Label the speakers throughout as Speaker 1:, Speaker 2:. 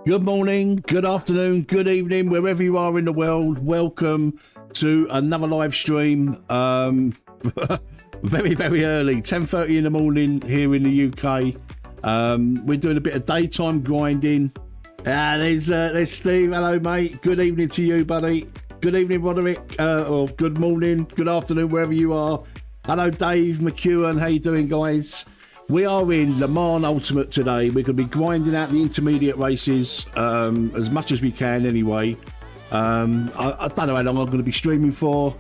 Speaker 1: Good morning, good afternoon, good evening, wherever you are in the world. Welcome to another live stream. Very, very early, 10:30 in the morning here in the UK. We're doing a bit of daytime grinding. There's Steve. Hello, mate. Good evening to you, buddy. Good evening, Roderick. Or good morning, good afternoon, wherever you are. Hello, Dave McEwen. How you doing, guys? We are in Le Mans Ultimate today. We're going to be grinding out the intermediate races as much as we can anyway. I don't know how long I'm going to be streaming for.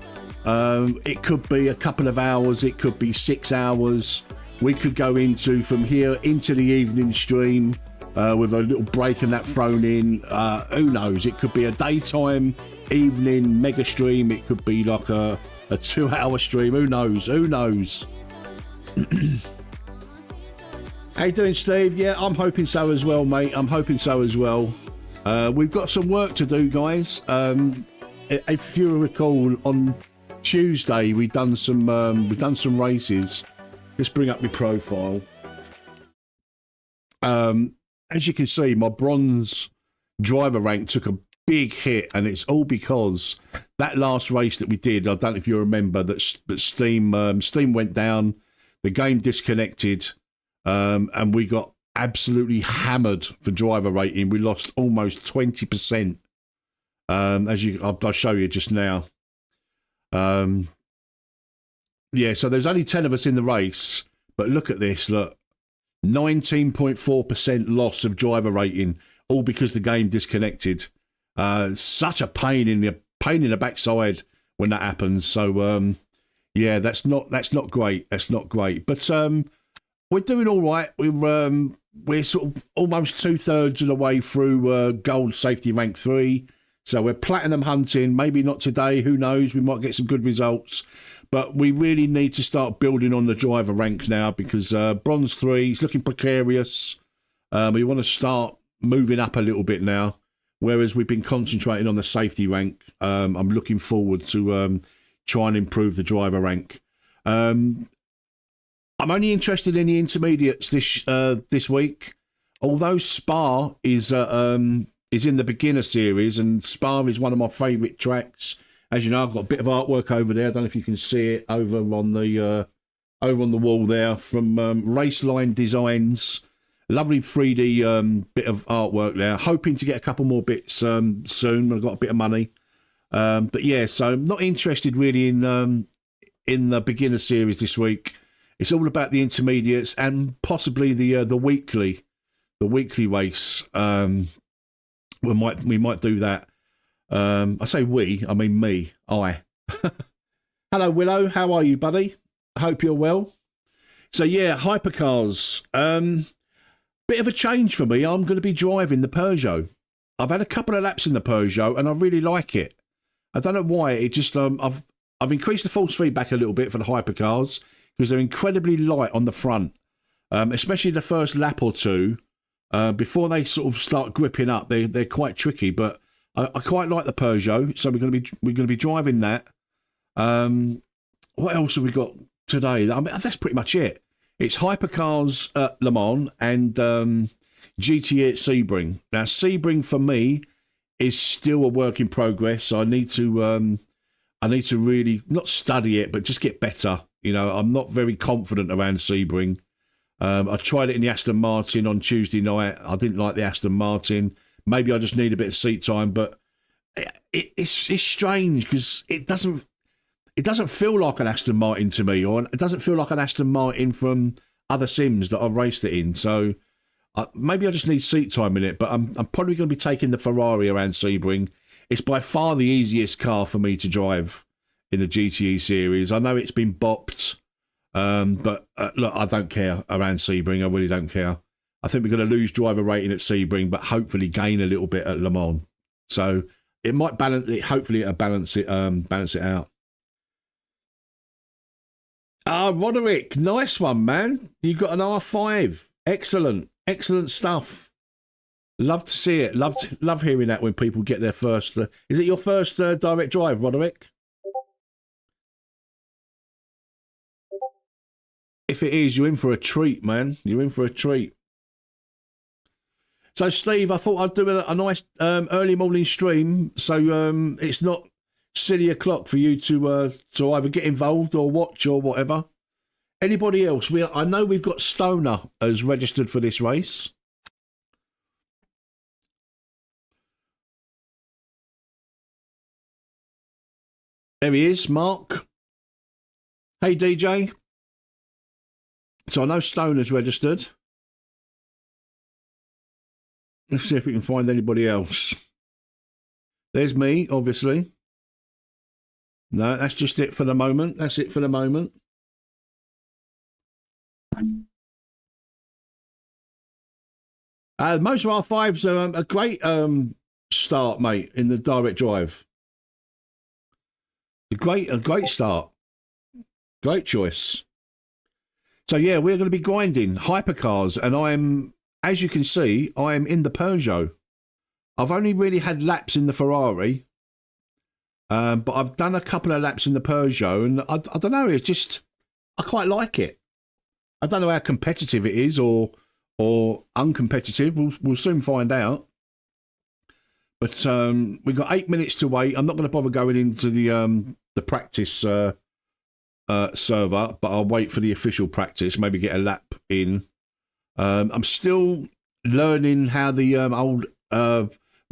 Speaker 1: It could be a couple of hours. It could be 6 hours. We could go from here into the evening stream with a little break and that thrown in. Who knows? It could be a daytime, evening mega stream. It could be like a 2-hour stream. Who knows? Who knows? How you doing, Steve? Yeah, I'm hoping so as well, mate. I'm hoping so as well. We've got some work to do, guys. If you recall, on Tuesday we've done some races. Let's bring up my profile. As you can see, my bronze driver rank took a big hit, and it's all because that last race that we did. I don't know if you remember that Steam went down, the game disconnected, and we got absolutely hammered for driver rating. We lost almost 20%. I'll show you just now. Yeah, so there's only 10 of us in the race, but look at this. Look, 19.4% loss of driver rating, all because the game disconnected. Such a pain in the backside when that happens. So yeah, that's not great. That's not great. But we're doing all right. We're sort of almost 2/3 of the way through gold safety rank 3. So we're platinum hunting. Maybe not today. Who knows? We might get some good results. But we really need to start building on the driver rank now, because bronze 3 is looking precarious. We want to start moving up a little bit now, whereas we've been concentrating on the safety rank. I'm looking forward to try and improve the driver rank. I'm only interested in the intermediates this week, although Spa is in the beginner series, and Spa is one of my favourite tracks. As you know, I've got a bit of artwork over there. I don't know if you can see it over on the wall there from Raceline Designs. Lovely 3D bit of artwork there. Hoping to get a couple more bits soon. I've got a bit of money, but yeah. So I'm not interested really in the beginner series this week. It's all about the intermediates and possibly the weekly race. We might do that. I say we, I mean me. Hello, Willow. How are you, buddy? I hope you're well. So yeah, hypercars. Bit of a change for me. I'm going to be driving the Peugeot. I've had a couple of laps in the Peugeot, and I really like it. I don't know why. It just I've increased the force feedback a little bit for the hypercars, because they're incredibly light on the front, especially the first lap or two. Before they sort of start gripping up, they're quite tricky. But I quite like the Peugeot, so we're going to be driving that. What else have we got today? I mean, that's pretty much it. It's hypercars at Le Mans and GT at Sebring. Now, Sebring for me is still a work in progress. So I need to really not study it, but just get better. You know, I'm not very confident around Sebring. I tried it in the Aston Martin on Tuesday night. I didn't like the Aston Martin. Maybe I just need a bit of seat time, but it's strange because it doesn't feel like an Aston Martin to me, or it doesn't feel like an Aston Martin from other sims that I've raced it in. So maybe I just need seat time in it, but I'm probably going to be taking the Ferrari around Sebring. It's by far the easiest car for me to drive in the GTE series. I know it's been bopped, but look, I don't care around Sebring. I really don't care. I think we're going to lose driver rating at Sebring, but hopefully gain a little bit at Le Mans. So it might balance it. Hopefully it'll balance it out. Roderick, nice one, man. You got an R5. Excellent stuff. Love to see it. Love hearing that when people get their first. Is it your first direct drive, Roderick? If it is, you're in for a treat, man. You're in for a treat. So, Steve, I thought I'd do a nice early morning stream, so it's not silly o'clock for you to either get involved or watch or whatever. Anybody else? I know we've got Stoner as registered for this race. There he is, Mark. Hey, DJ. So I know Stoner's registered. Let's see if we can find anybody else. There's me, obviously. No, that's just it for the moment. That's it for the moment. Most of our fives are a great start, mate, in the direct drive. A great start. Great choice. So yeah, we're going to be grinding hypercars, and as you can see, I am in the Peugeot. I've only really had laps in the Ferrari, but I've done a couple of laps in the Peugeot, and I don't know. It's just I quite like it. I don't know how competitive it is or uncompetitive. We'll soon find out. But we've got 8 minutes to wait. I'm not going to bother going into the practice server, but I'll wait for the official practice. Maybe get a lap in. I'm still learning how the old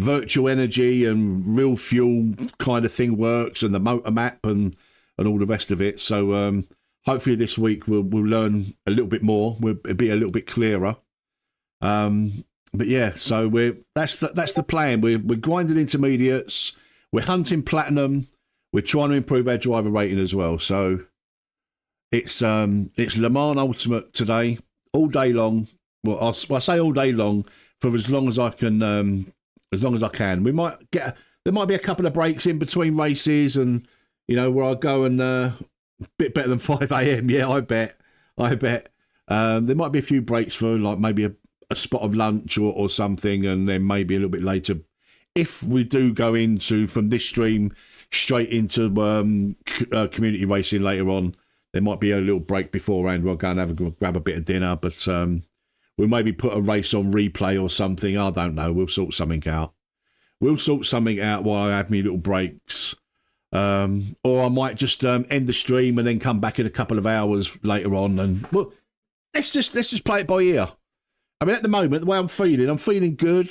Speaker 1: virtual energy and real fuel kind of thing works, and the motor map and all the rest of it. So hopefully this week we'll learn a little bit more. It'll be a little bit clearer. But yeah, so that's the plan. We're grinding intermediates. We're hunting platinum. We're trying to improve our driver rating as well. So it's Le Mans Ultimate today, all day long. Well, I say all day long for as long as I can. As long as I can. We might there might be a couple of breaks in between races, and where I go and a bit better than 5 a.m. Yeah, I bet. There might be a few breaks for like maybe a spot of lunch or something, and then maybe a little bit later, if we do go into from this stream straight into community racing later on, there might be a little break beforehand. We'll go and grab a bit of dinner, but we'll maybe put a race on replay or something. I don't know. We'll sort something out. While I have me little breaks, or I might just end the stream and then come back in a couple of hours later on. And well, let's just play it by ear. I mean, at the moment, the way I'm feeling good.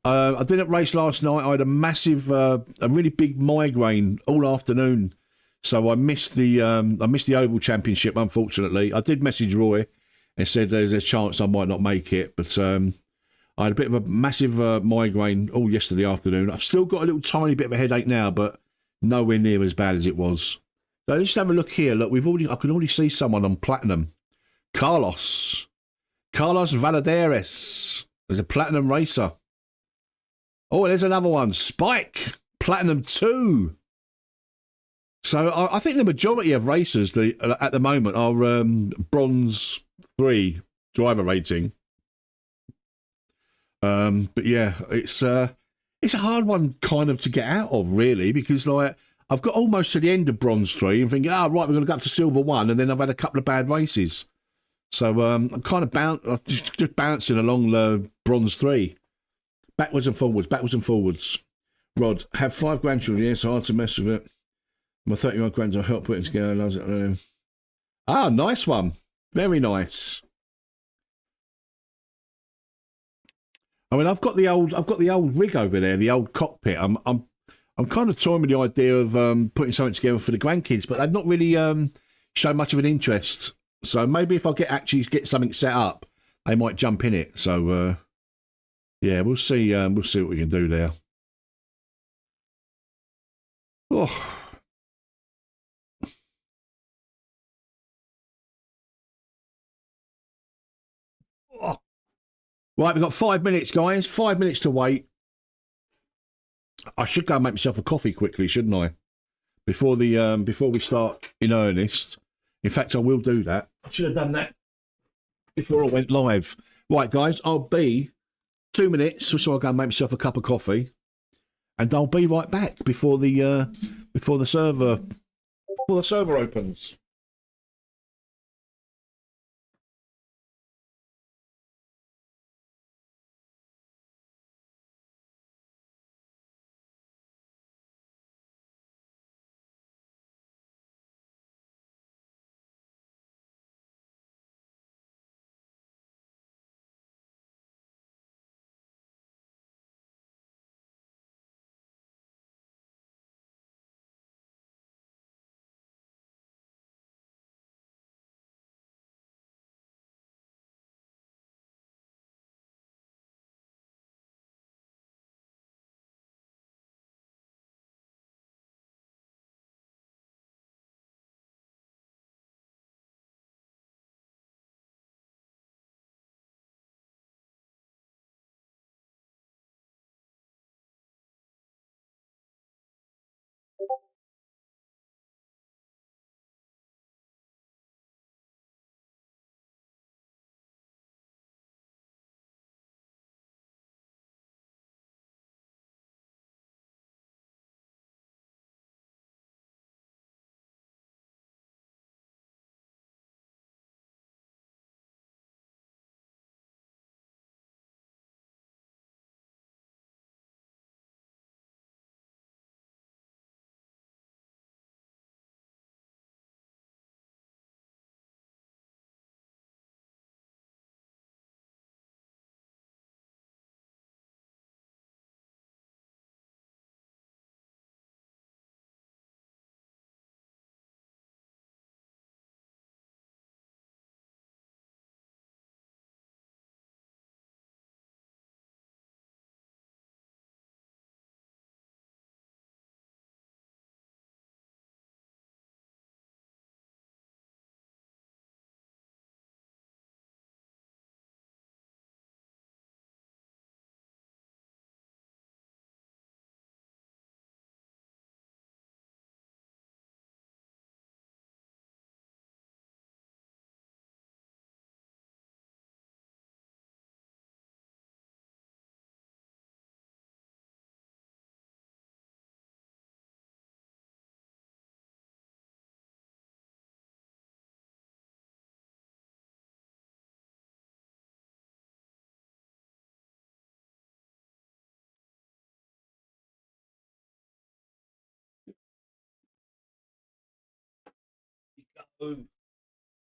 Speaker 1: I didn't race last night. I had a massive, a really big migraine all afternoon, so I missed the Oval Championship. Unfortunately, I did message Roy and said there's a chance I might not make it, but I had a bit of a massive migraine all yesterday afternoon. I've still got a little tiny bit of a headache now, but nowhere near as bad as it was. So let's have a look here. Look, I can already see someone on platinum. Carlos Valadares. There's a platinum racer. Oh, there's another one. Spike, platinum 2. So I think the majority of racers at the moment are bronze 3 driver rating. But yeah, it's a hard one kind of to get out of, really, because like I've got almost to the end of bronze 3 and thinking, right, we're going to go up to silver 1, and then I've had a couple of bad races. So I'm kind of just bouncing along the bronze 3. Backwards and forwards. Rod, have 5 grandchildren. Yes, hard to mess with it. My 30-year-old grandson helped put it together. Loves it. Ah, nice one. Very nice. I mean, I've got the old rig over there, the old cockpit. I'm kind of toying with the idea of putting something together for the grandkids, but they've not really shown much of an interest. So maybe if I get something set up, they might jump in it. So yeah, we'll see. We'll see what we can do there. Oh. Oh. Right, we've got 5 minutes, guys. 5 minutes to wait. I should go and make myself a coffee quickly, shouldn't I? Before we start in earnest. In fact, I will do that. I should have done that before I went live. Right, guys, I'll be 2 minutes, so I'll go and make myself a cup of coffee, and I'll be right back before the server opens.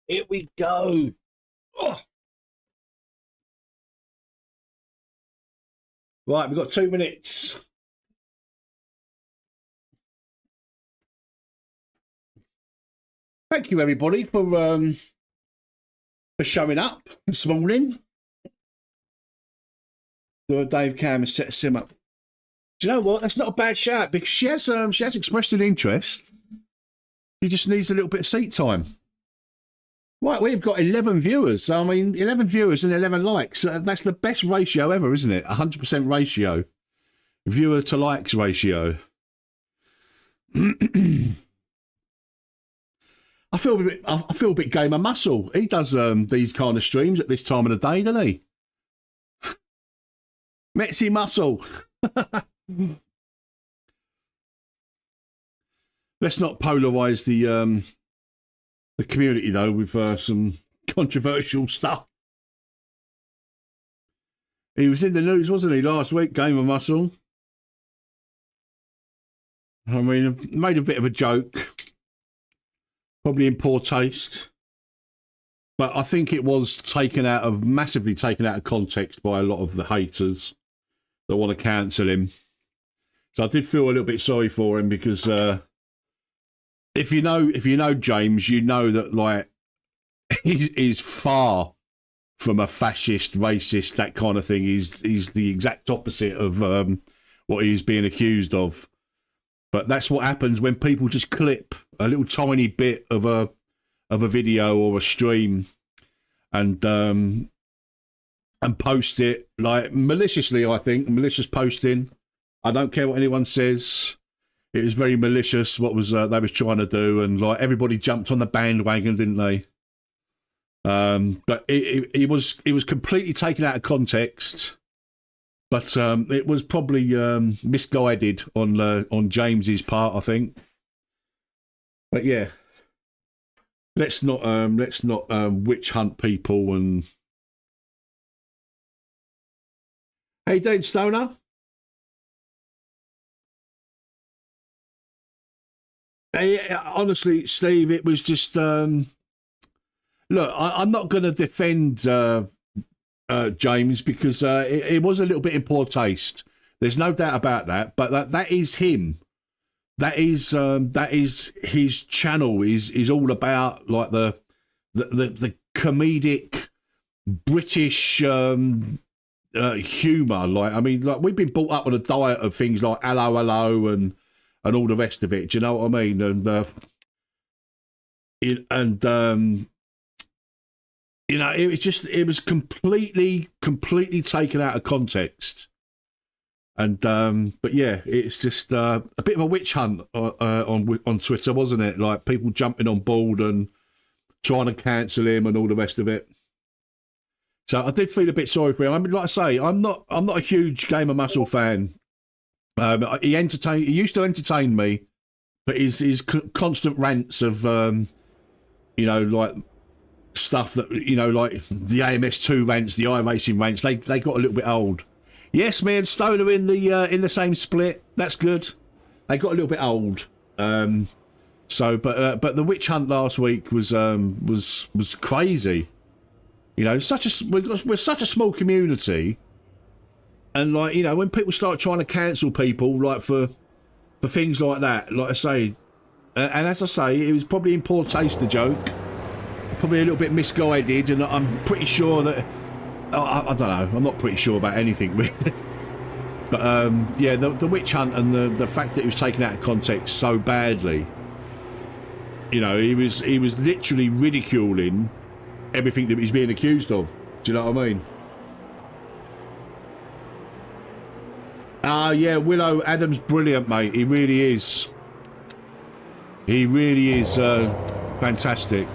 Speaker 1: Here we go. Oh. Right, we've got 2 minutes. Thank you, everybody, for showing up this morning. Dave Cam has set a sim up. Do you know what? That's not a bad shout because she has expressed an interest. She just needs a little bit of seat time. Right, we've got 11 viewers. I mean, 11 viewers and 11 likes. That's the best ratio ever, isn't it? 100% ratio. Viewer to likes ratio. I feel a bit Gamer Muscle. He does these kind of streams at this time of the day, doesn't he? METZ Muscle. Let's not polarise the community though with some controversial stuff. He was in the news, wasn't he, last week? Gamer Muscle. I mean, made a bit of a joke. Probably in poor taste. But I think it was massively taken out of context by a lot of the haters that want to cancel him. So I did feel a little bit sorry for him because if you know James, you know that like he's far from a fascist, racist, that kind of thing. He's the exact opposite of what he's being accused of. But that's what happens when people just clip a little tiny bit of a video or a stream and post it like maliciously. I think malicious posting. I don't care what anyone says. It was very malicious what was they was trying to do, and like everybody jumped on the bandwagon, didn't they? But it was completely taken out of context. But it was probably misguided on James's part, I think. But yeah, let's not witch hunt people. And hey, Dave Stoner. Hey, honestly, Steve, it was just look. I'm not going to defend. James, because it was a little bit in poor taste. There's no doubt about that. But that is him. That is his channel. Is all about like the comedic British humour. Like I mean, like we've been brought up on a diet of things like hello, hello, and all the rest of it. Do you know what I mean? You know, it was completely taken out of context. And, but yeah, it's just a bit of a witch hunt on Twitter, wasn't it? Like people jumping on board and trying to cancel him and all the rest of it. So I did feel a bit sorry for him. I mean, like I say, I'm not a huge Gamer Muscle fan. He used to entertain me, but his constant rants of, you know, like, stuff that, you know, like the AMS2 rants, the iRacing rants, they got a little bit old. Yes, me and Stoner in the same split. That's good. They got a little bit old. So, but the witch hunt last week was crazy. You know, we're such a small community, and like you know, when people start trying to cancel people like for things like that, like I say, and as I say, it was probably in poor taste, the joke. Probably a little bit misguided, and I'm pretty sure that I don't know. I'm not pretty sure about anything really. But yeah, the witch hunt and the fact that it was taken out of context so badly. You know, he was literally ridiculing everything that he's being accused of. Do you know what I mean? Yeah, Willow Adams, brilliant, mate. He really is. He really is fantastic.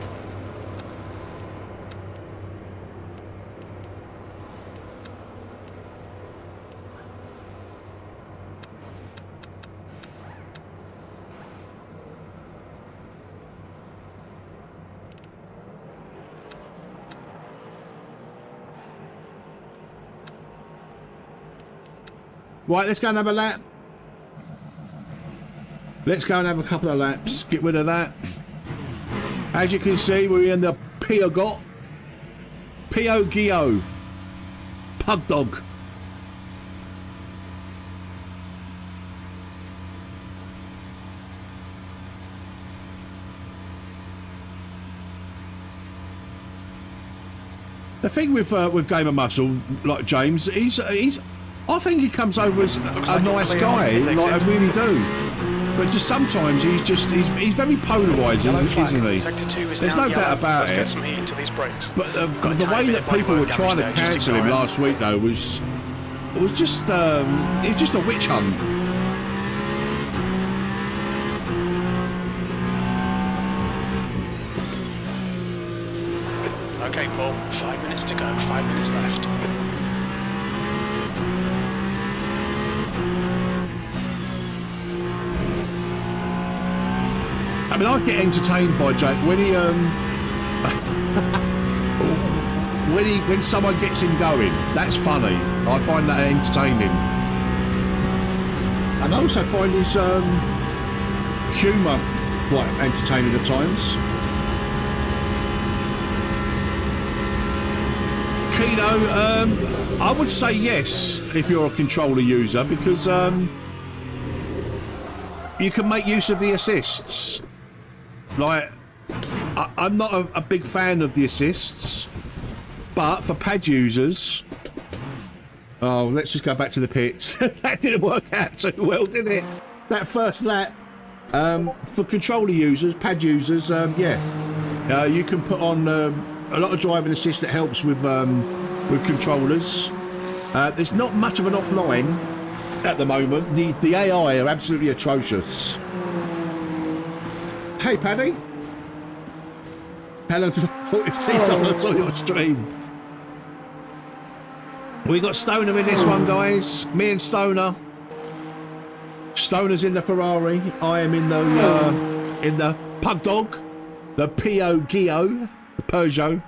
Speaker 1: Right, let's go and have a lap. Let's go and have a couple of laps. Get rid of that. As you can see, we're in the Pio Gio Pug Dog. The thing with Game of Muscle, like James, he's I think he comes over as a nice guy, like I really do. But just sometimes he's very polarising, isn't he? There's no doubt about it. But the way that people were trying to cancel him last week, though, was just a witch hunt.
Speaker 2: Okay, Paul, 5 minutes to go, 5 minutes left.
Speaker 1: I mean, I get entertained by Jake when he when someone gets him going. That's funny. I find that entertaining, and I also find his humour quite entertaining at times. Kino, I would say yes if you're a controller user, because you can make use of the assists. Like, I'm not a big fan of the assists, but for pad users, oh, let's just go back to the pits. That didn't work out too well, did it? That first lap, for controller users, pad users, yeah, you can put on a lot of driving assist that helps with controllers. There's not much of an offline at the moment. The AI are absolutely atrocious. Hey, Paddy. Hello to the 46 on your stream. We got Stoner in this one, guys. Me and Stoner. Stoner's in the Ferrari. I am in the Pug Dog, the Pio Gio, the Peugeot.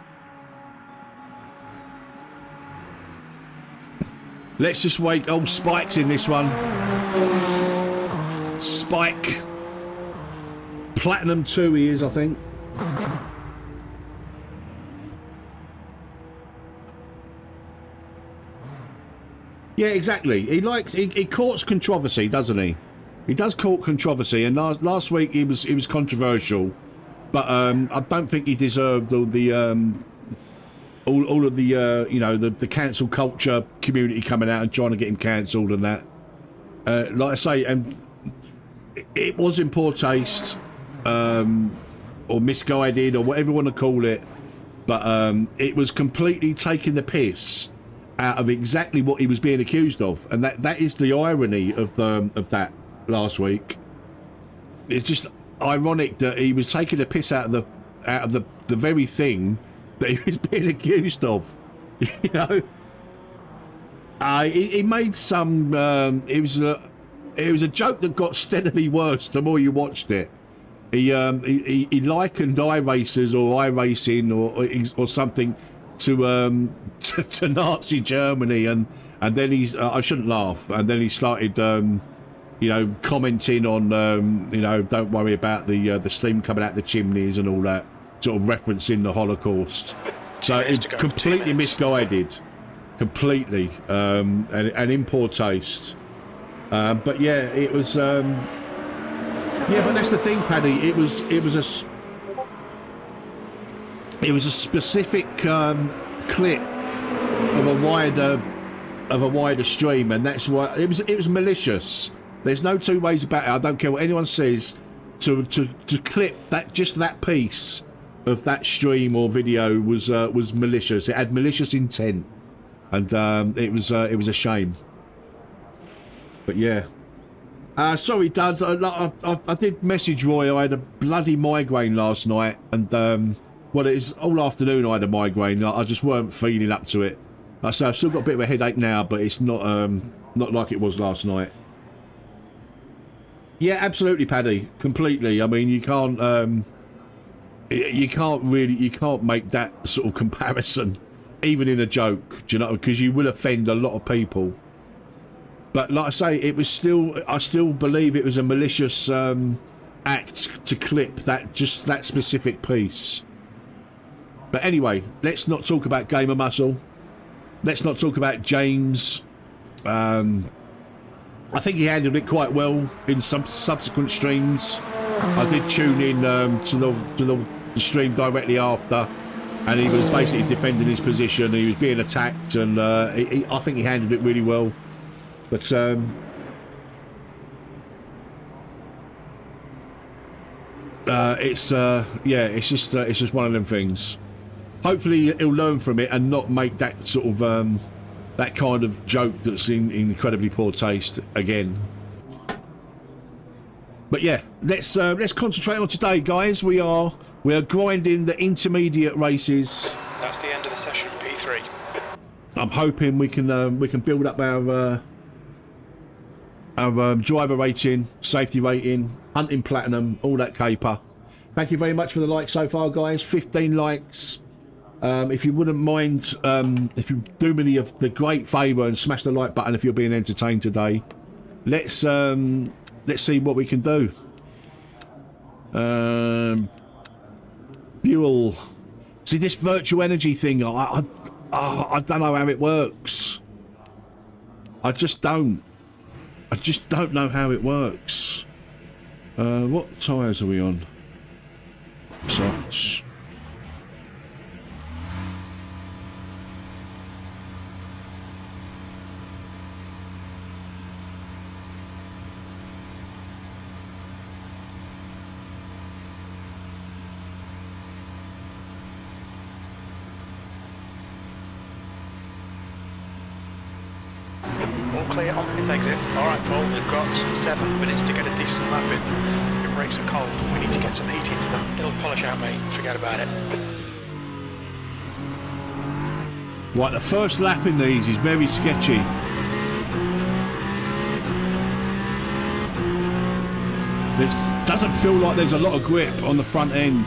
Speaker 1: Let's just wait. Oh, Spike's in this one. Spike. Platinum 2 he is, I think. Yeah, exactly. He courts controversy, doesn't he? He does court controversy, and last week he was controversial, but I don't think he deserved all the all of the you know, the cancel culture community coming out and trying to get him cancelled and that. Like I say, and it was in poor taste, or misguided, or whatever you want to call it, but it was completely taking the piss out of exactly what he was being accused of, and that is the irony of that last week. It's just ironic that he was taking the piss out of the very thing that he was being accused of. You know, he made some. It was a joke that got steadily worse the more you watched it. He likened iRacers or iRacing or something to Nazi Germany, and then I shouldn't laugh, and then he started you know, commenting on you know, don't worry about the steam coming out the chimneys and all that, sort of referencing the Holocaust. So it's completely misguided, completely, and in poor taste. But yeah, it was yeah, but that's the thing, Paddy. It was a specific clip of a wider stream, and that's why it was malicious. There's no two ways about it. I don't care what anyone says. To clip that piece of that stream or video was malicious. It had malicious intent, and it was a shame. But yeah. Sorry, Duds. I did message Roy. I had a bloody migraine last night, and well, it is all afternoon. I had a migraine. I just weren't feeling up to it. Like I say, I've still got a bit of a headache now, but it's not like it was last night. Yeah, absolutely, Paddy. Completely. I mean, you can't make that sort of comparison, even in a joke. Do you know? Because you will offend a lot of people. But like I say, I still believe it was a malicious act to clip that specific piece. But anyway, let's not talk about Gamer Muscle. Let's not talk about James. I think he handled it quite well in some subsequent streams. I did tune in to the stream directly after, and he was basically defending his position. He was being attacked, and I think he handled it really well. But it's just one of them things. Hopefully he'll learn from it and not make that sort of that kind of joke that's in incredibly poor taste again. But yeah, let's concentrate on today, guys. We are grinding the intermediate races.
Speaker 2: That's the end of the session, P3.
Speaker 1: I'm hoping we can build up our driver rating, safety rating, hunting platinum, all that caper. Thank you very much for the likes so far, guys. 15 likes. If you wouldn't mind, if you do me the great favour and smash the like button if you're being entertained today. Let's see what we can do. Fuel. See, this virtual energy thing, I don't know how it works. I just don't know how it works. What tyres are we on? Softs.
Speaker 2: All clear on pit exit. Alright, Paul, we've got 7 minutes to get a decent lap in. Your brakes are cold. We need to get some heat into them. It'll polish out, mate. Forget about it.
Speaker 1: Right, the first lap in these is very sketchy. It doesn't feel like there's a lot of grip on the front end.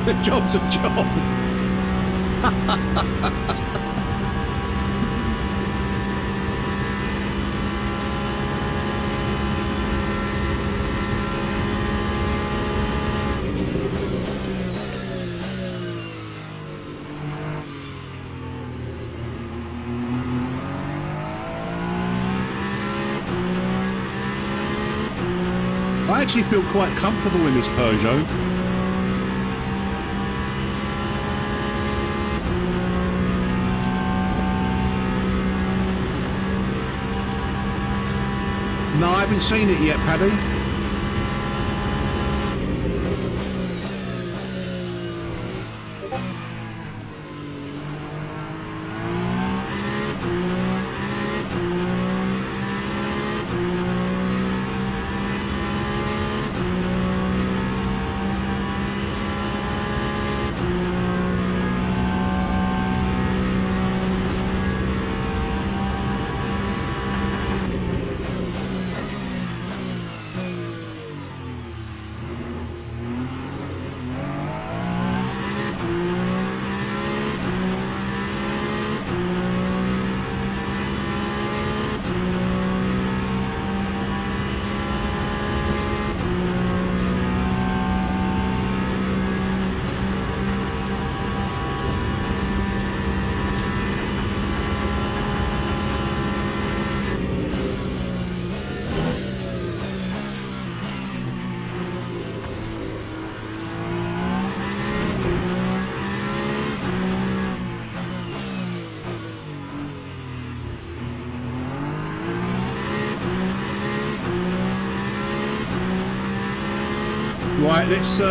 Speaker 1: The job's a job. I actually feel quite comfortable in this Peugeot. No, I haven't seen it yet, Paddy. Right, let's see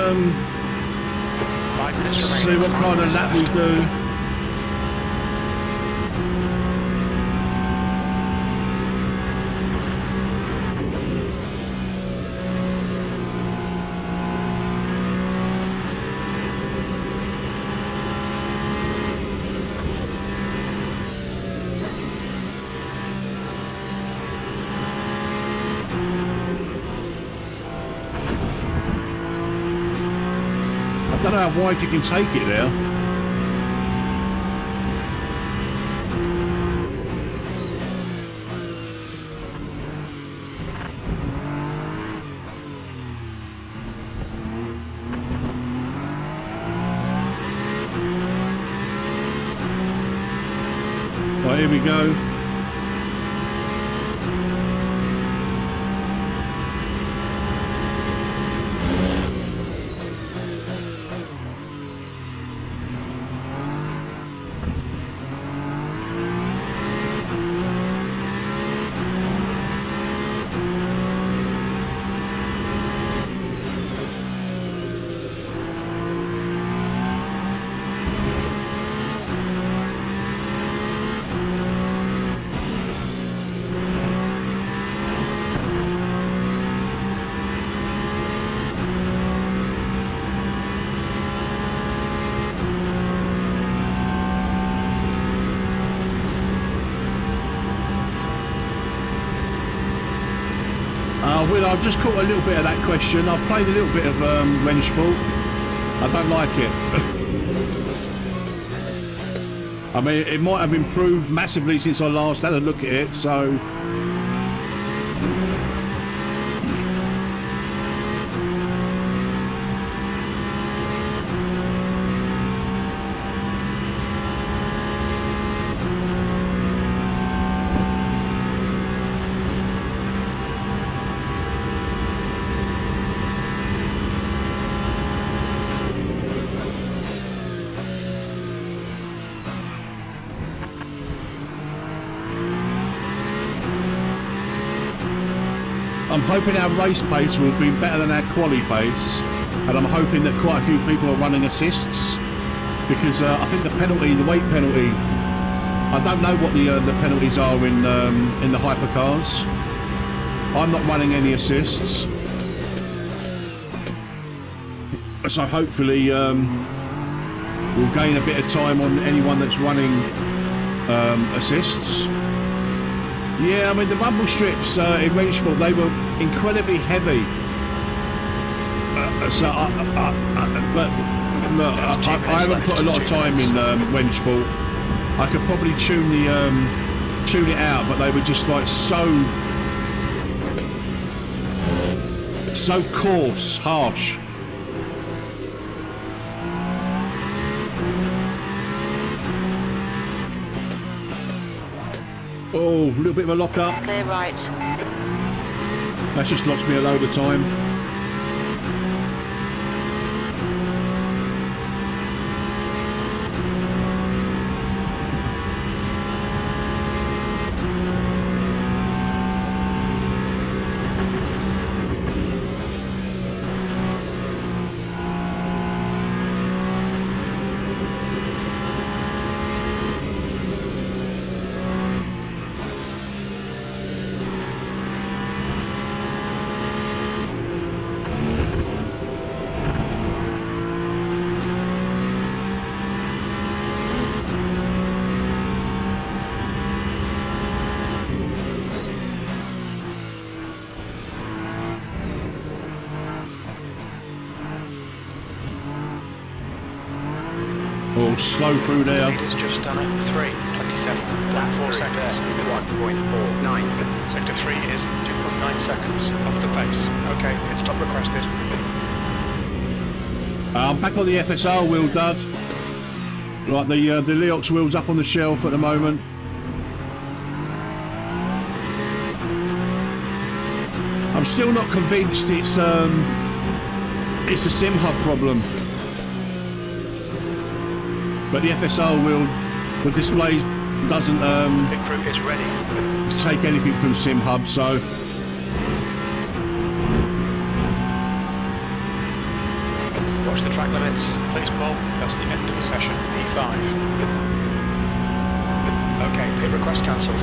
Speaker 1: what kind of lap we do. don't know how wide you can take it there. Right, here we go. Will, I've just caught a little bit of that question. I've played a little bit of Rennsport. I don't like it. I mean, it might have improved massively since I last had a look at it, so... I'm hoping our race pace will be better than our quali pace, and I'm hoping that quite a few people are running assists, because I think the penalty, the weight penalty, I don't know what the penalties are in the hypercars. I'm not running any assists, so hopefully we'll gain a bit of time on anyone that's running assists. Yeah, I mean, the rumble strips in Rennsport, they were incredibly heavy. But look, I haven't put a lot of time in Rennsport. I could probably tune it out, but they were just like so coarse, harsh. Oh, a little bit of a lock up.
Speaker 3: Clear right.
Speaker 1: That's just lost me a load of time. Oh, slow through there.
Speaker 2: Leader's just done it. 3:27. Flat 4 seconds.
Speaker 4: 1.49.
Speaker 2: Sector 3 is 2.9 seconds off the pace. Okay, pit stop requested.
Speaker 1: I'm back on the FSR wheel, Dud. Right, the Leox wheel's up on the shelf at the moment. I'm still not convinced it's a sim hub problem. But the FSR wheel, the display doesn't
Speaker 2: Pit crew is ready.
Speaker 1: take anything from sim hub, so
Speaker 2: Watch the track limits, please, Paul. That's the end of the session. P5. Okay, pit request cancelled.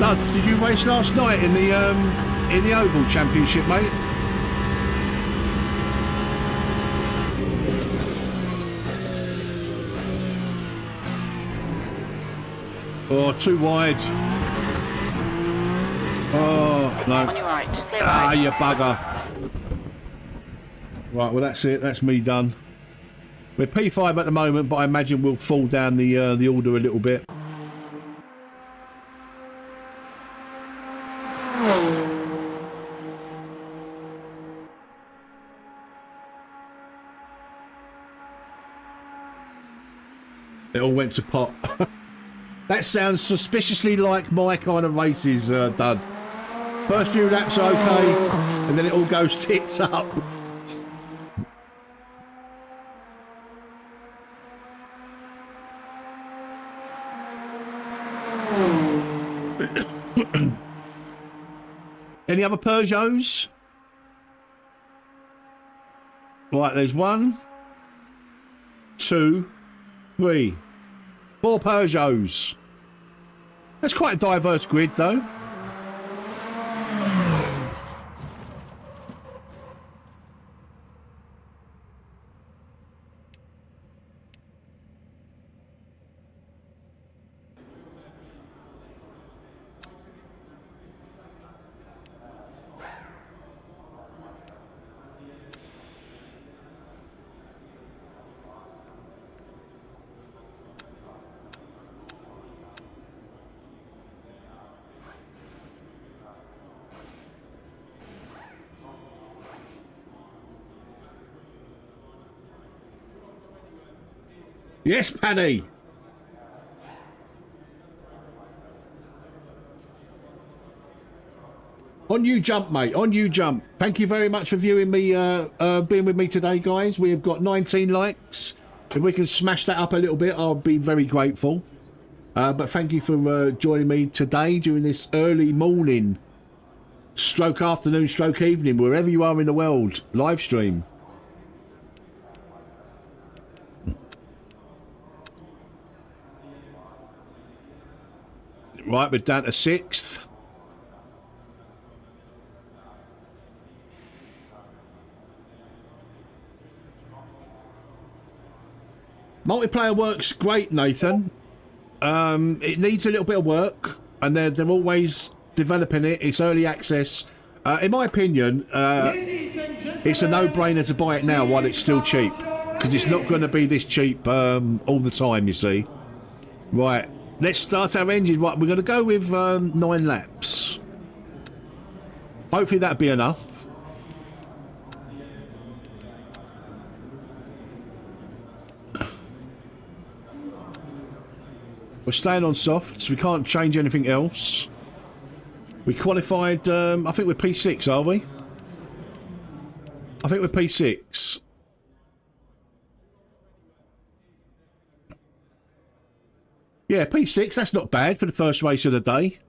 Speaker 1: Dud, did you race last night in the Oval Championship, mate? Oh, too wide. Oh, no.
Speaker 3: On your right.
Speaker 1: Ah, you bugger. Right, well, that's it. That's me done. We're P5 at the moment, but I imagine we'll fall down the order a little bit. It all went to pot. That sounds suspiciously like my kind of races, Dud. First few laps are okay, and then it all goes tits up. Any other Peugeots? Right, there's 1, 2, 3, 4 Peugeots. That's quite a diverse grid, though. Yes, Paddy. On you jump, mate. On you jump. Thank you very much for viewing me, being with me today, guys. We have got 19 likes. If we can smash that up a little bit, I'll be very grateful. But thank you for joining me today during this early morning, stroke afternoon, stroke evening, wherever you are in the world, live stream. Right, we're down to 6th. Multiplayer works great, Nathan. It needs a little bit of work, and they're always developing it. It's early access. In my opinion, it's a no-brainer to buy it now while it's still cheap, because it's not going to be this cheap all the time, you see. Right. Let's start our engine. Right, we're going to go with 9 laps. Hopefully that'll be enough. We're staying on softs. We can't change anything else. We qualified, I think we're P6, are we? I think we're P6. Yeah, P6, that's not bad for the first race of the day.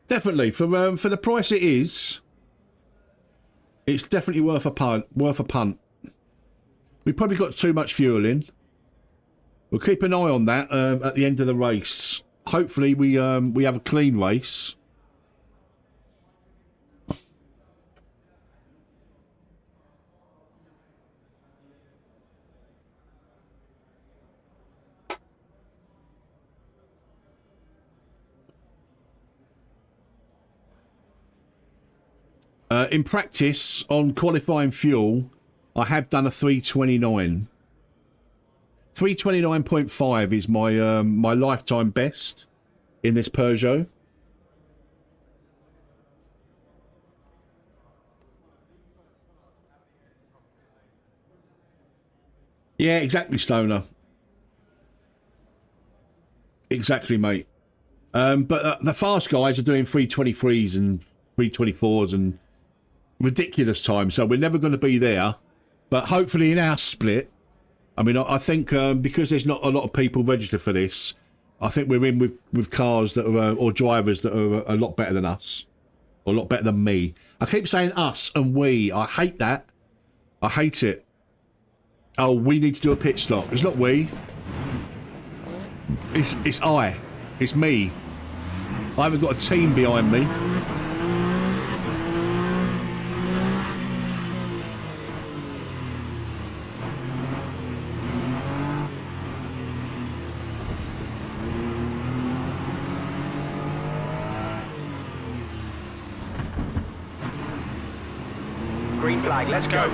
Speaker 1: Definitely, for the price it is, it's definitely worth a punt. We probably got too much fuel in. We'll keep an eye on that at the end of the race. Hopefully we have a clean race. In practice, on qualifying fuel, I have done a 329. 329.5 is my my lifetime best in this Peugeot. Yeah, exactly, Stoner. Exactly, mate. But the fast guys are doing 323s and 324s and ridiculous time, so we're never going to be there. But hopefully in our split, I mean, I think because there's not a lot of people registered for this, I think we're in with cars that are, or drivers that are a lot better than us, or a lot better than me. I keep saying us and we. I hate that. I hate it. Oh, we need to do a pit stop. It's not we. It's I. It's me. I haven't got a team behind me.
Speaker 4: Green flag, let's go.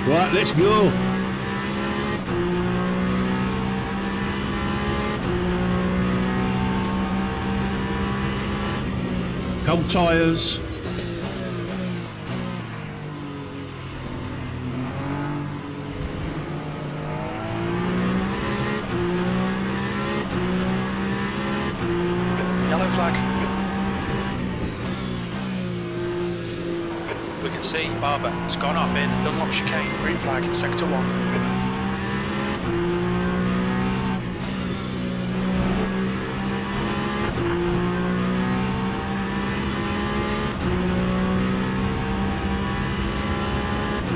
Speaker 1: Right, let's go. Cold tyres.
Speaker 2: Yellow flag. We can see Barber has gone off in Dunlop chicane. Green flag, sector 1.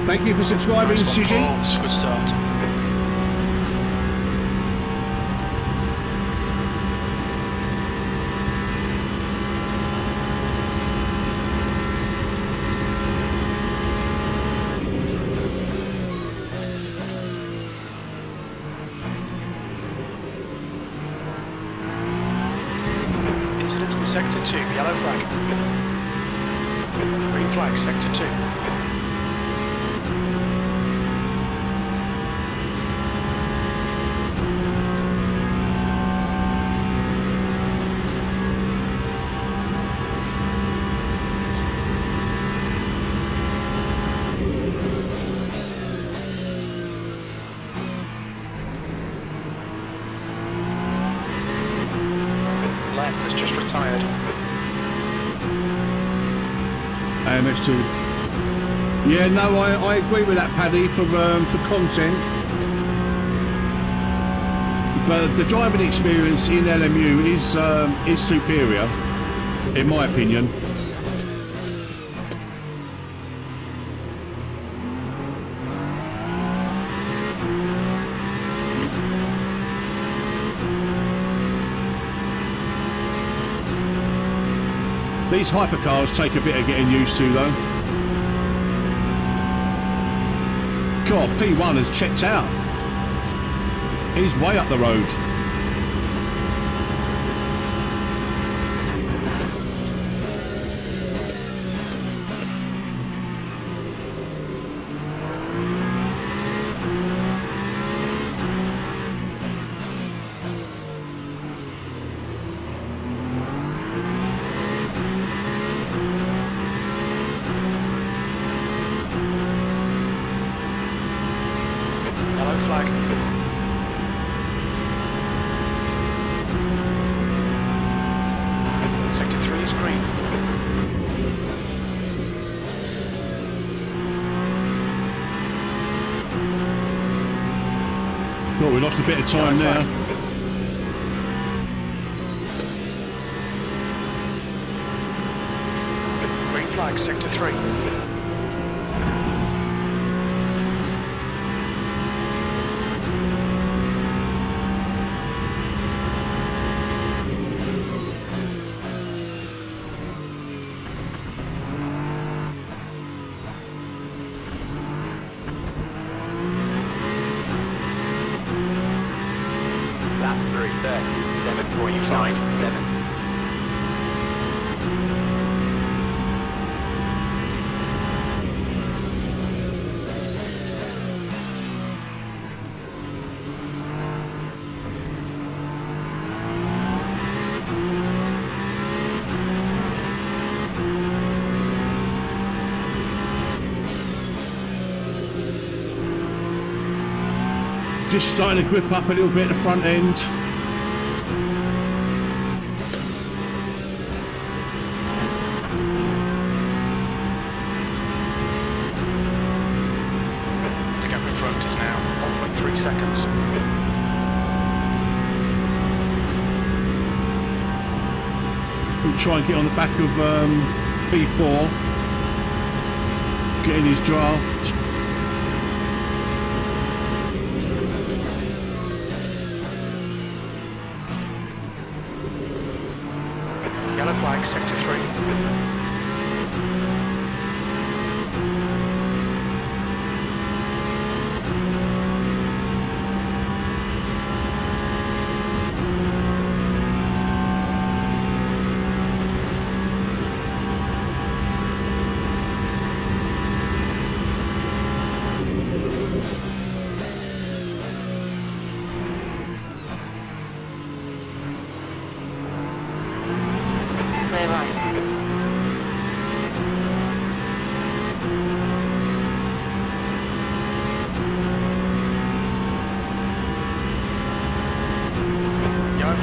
Speaker 1: Thank you for subscribing,
Speaker 2: Nice one, Paul.
Speaker 1: Sujit.
Speaker 2: Good start. Incidents in sector 2, yellow flag. Green flag, sector 2. Left has just retired.
Speaker 1: AMS2. Yeah, no, I agree with that, Paddy, for content. But the driving experience in LMU is superior, in my opinion. These hypercars take a bit of getting used to, though. God, P1 has checked out. He's way up the road.
Speaker 2: Yellow flag. Sector 3 is green.
Speaker 1: God, we lost a bit of time
Speaker 2: Yellow
Speaker 1: there.
Speaker 2: flag. Green flag, sector 3.
Speaker 4: Lap 3:37.97.
Speaker 1: Just starting to grip up a little bit at the front end.
Speaker 2: The gap in front is now 1.3 seconds.
Speaker 1: We'll try and get on the back of B4. Get in his draft.
Speaker 2: flag, sector 3.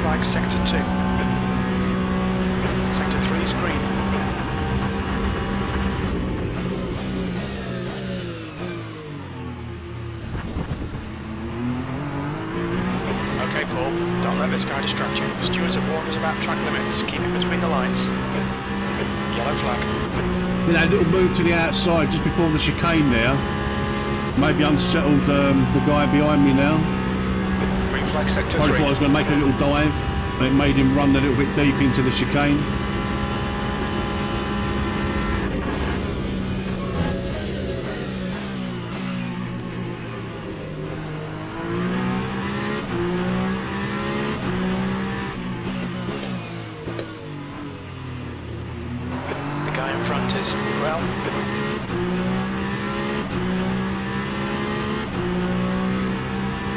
Speaker 2: Flag sector 2. Sector 3 is green. Okay, Paul, don't let this guy distract you. The stewards have warned us about track limits. Keep it between the lines. Yellow flag.
Speaker 1: Did that little move to the outside just before the chicane there. Maybe unsettled the guy behind me now.
Speaker 2: Green flag sector 3.
Speaker 1: Probably thought I was going to make a little dive, and it made him run a little bit deep into the chicane.
Speaker 2: The guy in front is well.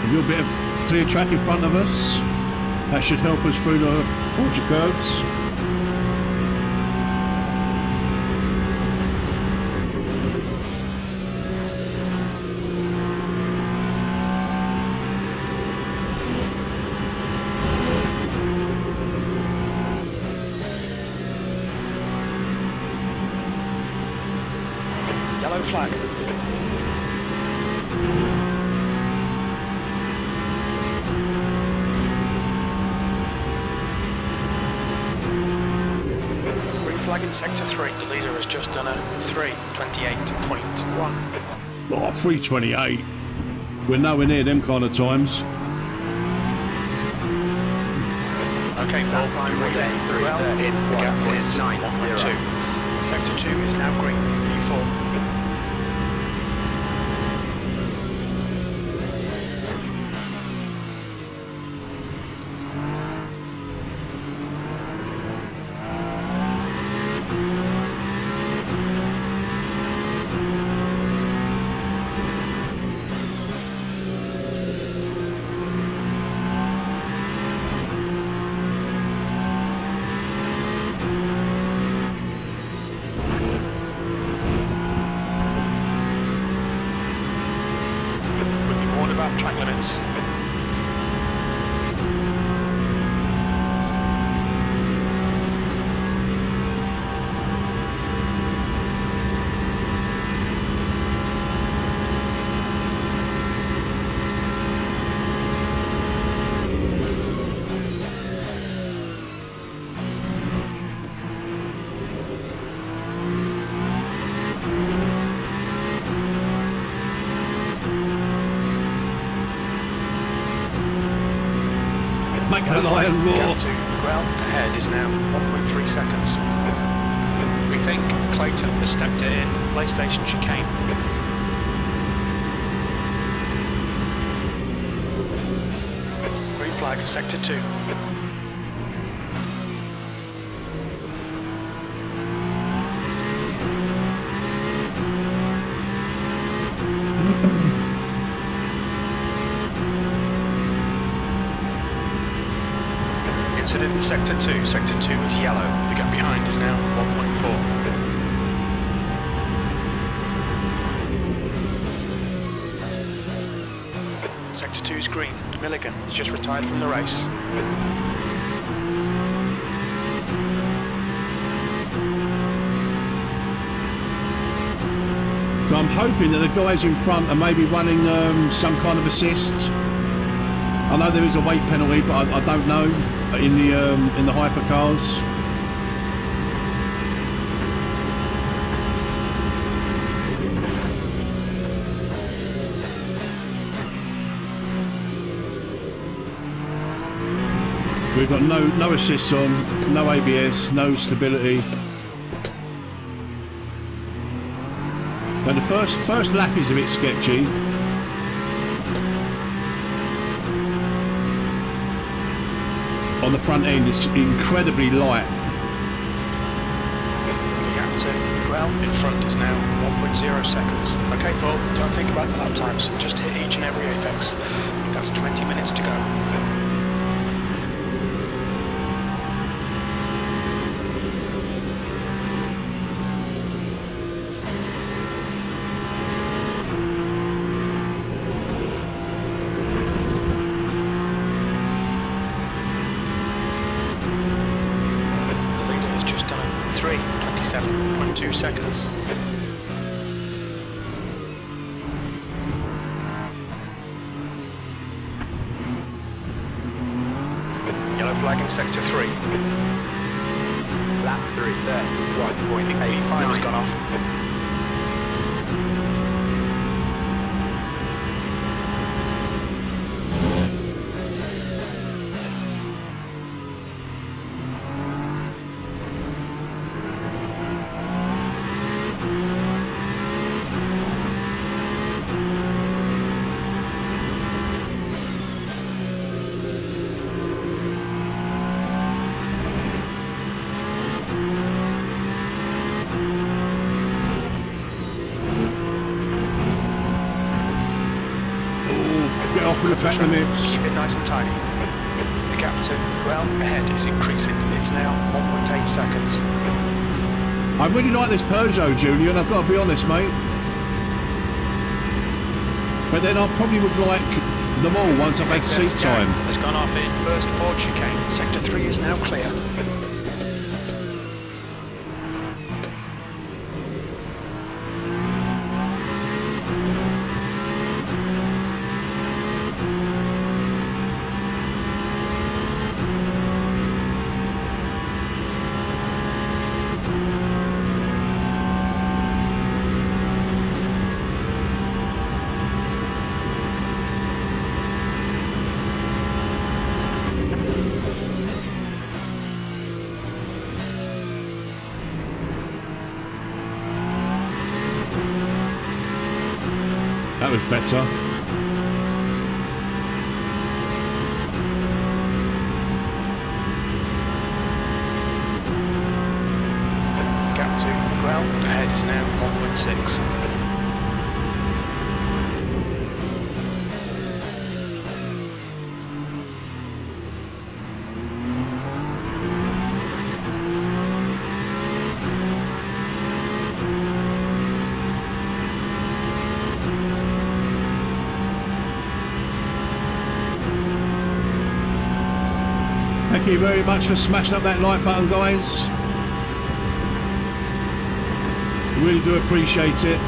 Speaker 1: A little bit of clear track in front of us. That should help us through the water curves.
Speaker 2: Yellow flag. Flag in sector 3. The leader has just done a 3:28.1.
Speaker 1: Oh, 3:28. We're nowhere near them kind of times.
Speaker 2: Okay, Paul,
Speaker 4: time was
Speaker 2: well in. The gap is 1.2. Sector 2 is now green. P4. About track limits.
Speaker 1: Make the lion roar.
Speaker 2: Gap to the ground ahead is now 1.3 seconds. We think Clayton has stepped it in. PlayStation chicane. Green flag, sector 2. Incident in sector 2. Sector 2 is yellow. The gap behind is now 1.4. Sector 2 is green. Milligan has just retired from the race.
Speaker 1: So I'm hoping that the guys in front are maybe running some kind of assist. I know there is a weight penalty, but I don't know in the hypercars. We've got no assists on, no ABS, no stability. And the first lap is a bit sketchy. On the front end, it's incredibly light.
Speaker 2: The gap to well in front is now 1.0 seconds. Okay, Paul, don't think about the lap times. Just hit each and every apex. That's 20 minutes to go. The leader has just done 3:27.2 seconds. Yellow flag in sector 3.
Speaker 4: Lap 3:31.89.
Speaker 2: P5 has gone off.
Speaker 1: Get off with the track limits.
Speaker 2: Keep it nice and tidy. The gap to well ahead is increasing. It's now 1.8 seconds.
Speaker 1: I really like this Peugeot, Julian, I've got to be honest, mate. But then I probably would like them all once I've had seat time.
Speaker 2: Has gone off in first Ford chicane. Sector 3 is now clear.
Speaker 1: That was better.
Speaker 2: Gap to ground ahead is now 1.6.
Speaker 1: Thank you very much for smashing up that like button, guys. Really do appreciate it.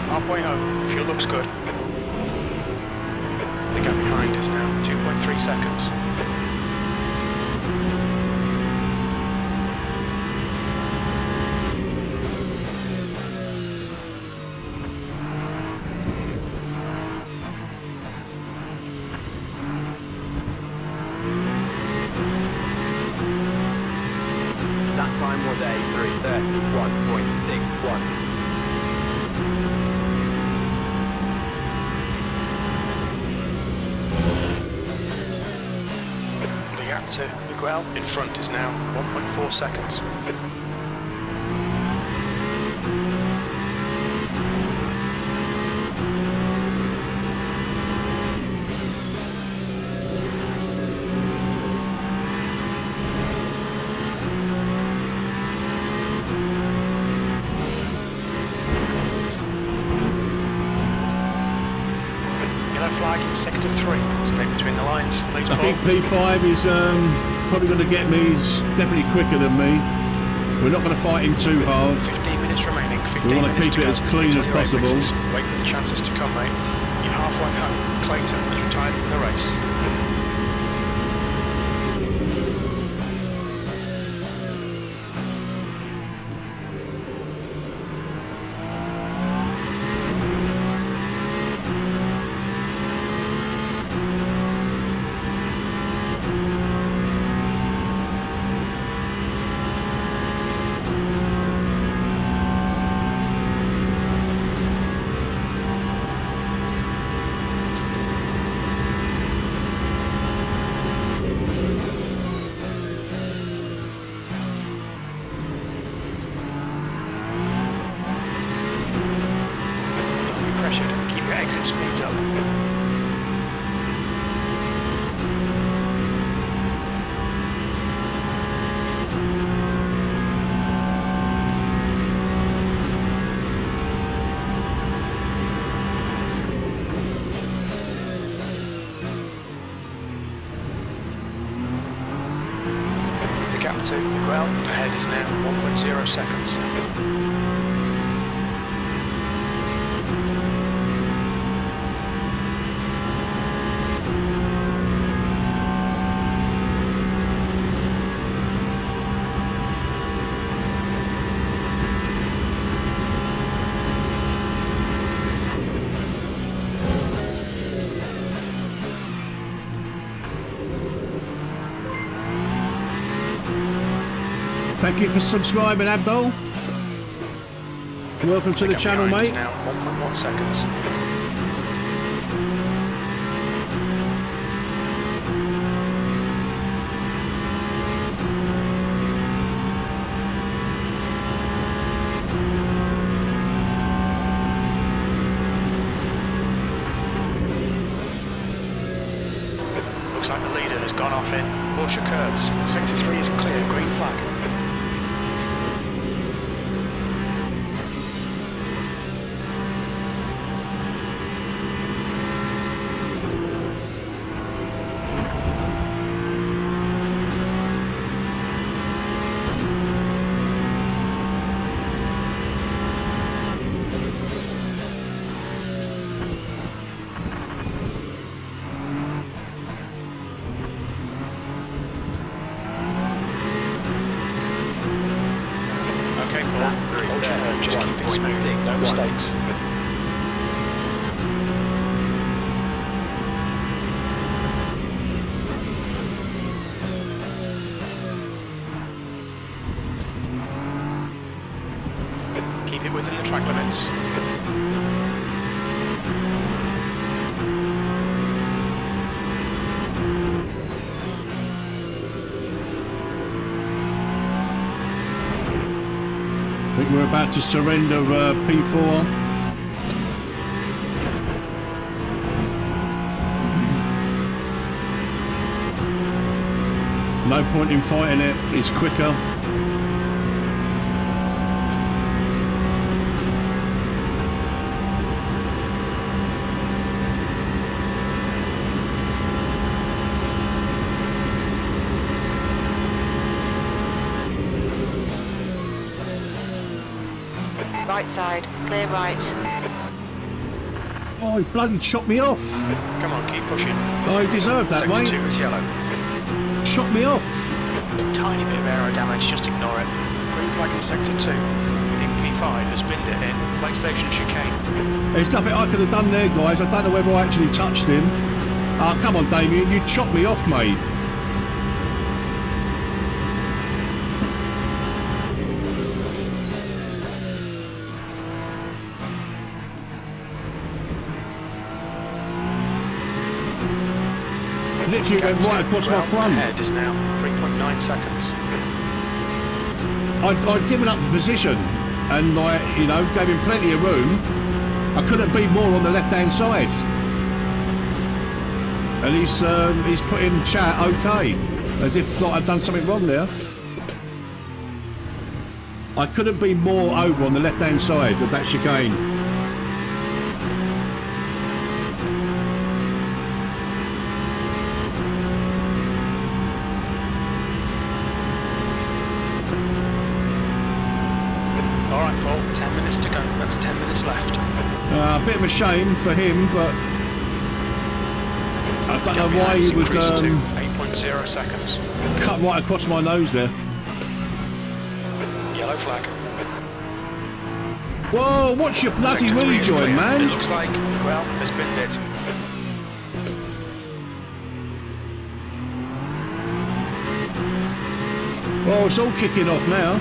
Speaker 2: Halfway home, fuel looks good. The gap behind is now 2.3 seconds.
Speaker 4: That time was a 3:31.61.
Speaker 2: To Miguel in front is now 1.4 seconds. Yellow flag in sector 3. Stay between the lines, please,
Speaker 1: I
Speaker 2: Paul.
Speaker 1: think P5 is probably going to get me. He's definitely quicker than me. We're not going to fight him too hard.
Speaker 2: 15 minutes remaining. 15
Speaker 1: We want to
Speaker 2: minutes
Speaker 1: keep it
Speaker 2: go.
Speaker 1: as clean as
Speaker 2: Enjoy your
Speaker 1: possible.
Speaker 2: exits. Wait for the chances to come, mate. You're halfway home. Clayton has retired from the race. Keep your exit speeds up. The gap to Miguel ahead is now 1.0 seconds.
Speaker 1: Thank you for subscribing, Abdul. Welcome to the channel, mate.
Speaker 2: Now 1.1 seconds. Looks like the leader has gone off in Porsche curves. Sector 3 is clear, green flag. Just keep it smooth, no mistakes. Keep it within the track limits.
Speaker 1: I think we're about to surrender P4. No point in fighting it, it's quicker.
Speaker 3: Right side, clear right.
Speaker 1: Oh, he bloody shot me off.
Speaker 2: Come on, keep pushing.
Speaker 1: Oh, he deserved that,
Speaker 2: Sector
Speaker 1: mate.
Speaker 2: 2 is yellow.
Speaker 1: Shot me off.
Speaker 2: Tiny bit of aero damage, just ignore it. Green flag in sector 2. We think P5 has binned it in lake station chicane.
Speaker 1: There's nothing I could have done there, guys. I don't know whether I actually touched him. Oh, come on, Damien. You shot me off, mate. Literally went right across my front.
Speaker 2: Head is now 3.9 seconds.
Speaker 1: I'd given up the position and, like, you know, gave him plenty of room. I couldn't be more on the left-hand side. And he's put in chat okay, as if like I'd done something wrong there. I couldn't be more over on the left-hand side of that chicane. A bit of a shame for him, but I don't know why he would
Speaker 2: 8.0 seconds.
Speaker 1: cut right across my nose there.
Speaker 2: Yellow flag.
Speaker 1: Whoa, what's your bloody
Speaker 2: Sector 3 is
Speaker 1: rejoin,
Speaker 2: clear.
Speaker 1: man?
Speaker 2: It looks like Miguel has been dead.
Speaker 1: Oh, it's all kicking off now.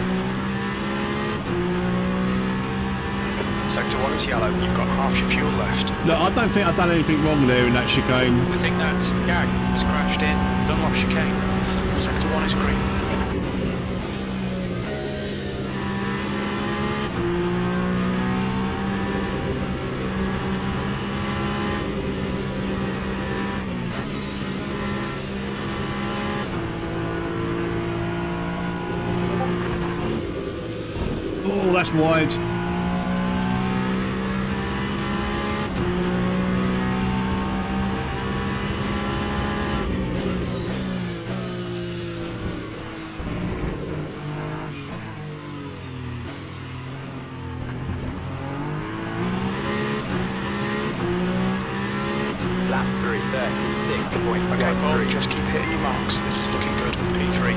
Speaker 2: Sector 1 is yellow. You've got half your fuel left.
Speaker 1: Look, I don't think I've done anything wrong there in that chicane.
Speaker 2: We think that Gag has crashed in Dunlop chicane. Sector 1 is green.
Speaker 1: Oh, that's wide.
Speaker 4: Lap 3, 36.13.
Speaker 2: Okay, Paul, just keep hitting your marks. This is looking good. P3.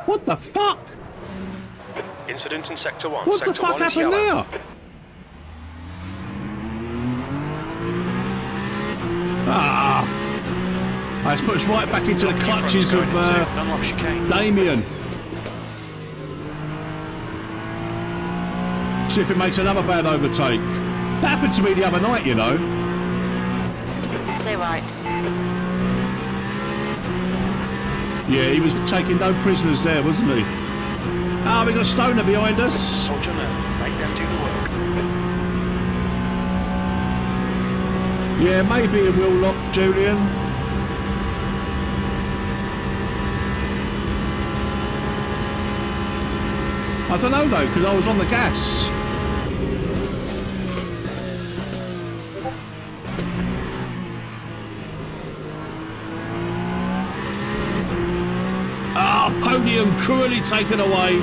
Speaker 1: What the fuck?
Speaker 2: Incident in Sector 1.
Speaker 1: What
Speaker 2: Sector
Speaker 1: the fuck
Speaker 2: 1 is
Speaker 1: happened
Speaker 2: yellow.
Speaker 1: there? Ah! It's put us right back into the clutches of
Speaker 2: Dunlop chicane.
Speaker 1: Damien. See if it makes another bad overtake. That happened to me the other night, you know.
Speaker 3: Clear right.
Speaker 1: Yeah, he was taking no prisoners there, wasn't he? Ah, we got Stoner behind us.
Speaker 2: Hold your nerve. Make them do the work.
Speaker 1: Yeah, maybe a wheel lock, Julian. I don't know though, because I was on the gas. Ah, podium cruelly taken away.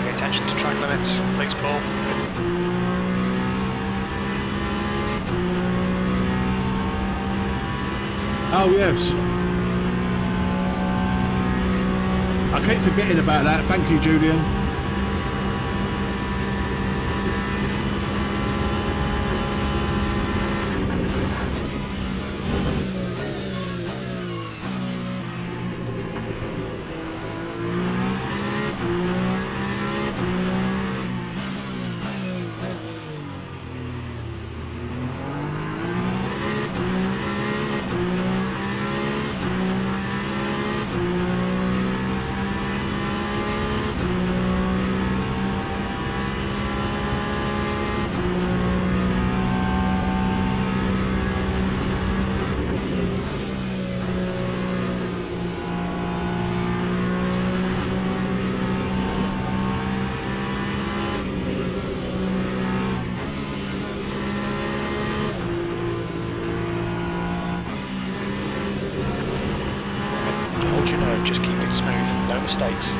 Speaker 2: Pay attention to track limits. Please, Paul.
Speaker 1: Oh yes. I keep forgetting about that. Thank you, Julian.
Speaker 2: Hold your nerve. Just keep it smooth. No mistakes.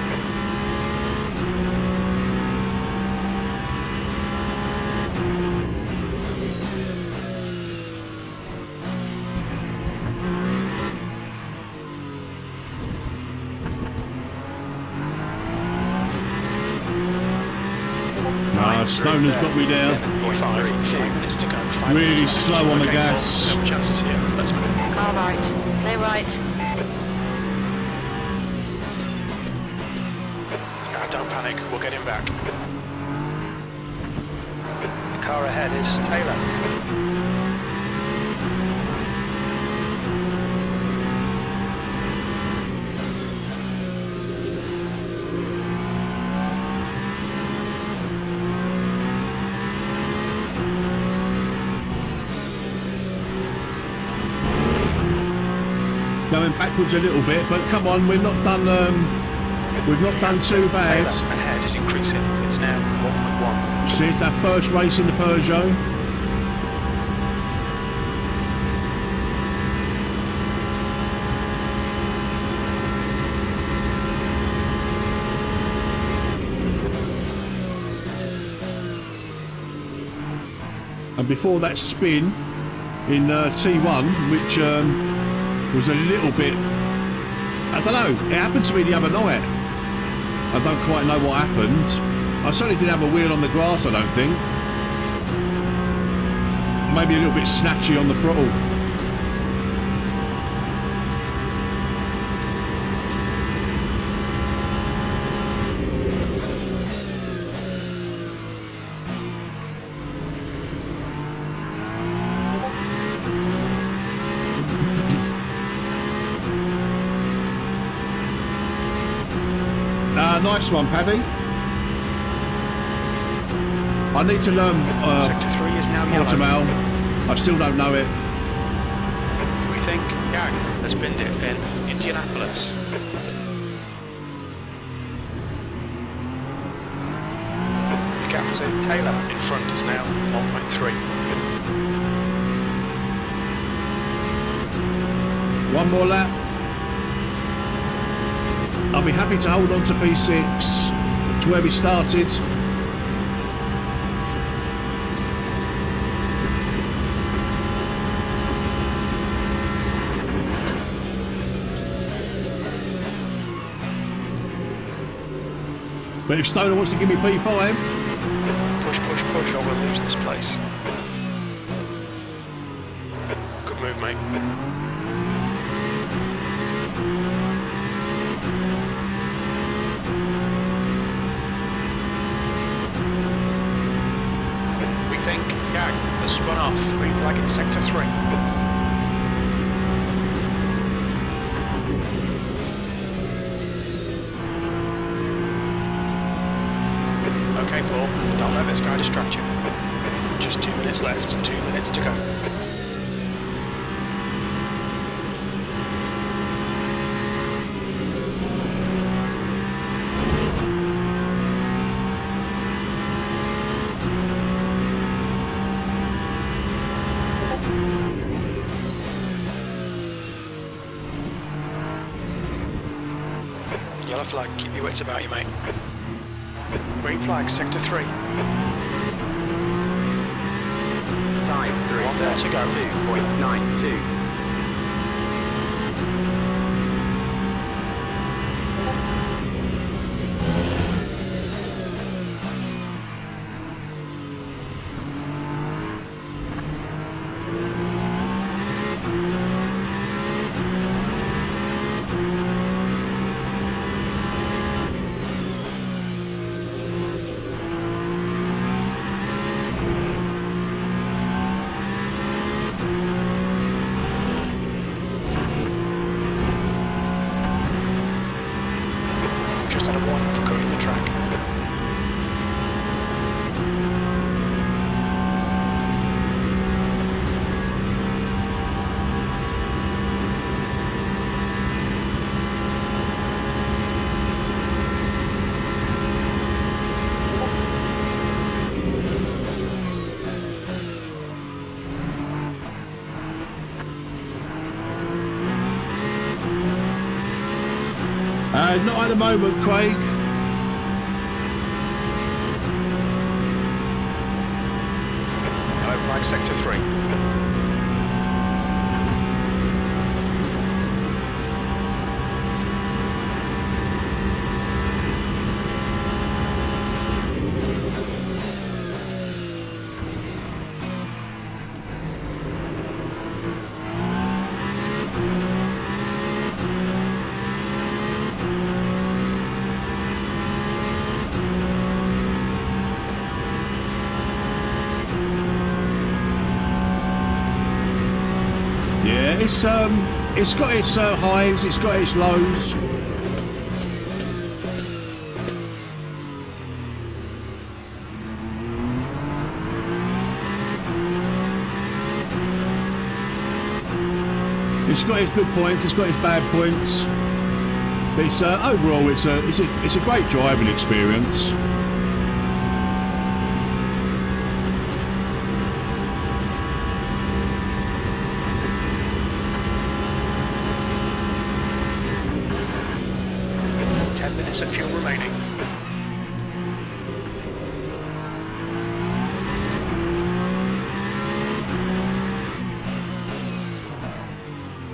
Speaker 1: No, Stoner's got me down.
Speaker 2: 5 minutes to go. 5
Speaker 1: Really
Speaker 2: minutes left.
Speaker 1: slow on the
Speaker 2: Okay,
Speaker 1: gas.
Speaker 2: Paul, no chances here. Let's move.
Speaker 3: Car right. Clear right.
Speaker 2: Don't panic. We'll get him back. The car ahead is Taylor.
Speaker 1: Going backwards a little bit, but come on, we've not done too bad.
Speaker 2: Taylor ahead is increasing. It's now 1.1.
Speaker 1: See, it's that first race in the Peugeot. And before that spin in T1, which was a little bit, I don't know, it happened to me the other night. I don't quite know what happened. I certainly didn't have a wheel on the grass, I don't think. Maybe a little bit snatchy on the throttle. Nice one, Paddy. I need to learn
Speaker 2: Sector 3 is now yellow.
Speaker 1: Automail. I still don't know it.
Speaker 2: We think Yang has binned it in Indianapolis. The gap to Taylor in front is now 1.3.
Speaker 1: One more lap. I'll be happy to hold on to P6 to where we started. But if Stoner wants to give me P5...
Speaker 2: Push, push, push, or we'll lose this place. Good move, mate. Spun off, green flag in sector 3. Okay, Paul, don't let this guy distract you. Just 2 minutes left, 2 minutes to go. Yellow flag, keep your wits about you, mate. Green flag, sector 3.
Speaker 4: Time
Speaker 2: 1 more to go.
Speaker 4: 2.92.
Speaker 2: Just had a warning for cutting the track.
Speaker 1: Not at the moment, Craig.
Speaker 2: Yellow flag, sector 3.
Speaker 1: Yeah, it's got its highs, it's got its lows. It's got its good points, it's got its bad points. But it's overall it's a great driving experience.
Speaker 2: Of fuel remaining.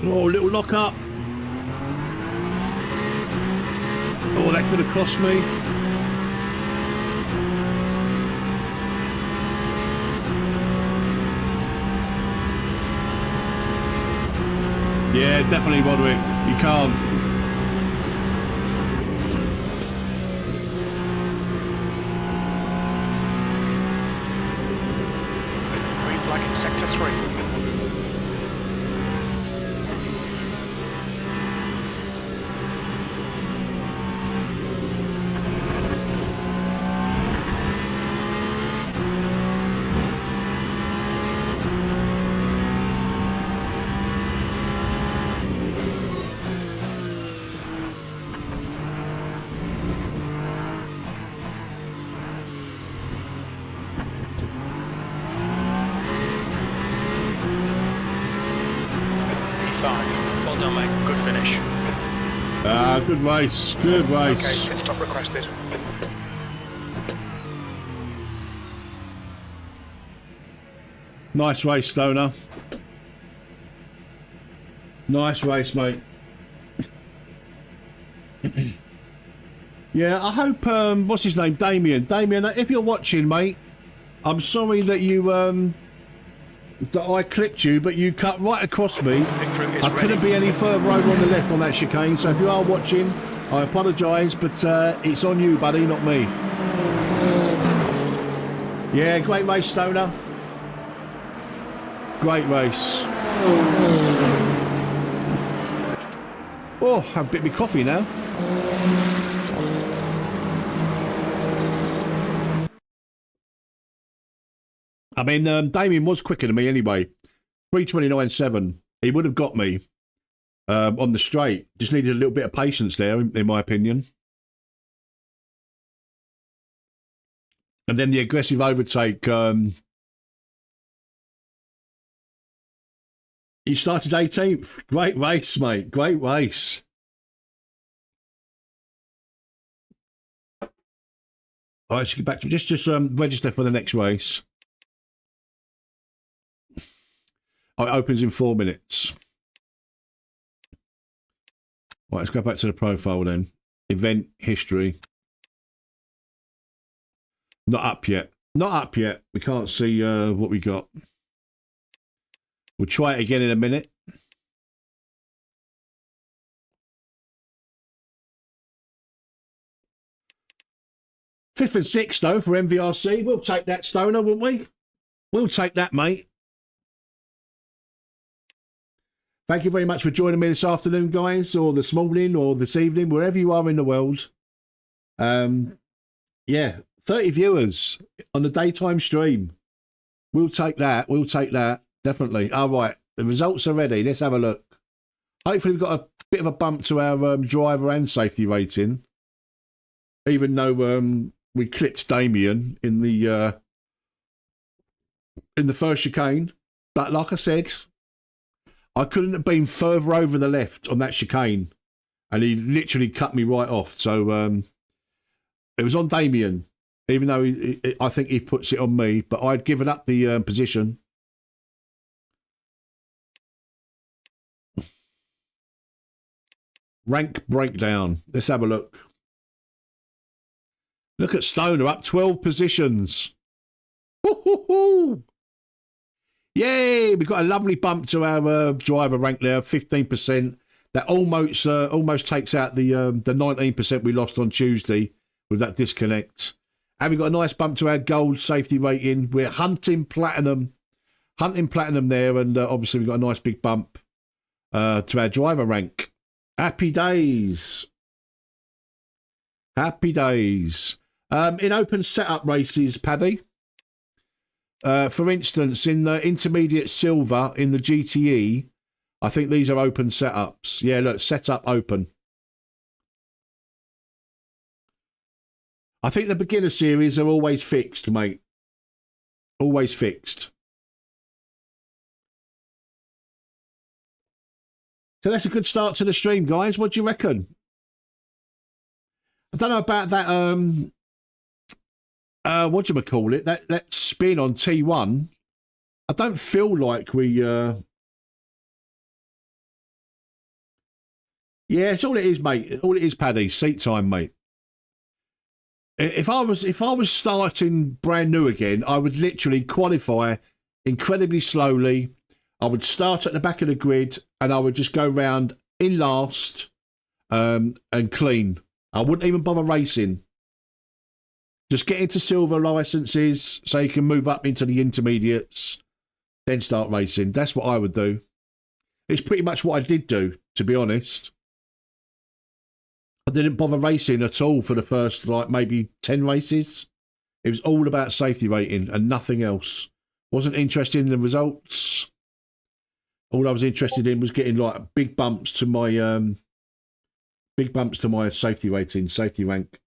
Speaker 1: Oh, little lock up. Oh, that could have cost me. Yeah, definitely, Roderick. You can't.
Speaker 2: Sector 3. Well done, mate. Good finish.
Speaker 1: Good race. Good race.
Speaker 2: Okay, pit stop requested.
Speaker 1: Nice race, Stoner. Nice race, mate. Yeah, I hope, what's his name? Damien. Damien, if you're watching, mate, I'm sorry that you, that I clipped you, but you cut right across me. I couldn't be any further over on the left on that chicane, so if you are watching, I apologise, but it's on you, buddy, not me. Yeah, great race, Stoner. Great race. Oh, I've bit me coffee now. I mean, Damien was quicker than me anyway. 3:29.7. He would have got me on the straight. Just needed a little bit of patience there, in my opinion. And then the aggressive overtake. He started 18th. Great race, mate. Great race. All right, let's get back to just register for the next race. Oh, it opens in 4 minutes. Right, let's go back to the profile then. Event history. Not up yet. Not up yet. We can't see what we got. We'll try it again in a minute. Fifth and sixth, though, for MVRC. We'll take that, Stoner, won't we? We'll take that, mate. Thank you very much for joining me this afternoon, guys, or this morning, or this evening, wherever you are in the world. Yeah, 30 viewers on the daytime stream. We'll take that. We'll take that. Definitely. All right. The results are ready. Let's have a look. Hopefully we've got a bit of a bump to our driver and safety rating. Even though we clipped Damien in the first chicane. But like I said, I couldn't have been further over the left on that chicane. And he literally cut me right off. So it was on Damien. Even though I think he puts it on me. But I'd given up the position. Rank breakdown. Let's have a look. Look at Stoner up 12 positions. Woo-hoo-hoo. Yay! We've got a lovely bump to our driver rank there, 15%. That almost takes out the 19% we lost on Tuesday with that disconnect. And we've got a nice bump to our gold safety rating. We're hunting platinum there, and obviously we've got a nice big bump to our driver rank. Happy days. Happy days. In open setup races, Paddy, for instance, in the intermediate silver in the GTE, I think these are open setups. Yeah, look, setup open. I think the beginner series are always fixed, mate. Always fixed. So that's a good start to the stream, guys. What do you reckon? I don't know about that, what do you call it? That spin on T1. I don't feel like we, yeah, it's all it is, mate. All it is, Paddy. Seat time, mate. If I was starting brand new again, I would literally qualify incredibly slowly. I would start at the back of the grid and I would just go round in last and clean. I wouldn't even bother racing. Just get into silver licenses so you can move up into the intermediates, then start racing. That's what I would do. It's pretty much what I did do, to be honest. I didn't bother racing at all for the first, like, maybe 10 races. It was all about safety rating and nothing else. Wasn't interested in the results. All I was interested in was getting, like, big bumps to my safety rating, safety rank.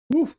Speaker 1: Woo.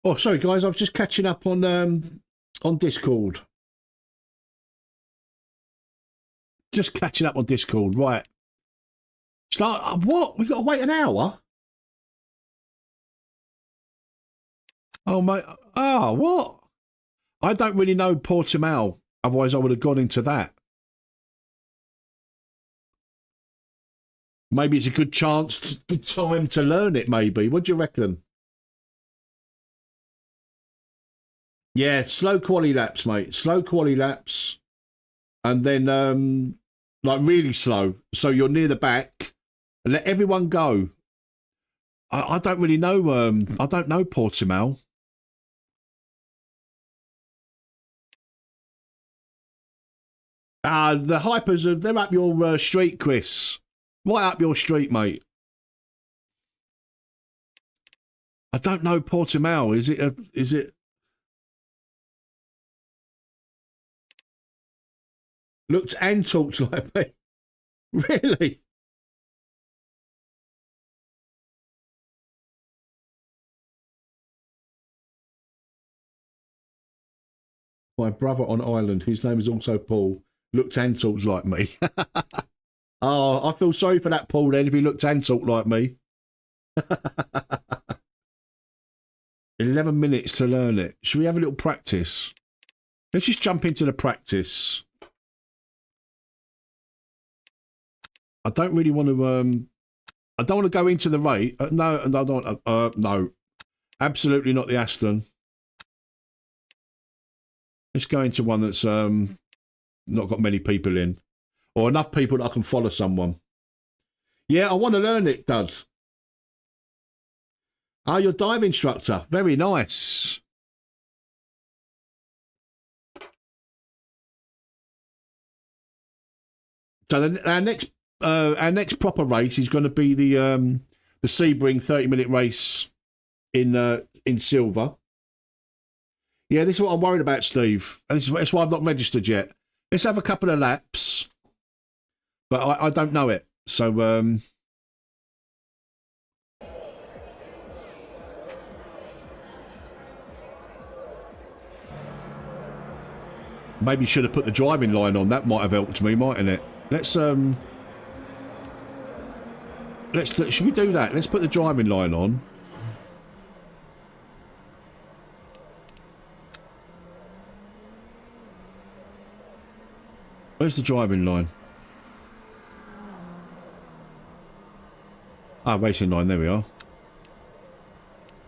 Speaker 1: Oh, sorry, guys. I was just catching up on Discord. Just catching up on Discord. Right. Start. What? We got to wait an hour? Oh, mate. Ah, what? I don't really know Portimao. Otherwise, I would have gone into that. Maybe it's a good chance, good time to learn it, maybe. What do you reckon? Yeah, slow quali laps, mate. Slow quali laps. And then, like, really slow. So you're near the back. And let everyone go. I don't really know. I don't know Portimao. The hypers, they're up your street, Chris. Right up your street, mate. I don't know Portimao. Is it? Looked and talked like me. Really? My brother on Ireland, his name is also Paul, looked and talked like me. Oh, I feel sorry for that Paul then if he looked and talked like me. 11 minutes to learn it. Should we have a little practice? Let's just jump into the practice. I don't really want to, I don't want to go into the rate. No, I don't, no. Absolutely not the Aston. Let's go into one that's not got many people in. Or enough people that I can follow someone. Yeah, I want to learn it, Dud. Oh, you're a dive instructor. Very nice. So our next proper race is going to be the Sebring 30-minute race in Silver. Yeah, this is what I'm worried about, Steve. And that's why I've not registered yet. Let's have a couple of laps. But I don't know it. So, maybe should have put the driving line on. That might have helped me, mightn't it? Let's should we do that? Let's put the driving line on. Where's the driving line? Ah, racing line, there we are.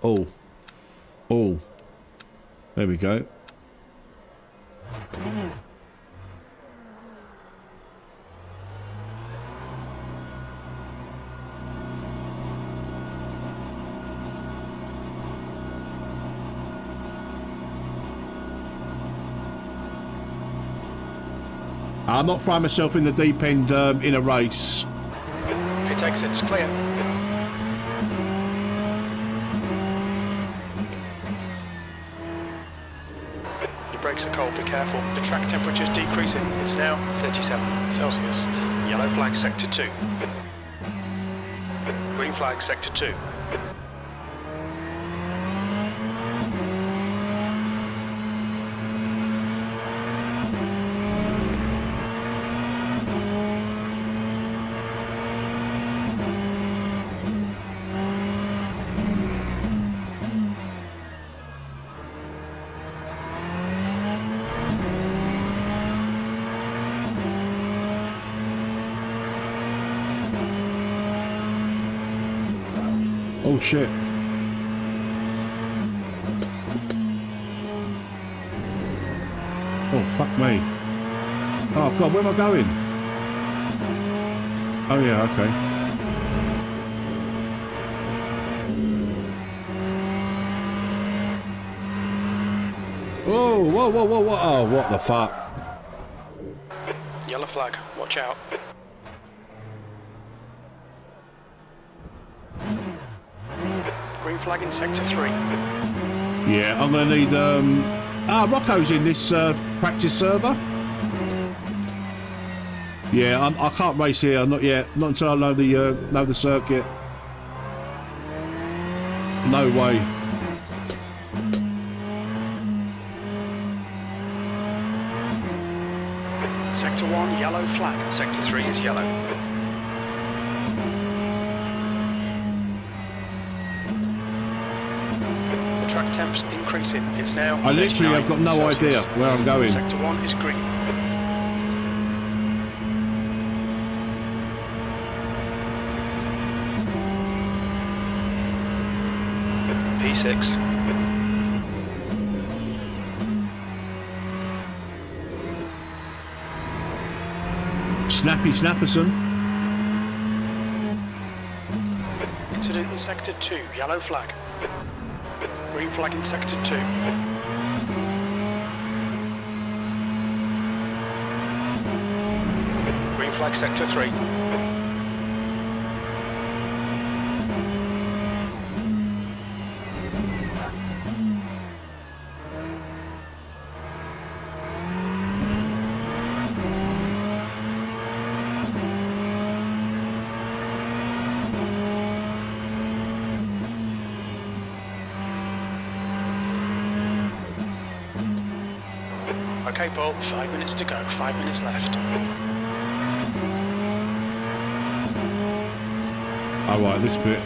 Speaker 1: Oh. Oh. There we go. I'm not throwing myself in the deep end in a race.
Speaker 2: Pit exit's clear. Your brakes are cold, be careful. The track temperature's decreasing. It's now 37 Celsius. Yellow flag sector 2. Green flag sector 2.
Speaker 1: Oh shit. Oh fuck me. Oh god, where am I going? Oh yeah, okay. Whoa, whoa, whoa, whoa, whoa. Oh, what the fuck?
Speaker 2: Yellow flag, watch out. Green flag in sector 3.
Speaker 1: Yeah, I'm gonna need Rocco's in this practice server. Yeah, I can't race here, not yet. Not until I know the circuit. No way.
Speaker 2: Sector 1, yellow flag. Sector 3 is yellow. Track temps increasing. It's now.
Speaker 1: I literally have got no
Speaker 2: Celsius.
Speaker 1: idea where I'm going.
Speaker 2: Sector 1 is green. P6.
Speaker 1: Snappy Snapperson.
Speaker 2: Incident in sector 2, yellow flag. Green flag in sector 2. Green flag sector 3. Okay, Paul, 5 minutes to go, 5 minutes left.
Speaker 1: All right, this bit.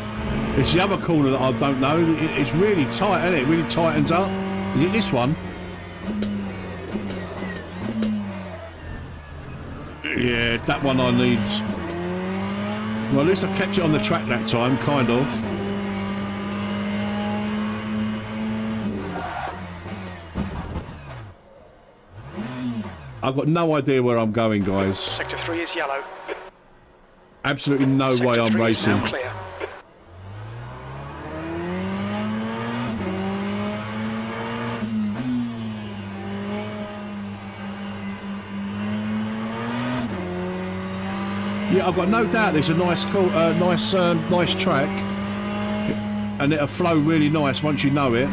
Speaker 1: It's the other corner that I don't know. It's really tight, isn't it? It really tightens up. Is it this one? Yeah, that one I need. Well, at least I kept it on the track that time, kind of. I've got no idea where I'm going, guys.
Speaker 2: Sector 3 is yellow.
Speaker 1: Absolutely no way I'm racing.
Speaker 2: Now clear.
Speaker 1: Yeah, I've got no doubt there's a nice track, and it'll flow really nice once you know it.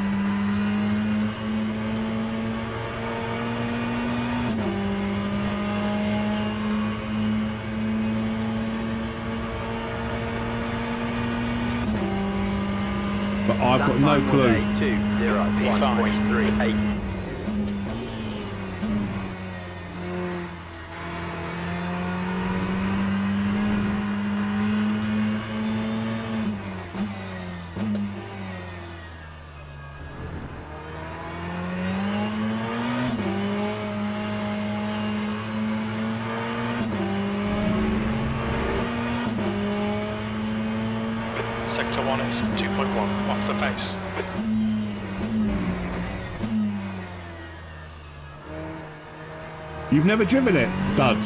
Speaker 1: But I've got no clue.
Speaker 4: 201.38.
Speaker 2: Sector 1 is 2.1 off the pace.
Speaker 1: You've never driven it, Dud.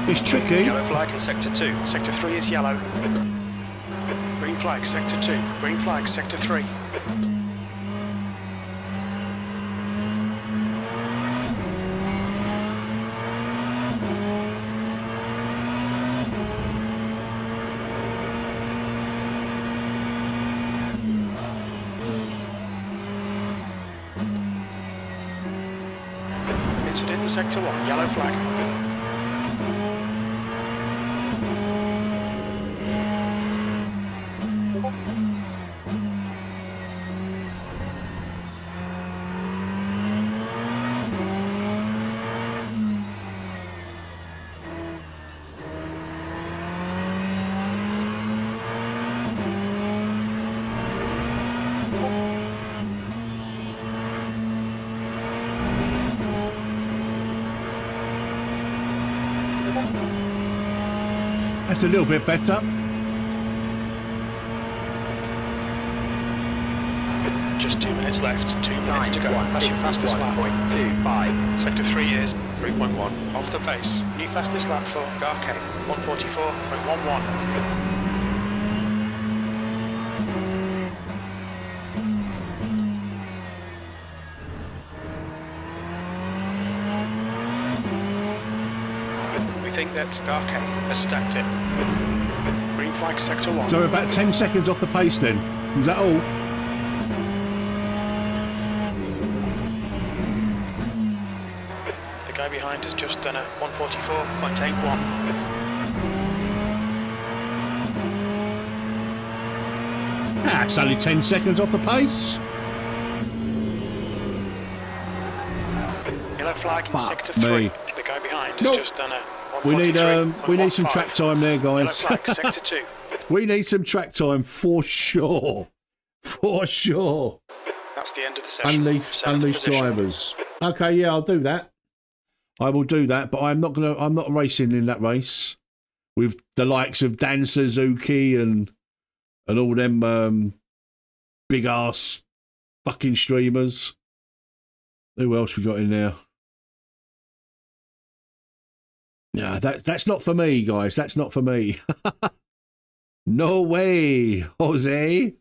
Speaker 1: It's tricky.
Speaker 2: Yellow flag in Sector 2. Sector 3 is yellow. Green flag, Sector 2. Green flag, Sector 3. Incident in Sector 1, yellow flag.
Speaker 1: That's a little bit better.
Speaker 2: Just 2 minutes left, 2 minutes to go. That's your fastest lap.
Speaker 4: 1.25.
Speaker 2: Sector 3 is 3.1 off the pace. New fastest lap for Garkay, 144.11. I think that Garkay has stacked it. Green flag Sector 1.
Speaker 1: So we're about 10 seconds off the pace then. Is that all?
Speaker 2: The guy behind has just done a 144.81.
Speaker 1: Ah, it's only 10 seconds off the pace.
Speaker 2: Yellow flag in
Speaker 1: Fuck
Speaker 2: Sector 3.
Speaker 1: me.
Speaker 2: The guy behind has
Speaker 1: Nope.
Speaker 2: just done a
Speaker 1: We need
Speaker 2: 143.15.
Speaker 1: some track time there,
Speaker 2: Yellow
Speaker 1: guys.
Speaker 2: flag Sector 2.
Speaker 1: We need some track time for sure. For sure.
Speaker 2: That's the end of the session. Seventh
Speaker 1: Unleash
Speaker 2: position.
Speaker 1: drivers. Okay, yeah, I'll do that. I will do that, but I'm not racing in that race with the likes of Dan Suzuki and all them big ass fucking streamers. Who else we got in there? No, that's not for me, guys. That's not for me. No way, Jose.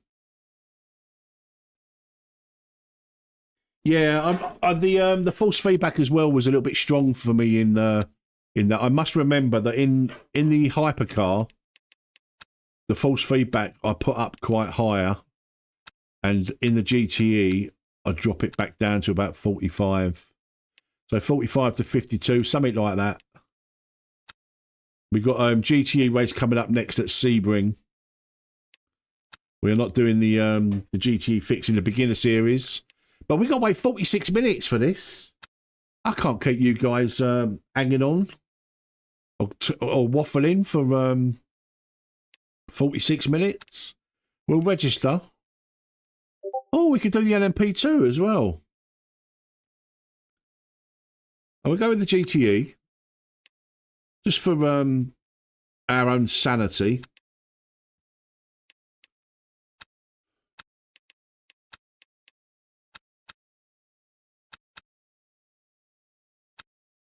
Speaker 1: Yeah, the false feedback as well was a little bit strong for me in that. I must remember that in the hypercar, the false feedback I put up quite higher, and in the GTE I drop it back down to about 45. So 45 to 52, something like that. We've got GTE race coming up next at Sebring. We're not doing the GT fixing the beginner series. But we got to wait 46 minutes for this. I can't keep you guys hanging on or waffling for 46 minutes. We'll register. Oh, we could do the LMP2 as well. And we'll go with the GTE. Just for our own sanity.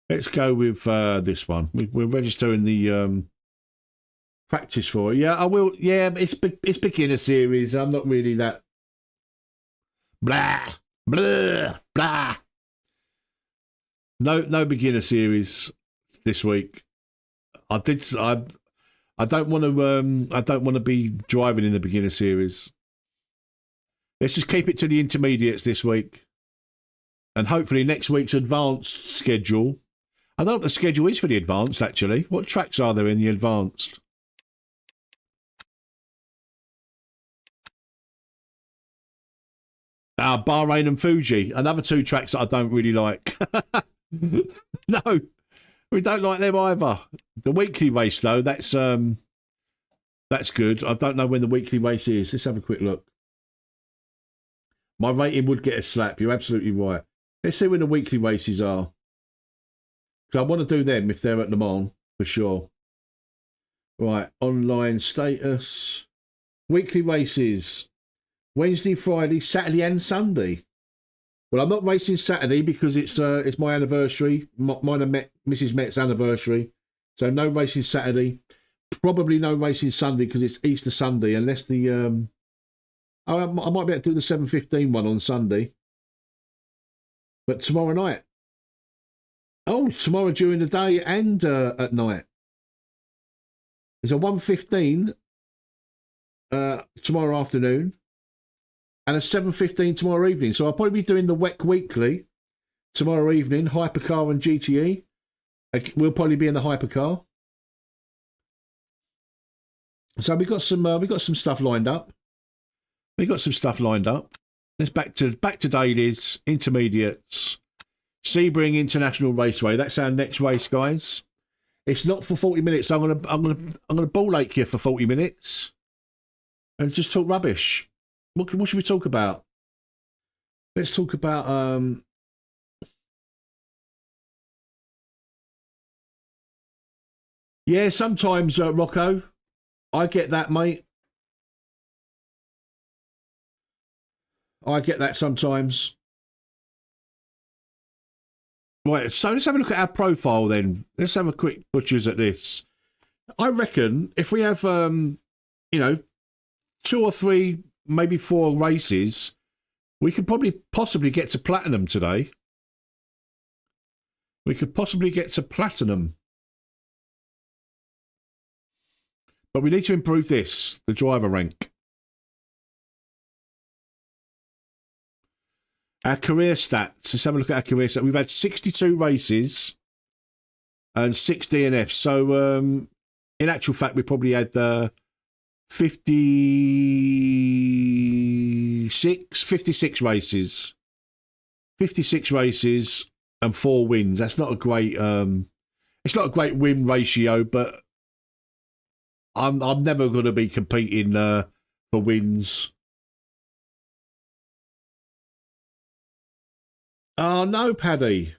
Speaker 1: Let's go with this one. We're registering the practice for it. Yeah, I will. Yeah, it's beginner series. I'm not really that. Blah, blah, blah. No beginner series this week. I don't want to be driving in the beginner series. Let's just keep it to the intermediates this week, and hopefully next week's advanced schedule. I don't know what the schedule is for the advanced, actually. What tracks are there in the advanced? Bahrain and Fuji. Another two tracks that I don't really like. No, we don't like them either. The weekly race, though, that's good. I don't know when the weekly race is. Let's have a quick look. My rating would get a slap. You're absolutely right. Let's see when the weekly races are. Because I want to do them if they're at Le Mans, for sure. Right, online status. Weekly races. Wednesday, Friday, Saturday and Sunday. Well, I'm not racing Saturday because it's my anniversary. Mine and Mrs. Met's anniversary. So no racing Saturday. Probably no racing Sunday because it's Easter Sunday, unless the... I might be able to do the 7:15 one on Sunday. But tomorrow night. Oh, tomorrow during the day and at night. There's a 1:15 tomorrow afternoon and a 7:15 tomorrow evening. So I'll probably be doing the WEC Weekly tomorrow evening, Hypercar and GTE. We'll probably be in the Hypercar. So we got some stuff lined up. Let's back to dailies, intermediates. Sebring International Raceway. That's our next race, guys. It's not for 40 minutes. I'm gonna ball ache you for 40 minutes and just talk rubbish. What should we talk about? Let's talk about yeah, sometimes Rocco, I get that, mate. I get that sometimes. Right, so let's have a look at our profile then. Let's have a quick butchers at this. I reckon if we have, 2 or 3, maybe 4 races, we could possibly get to platinum today. We could possibly get to platinum. But we need to improve this, the driver rank. Our career stats. Let's have a look at our career stats. We've had 62 races and 6 DNFs. So, in actual fact, we probably had 56 races. 56 races and 4 wins. That's not a great. It's not a great win ratio, but I'm never going to be competing for wins. Oh, no, Paddy.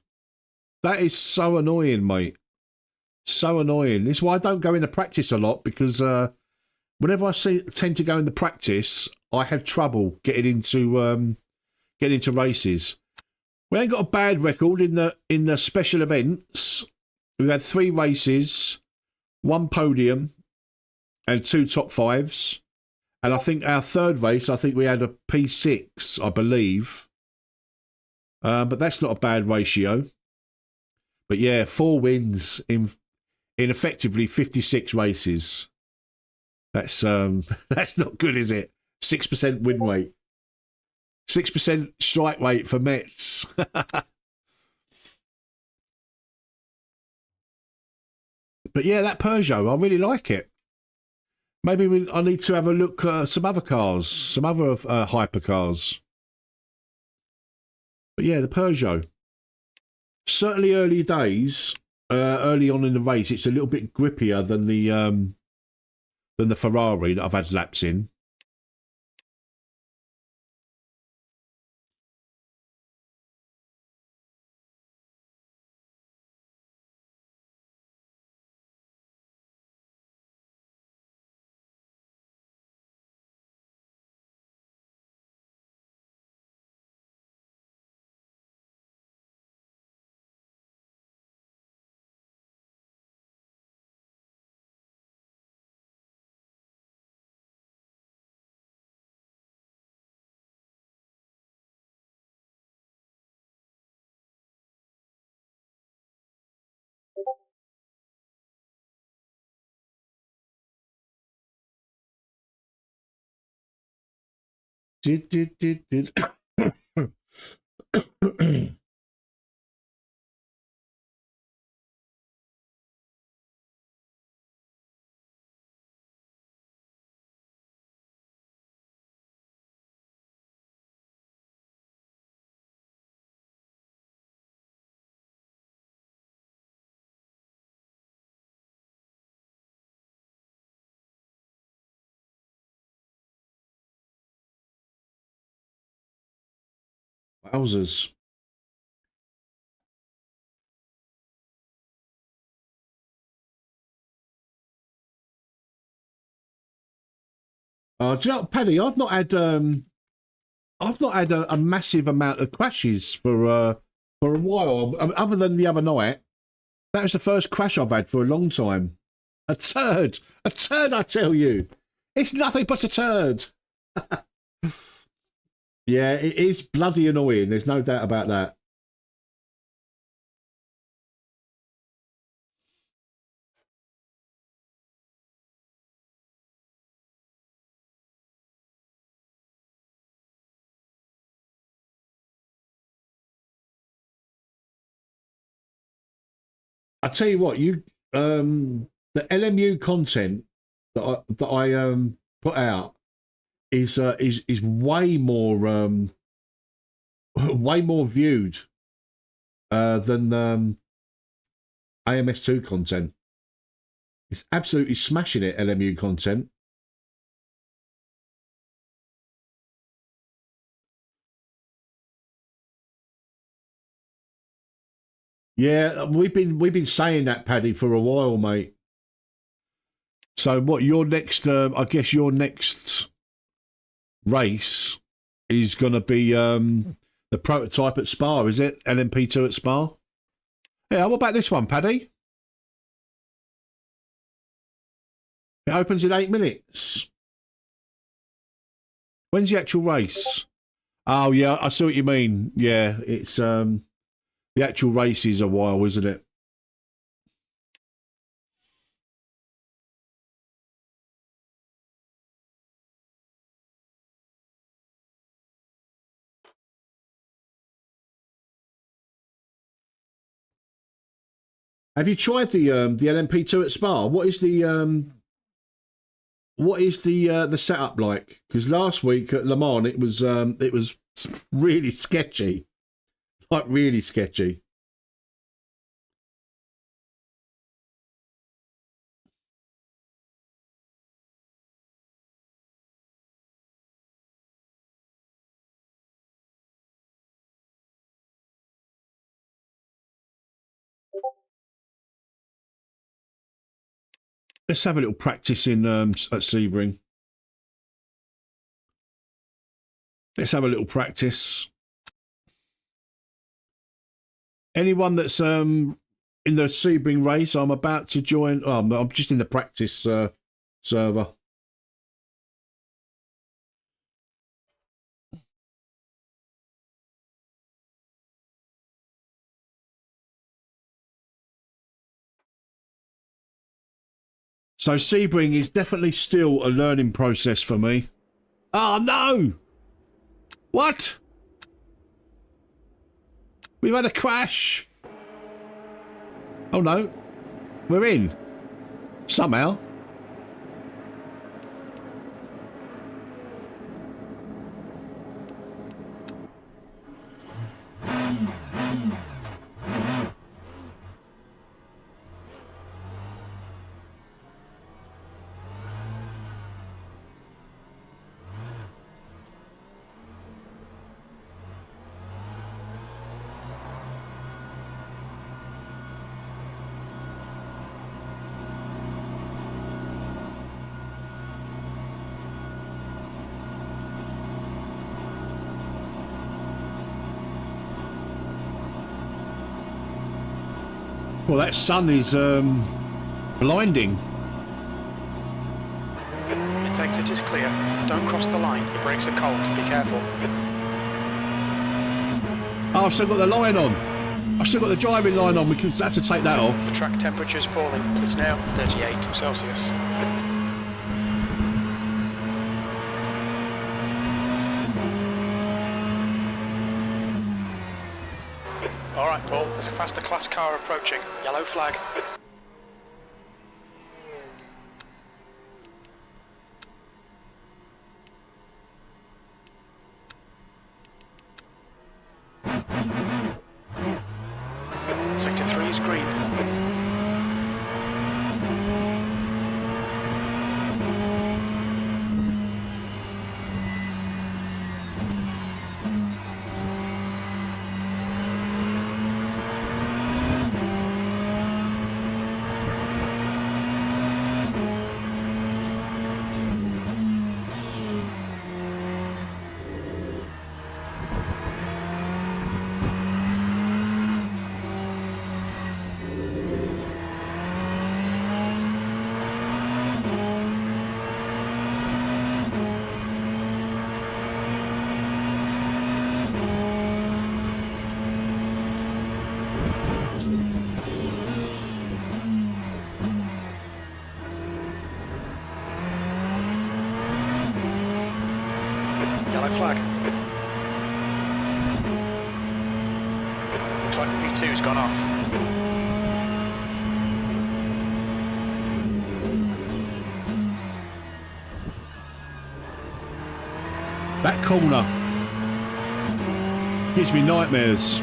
Speaker 1: That is so annoying, mate. So annoying. It's why I don't go into practice a lot, because whenever I tend to go into practice, I have trouble getting into races. We ain't got a bad record in the special events. We've had 3 races, 1 podium, and 2 top 5s. And I think our 3rd race, we had a P6, I believe. But that's not a bad ratio. But yeah, 4 wins in effectively 56 races. That's not good, is it? 6% win rate. 6% strike rate for METZ. But yeah, that Peugeot, I really like it. Maybe I need to have a look at some other cars, some other hypercars. But yeah, the Peugeot. Certainly early days, early on in the race, it's a little bit grippier than the Ferrari that I've had laps in. Did. Wowzers. Do you know, Paddy? I've not had a massive amount of crashes for a while. Other than the other night, that was the first crash I've had for a long time. A turd, I tell you, it's nothing but a turd. Yeah, it is bloody annoying. There's no doubt about that. I tell you what, the LMU content that I put out is way more way more viewed than AMS2 content. It's absolutely smashing it, LMU content. Yeah, we've been saying that, Paddy, for a while, mate. So what your next I guess your next race is gonna be the prototype at Spa, is it? LMP2 at Spa? Yeah, what about this one, Paddy? It opens in 8 minutes. When's the actual race? Oh yeah, I see what you mean. Yeah, it's the actual race is a while, isn't it? Have you tried the LMP2 at Spa? What is the setup like? Because last week at Le Mans it was really sketchy, like really sketchy. Let's have a little practice in at Sebring. Let's have a little practice. Anyone that's in the Sebring race, I'm about to join. Oh, I'm just in the practice server. So Sebring is definitely still a learning process for me. Oh no! What? We've had a crash. Oh no. We're in. Somehow. Well, that sun is blinding.
Speaker 2: Exit is clear. Don't cross the line. Your brakes are cold. Be careful.
Speaker 1: Oh, I've still got the line on. I've still got the driving line on. We can have to take that off.
Speaker 2: The track temperature's falling. It's now 38 Celsius. All right, Paul. There's a faster class car approaching. Yellow flag. Sector 3 is green. Yellow flag. Looks like P2's gone off.
Speaker 1: That corner gives me nightmares.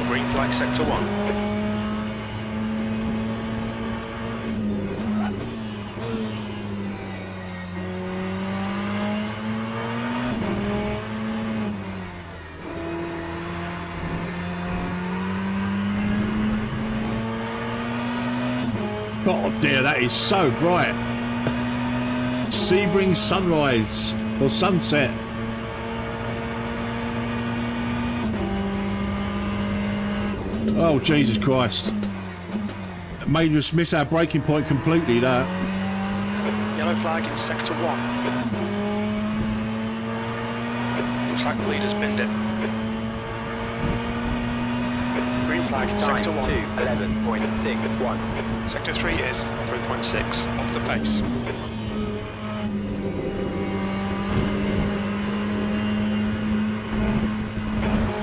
Speaker 2: Green flag sector 1.
Speaker 1: Oh dear, that is so bright. Sebring sunrise or sunset. Oh Jesus Christ. It made us miss our braking point completely, that.
Speaker 2: Yellow flag in sector 1. Looks like the leader's binned it. Green flag in sector 1.
Speaker 4: 11.61.
Speaker 2: Sector 3 is 3.6 off the pace.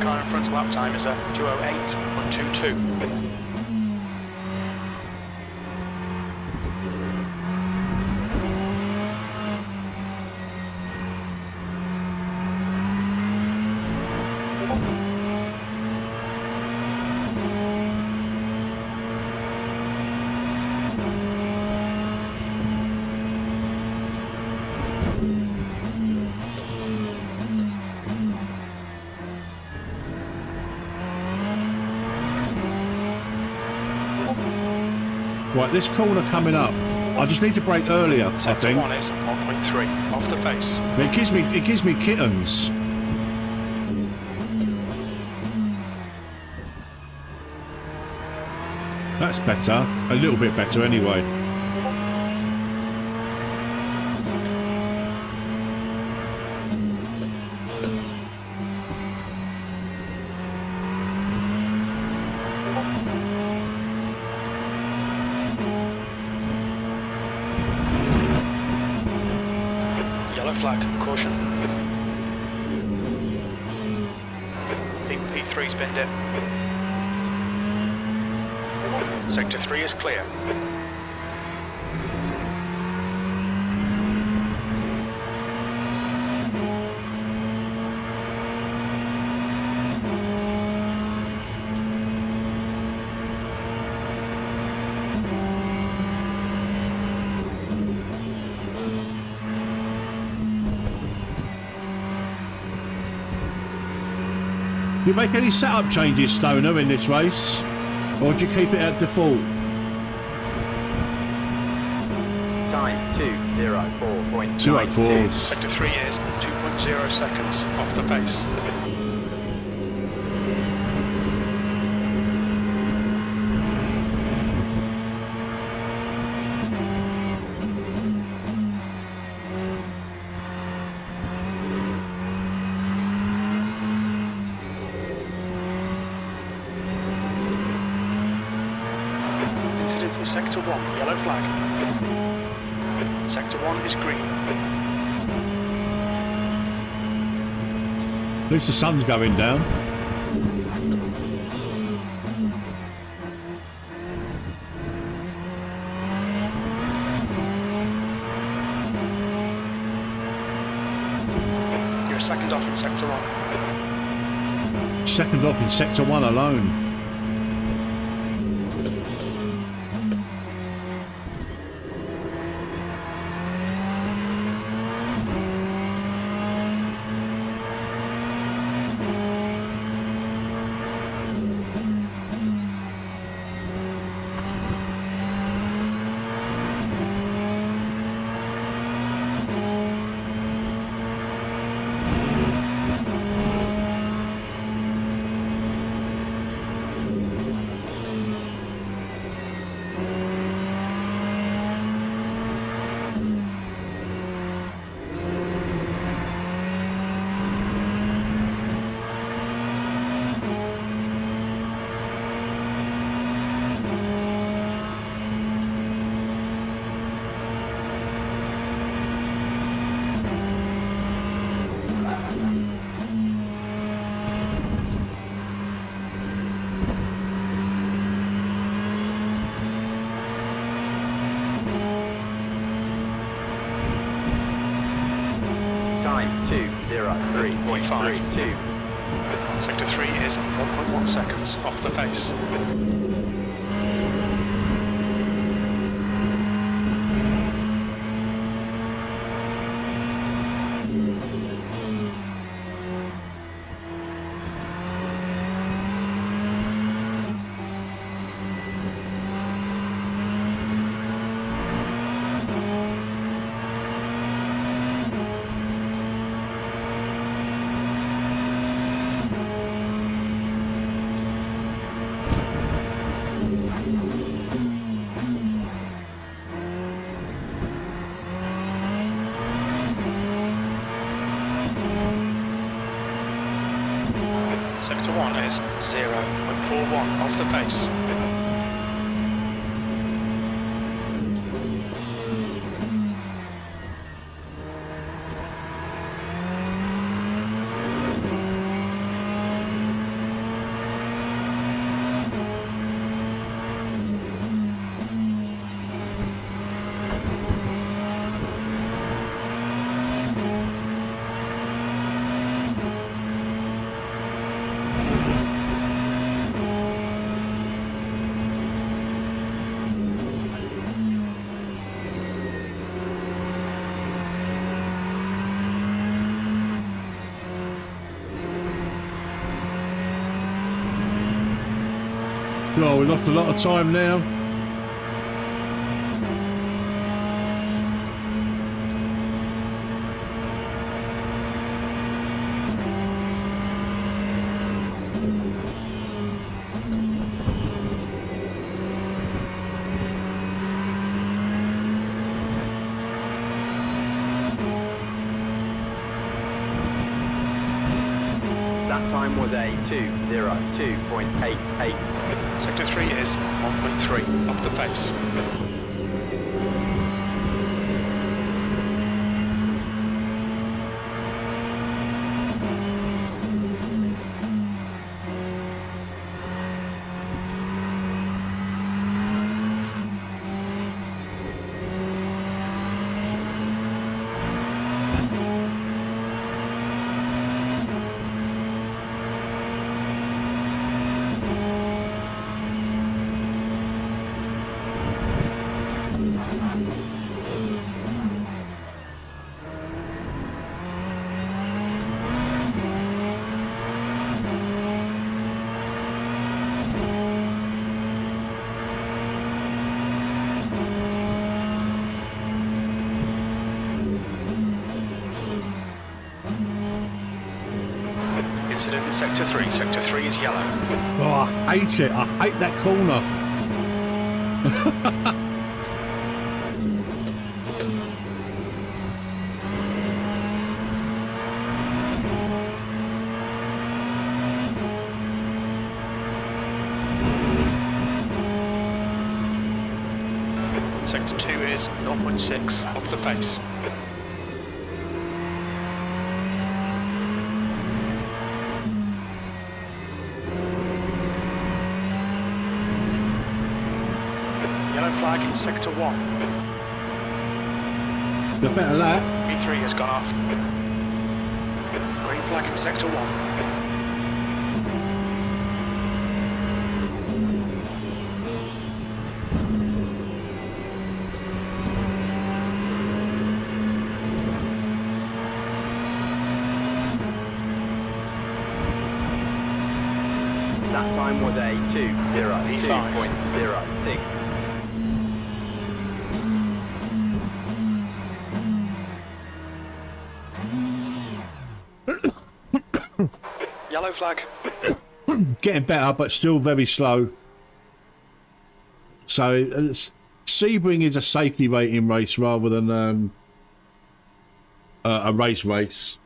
Speaker 2: Car in front lap time is a 2:08.122.
Speaker 1: Right, this corner coming up. I just need to brake earlier, I
Speaker 2: Sector
Speaker 1: think.
Speaker 2: 1 is 1.3 off the pace.
Speaker 1: It gives me kittens. That's better. A little bit better anyway.
Speaker 2: Yellow flag, caution. I think P3's binned it. Sector 3 is clear.
Speaker 1: Do you make any setup changes, Stoner, in this race? Or do you keep it at default?
Speaker 4: Time 2:04.92.
Speaker 1: 2:04.
Speaker 2: Sector 3 is 2.0 seconds off the pace. Incident in Sector 1, yellow flag. Sector 1 is green.
Speaker 1: At least the sun's going down.
Speaker 2: You're a second off in Sector 1.
Speaker 1: Second off in Sector 1 alone.
Speaker 4: Time 2:03.32.
Speaker 2: Sector 3 is 1.1 seconds off the pace. Sector 1 is 0.41 off the pace.
Speaker 1: Oh, we lost a lot of time now.
Speaker 4: That time was a 2:02.88.
Speaker 2: Sector 3 is 1.3 off the pace. incident in Sector 3. Sector 3 is yellow.
Speaker 1: Oh, I hate it. I hate that corner.
Speaker 2: Sector 2 is 0.6 off the pace. Yellow flag in Sector 1.
Speaker 1: The better lap.
Speaker 2: B3 has gone off. Green flag in Sector 1.
Speaker 4: That time was a 2:02.06.
Speaker 2: Yellow flag.
Speaker 1: Getting better, but still very slow. So Sebring is a safety rating race rather than a race.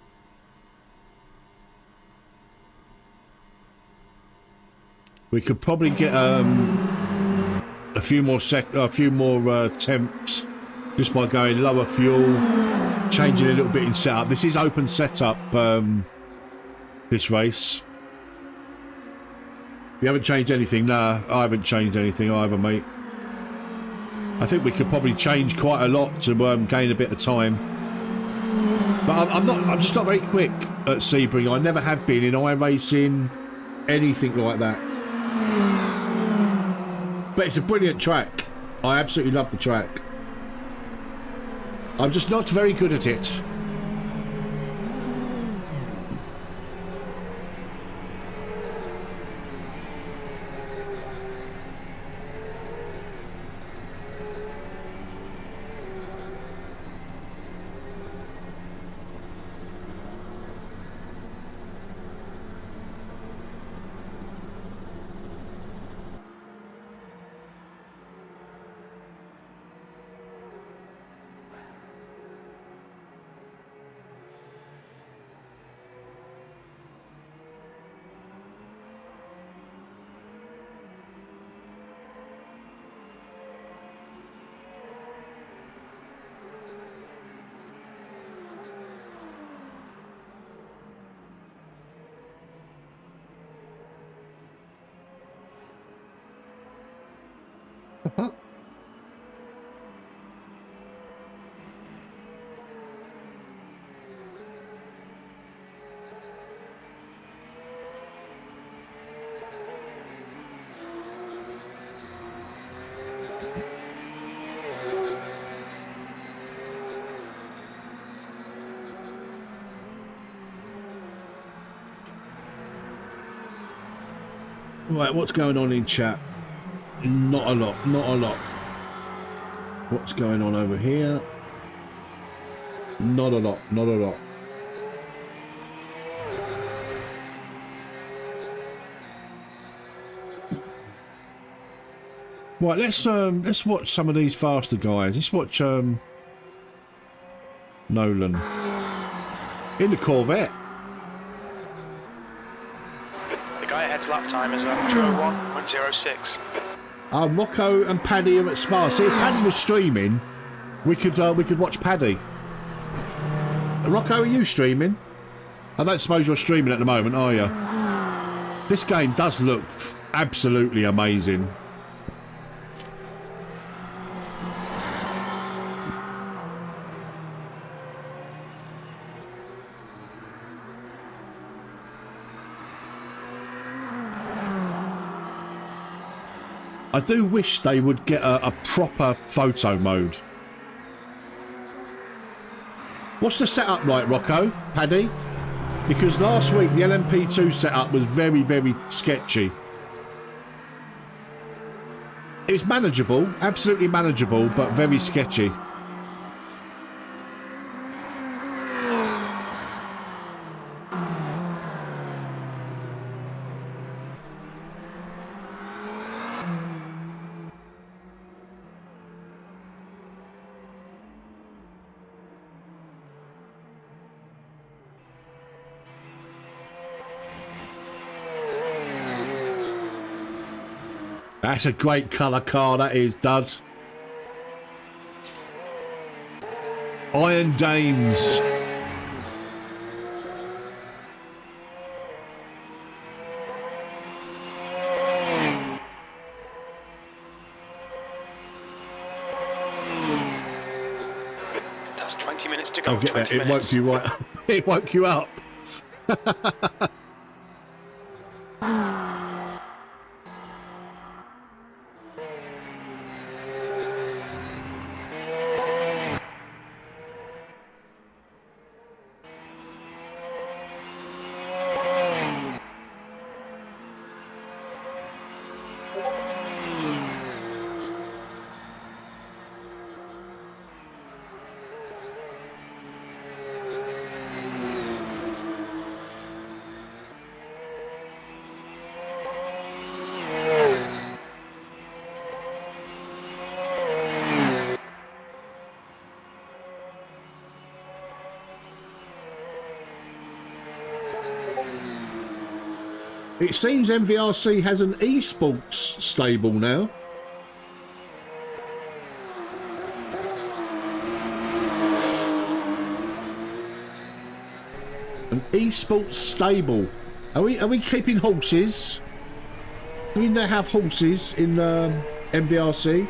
Speaker 1: We could probably get a few more temps just by going lower fuel, changing a little bit in setup. This is open setup. This race. You haven't changed anything? Nah, I haven't changed anything either, mate. I think we could probably change quite a lot to gain a bit of time. But I'm just not very quick at Sebring. I never have been in iRacing, anything like that. But it's a brilliant track. I absolutely love the track. I'm just not very good at it. Right, what's going on in chat? Not a lot, not a lot. What's going on over here? Not a lot, not a lot. Right, let's watch some of these faster guys. Let's watch Nolan in the Corvette.
Speaker 2: The guy ahead's lap time is 2:01.06.
Speaker 1: Rocco and Paddy are at Spa. See, if Paddy was streaming, we could watch Paddy. Rocco, are you streaming? I don't suppose you're streaming at the moment, are you? This game does look absolutely amazing. I do wish they would get a proper photo mode. What's the setup like, Rocco? Paddy? Because last week the LMP2 setup was very, very sketchy. It was manageable, absolutely manageable, but very sketchy. That's a great colour car, that is, Dud. Iron Dames.
Speaker 2: That's 20 minutes to go.
Speaker 1: I'll get that.
Speaker 2: 20
Speaker 1: It
Speaker 2: minutes.
Speaker 1: woke you right. It woke you up. It seems MVRC has an esports stable now. An esports stable. Are we keeping horses? Do we now have horses in MVRC?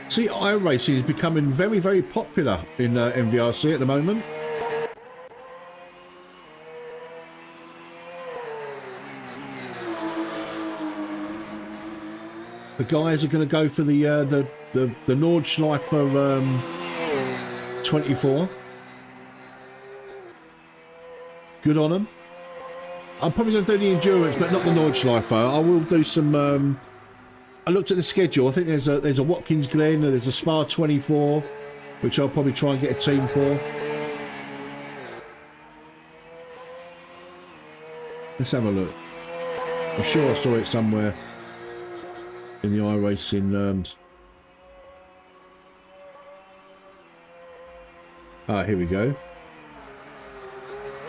Speaker 1: See, iRacing is becoming very, very popular in MVRC at the moment. The guys are going to go for the Nordschleifer 24. Good on them. I'm probably going to do the endurance, but not the Nordschleifer. I will do some. I looked at the schedule. I think there's a Watkins Glen, there's a Spa 24, which I'll probably try and get a team for. Let's have a look. I'm sure I saw it somewhere in the iRacing. Here we go.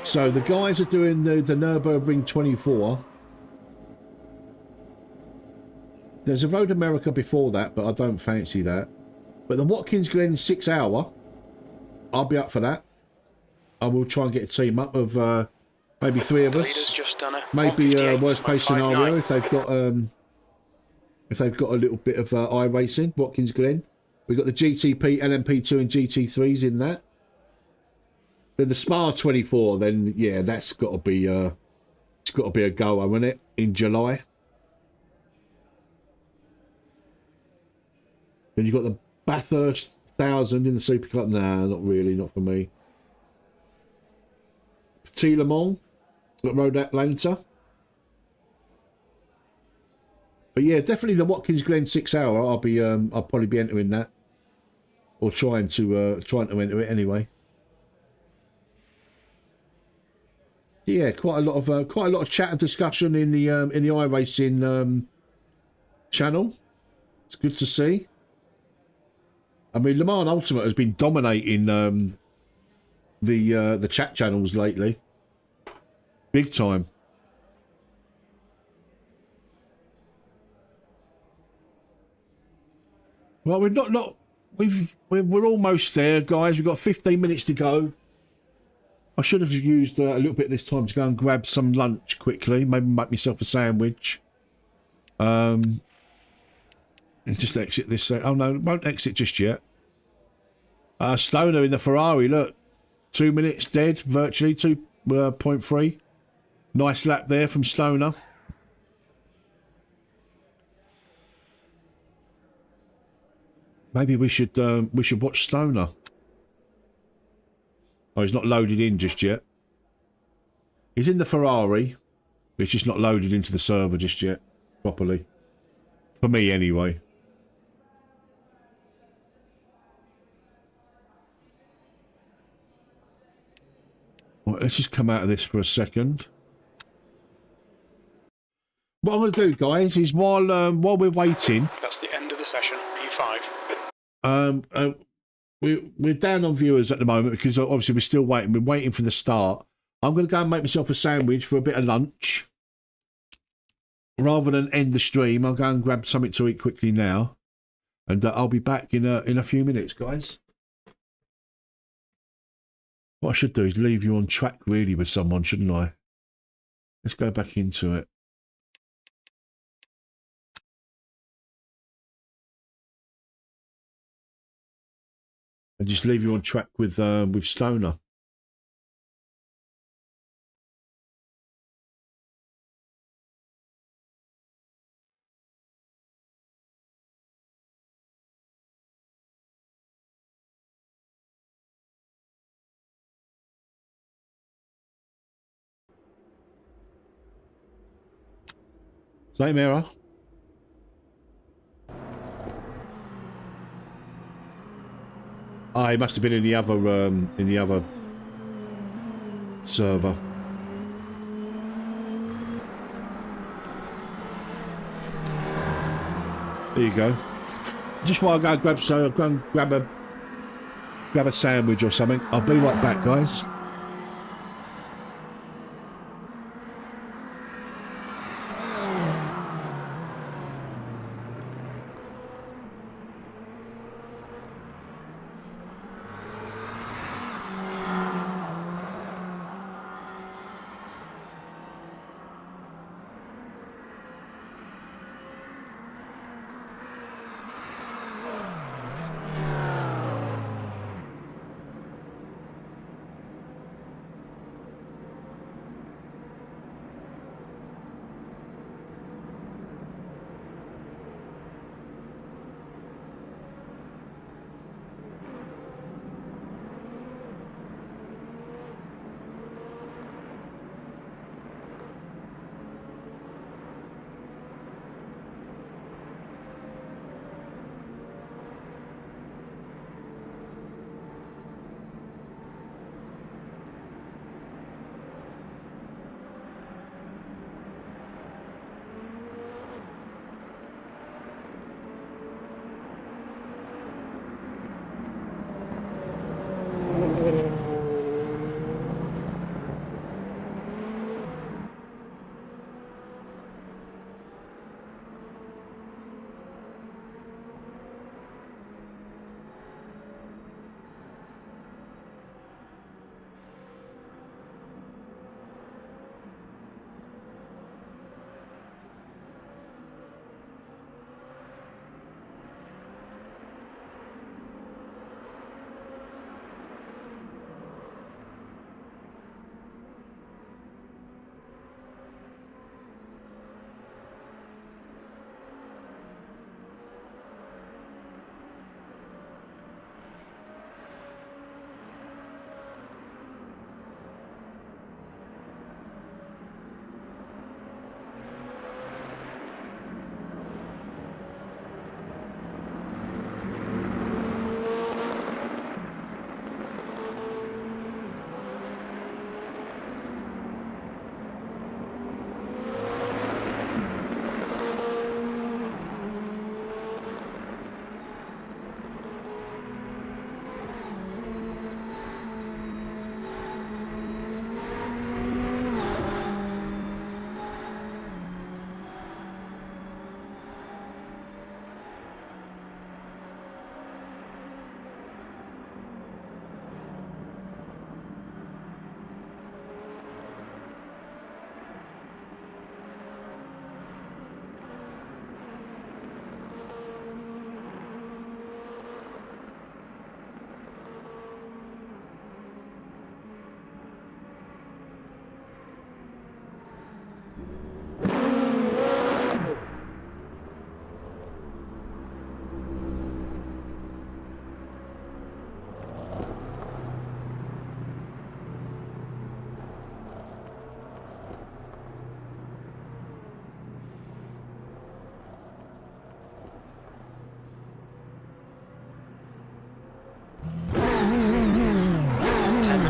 Speaker 1: So the guys are doing the Nürburgring 24. There's a Road America before that, but I don't fancy that. But the Watkins Glen 6 hour, I'll be up for that. I will try and get a team up of maybe 3 of us.
Speaker 2: Just done
Speaker 1: Maybe worst case scenario if they've got a little bit of iRacing. Watkins Glen. We've got the GTP, LMP2, and GT3s in that. Then the Spa 24. Then yeah, that's got to be it's got to be a goer, isn't it? In July. Then you've got the Bathurst 1000 in the Supercup. Nah, not really, not for me. Petit Le Mans, got Road Atlanta. But yeah, definitely the Watkins Glen 6 hour. I'll probably be entering that, or trying to enter it anyway. Yeah, quite a lot of chat and discussion in the iRacing channel. It's good to see. I mean, Le Mans Ultimate has been dominating the chat channels lately, big time. Well, we're almost there, guys. We've got 15 minutes to go. I should have used a little bit of this time to go and grab some lunch quickly. Maybe make myself a sandwich. And just exit this. Oh no, won't exit just yet. Stoner in the Ferrari. Look, 2 minutes dead, virtually 2.3. Nice lap there from Stoner. Maybe we should watch Stoner. Oh, he's not loaded in just yet. He's in the Ferrari. It's just not loaded into the server just yet properly. For me, anyway. Well, let's just come out of this for a second. What I'm going to do, guys, is while we're waiting...
Speaker 2: That's the end of the session, P5.
Speaker 1: We're down on viewers at the moment because obviously we're still waiting. We're waiting for the start. I'm going to go and make myself a sandwich for a bit of lunch. Rather than end the stream, I'll go and grab something to eat quickly now. And I'll be back in a few minutes, guys. What I should do is leave you on track, really, with someone, shouldn't I? Let's go back into it. And just leave you on track with Stoner. Same error. Ah, he must have been in the other server. There you go. Just while I go grab a sandwich or something. I'll be right back, guys.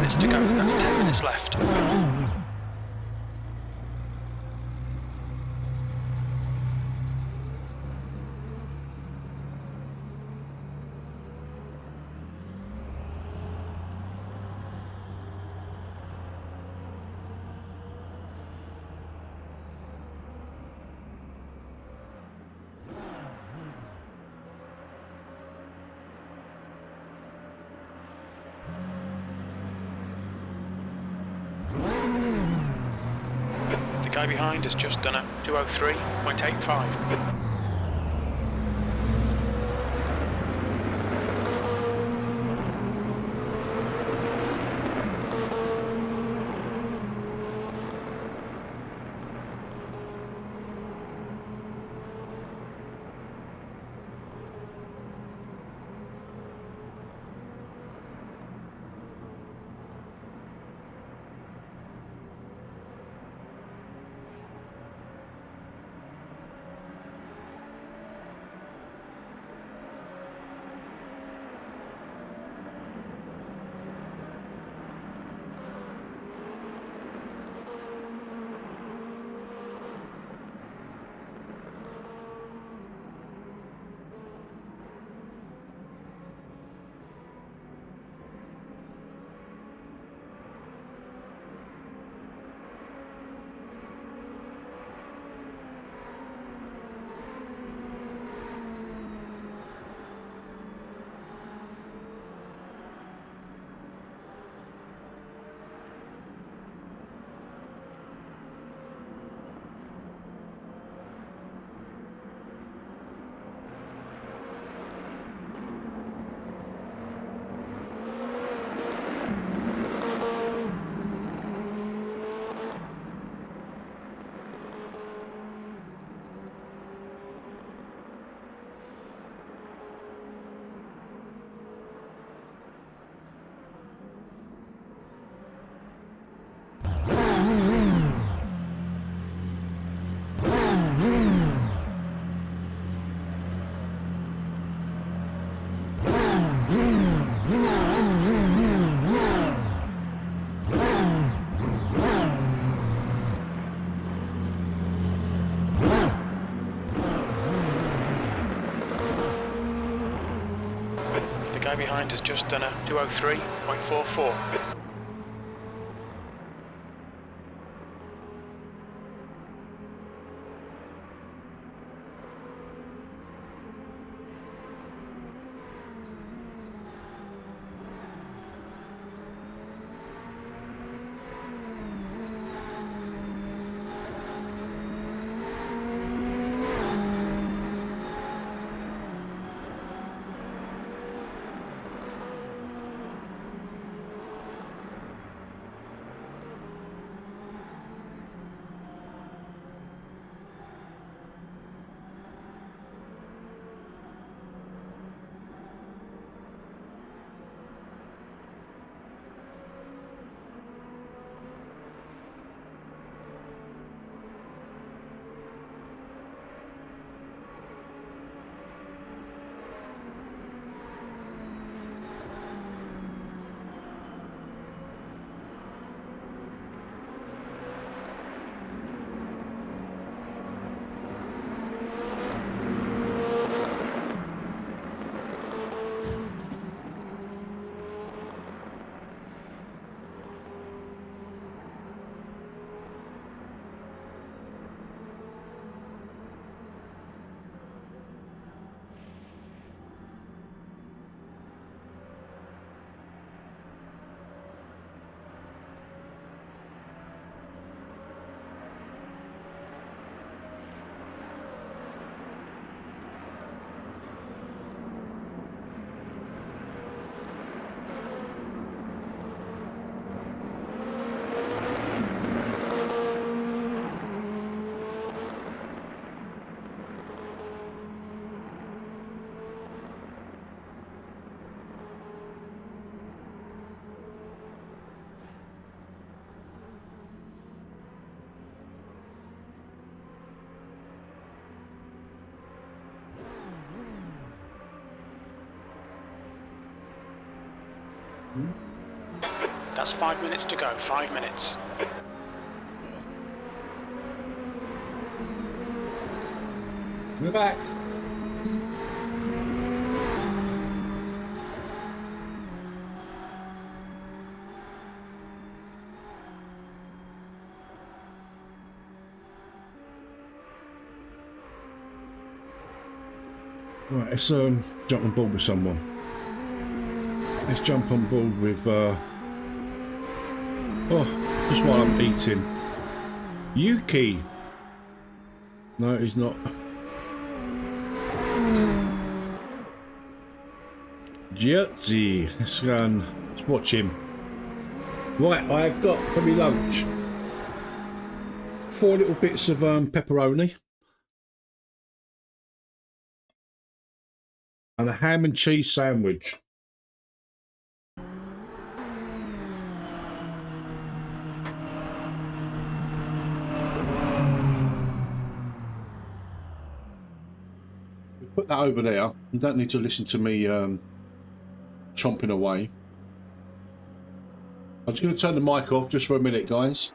Speaker 2: minutes to go. That's 10 minutes left. The guy behind has just done a 203.85. The guy behind has just done a 203.44. That's 5 minutes to go, 5 minutes.
Speaker 1: We're back. Right, let's jump on board with someone. Let's jump on board with oh, just while I'm eating. Yuki. No, he's not. Gyatzy. Let's go and let's watch him. Right, I have got for me lunch 4 little bits of pepperoni and a ham and cheese sandwich. Put that over there. You don't need to listen to me chomping away. I'm just going to turn the mic off just for a minute, guys.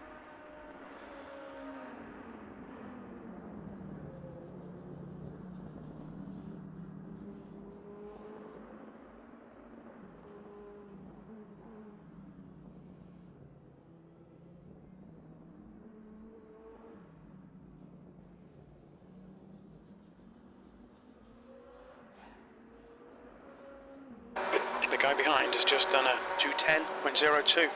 Speaker 2: The guy behind has just done a 2:10.02.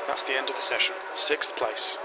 Speaker 2: That's the end of the session. 6th place.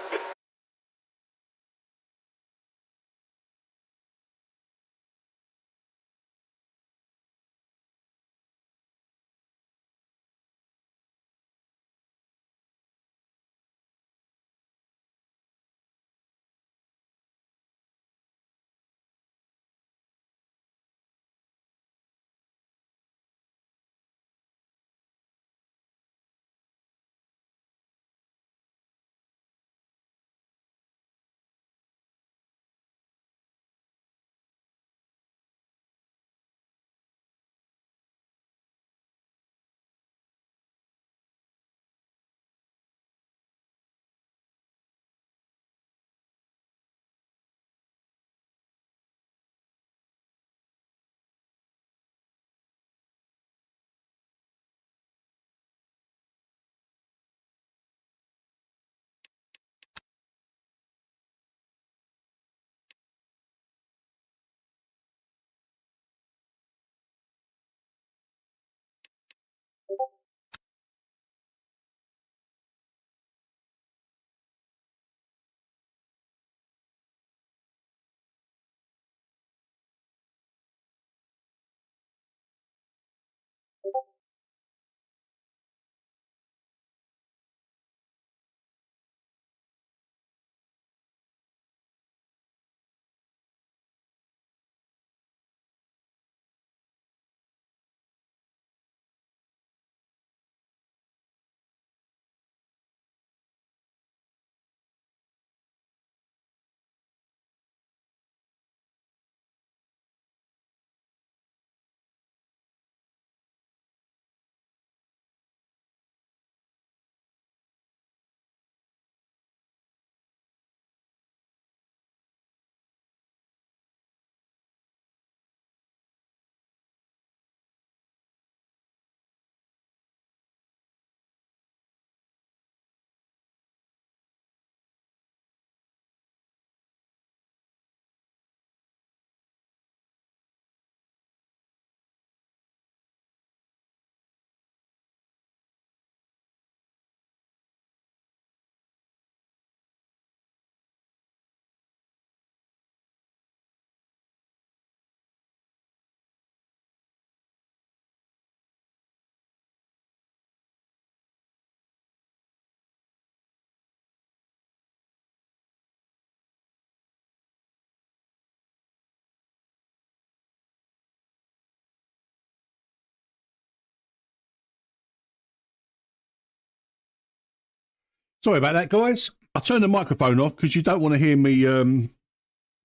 Speaker 1: Sorry about that, guys. I turned the microphone off because you don't want to hear me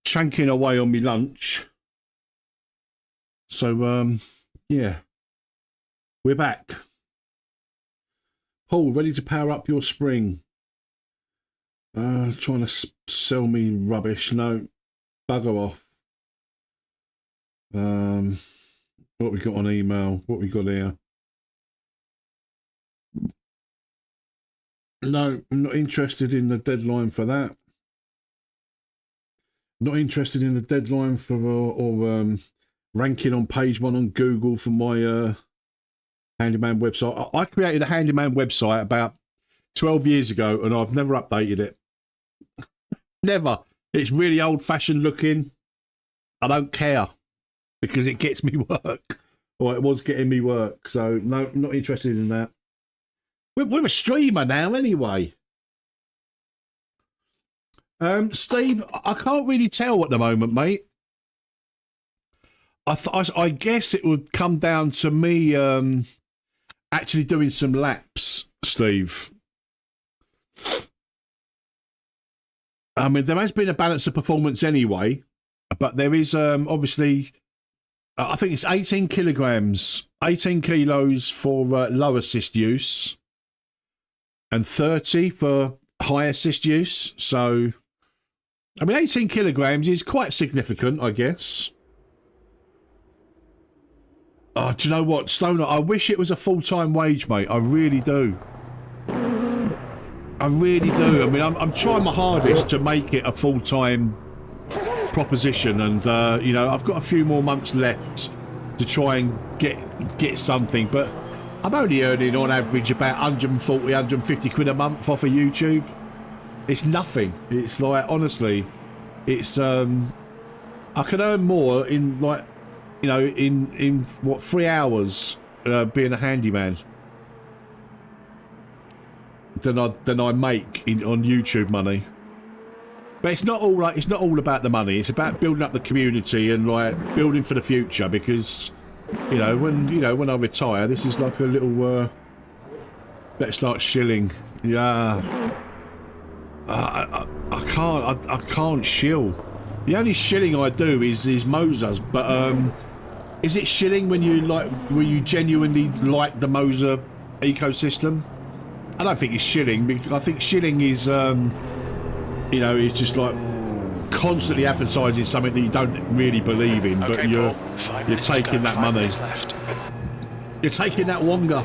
Speaker 1: chanking away on me lunch. So, yeah. We're back. Paul, ready to power up your spring? Trying to sell me rubbish. No. Bugger off. What we got on email? What we got here? No, I'm not interested in the deadline for that. Not interested in the deadline for or ranking on page 1 on Google for my handyman website. I created a handyman website about 12 years ago and I've never updated it. Never. It's really old-fashioned looking. I don't care because it gets me work. Or it was getting me work. So, no, I'm not interested in that. We're a streamer now anyway. Steve, I can't really tell at the moment, mate. I guess it would come down to me actually doing some laps, Steve. I mean, there has been a balance of performance anyway, but there is obviously, I think it's 18 kilograms, 18 kilos for low assist use and 30 for high assist use. So, I mean, 18 kilograms is quite significant, I guess. Oh, do you know what, Stoner? I wish it was a full-time wage, mate. I really do. I really do. I mean, I'm trying my hardest to make it a full-time proposition, and you know, I've got a few more months left to try and get something, but I'm only earning on average about 140, 150 quid a month off of YouTube. It's nothing. It's like, honestly, it's I can earn more in like, you know, in what, 3 hours being a handyman than I make on YouTube money. But it's not all about the money. It's about building up the community and like building for the future, because you know when I retire, this is like a little let's start shilling. Yeah. I can't shill. The only shilling I do is Moser's, but is it shilling when you genuinely like the Moser ecosystem? I don't think it's shilling, because I think shilling is you know, it's just like constantly advertising something that you don't really believe in, but you're taking that money. You're taking that wonga.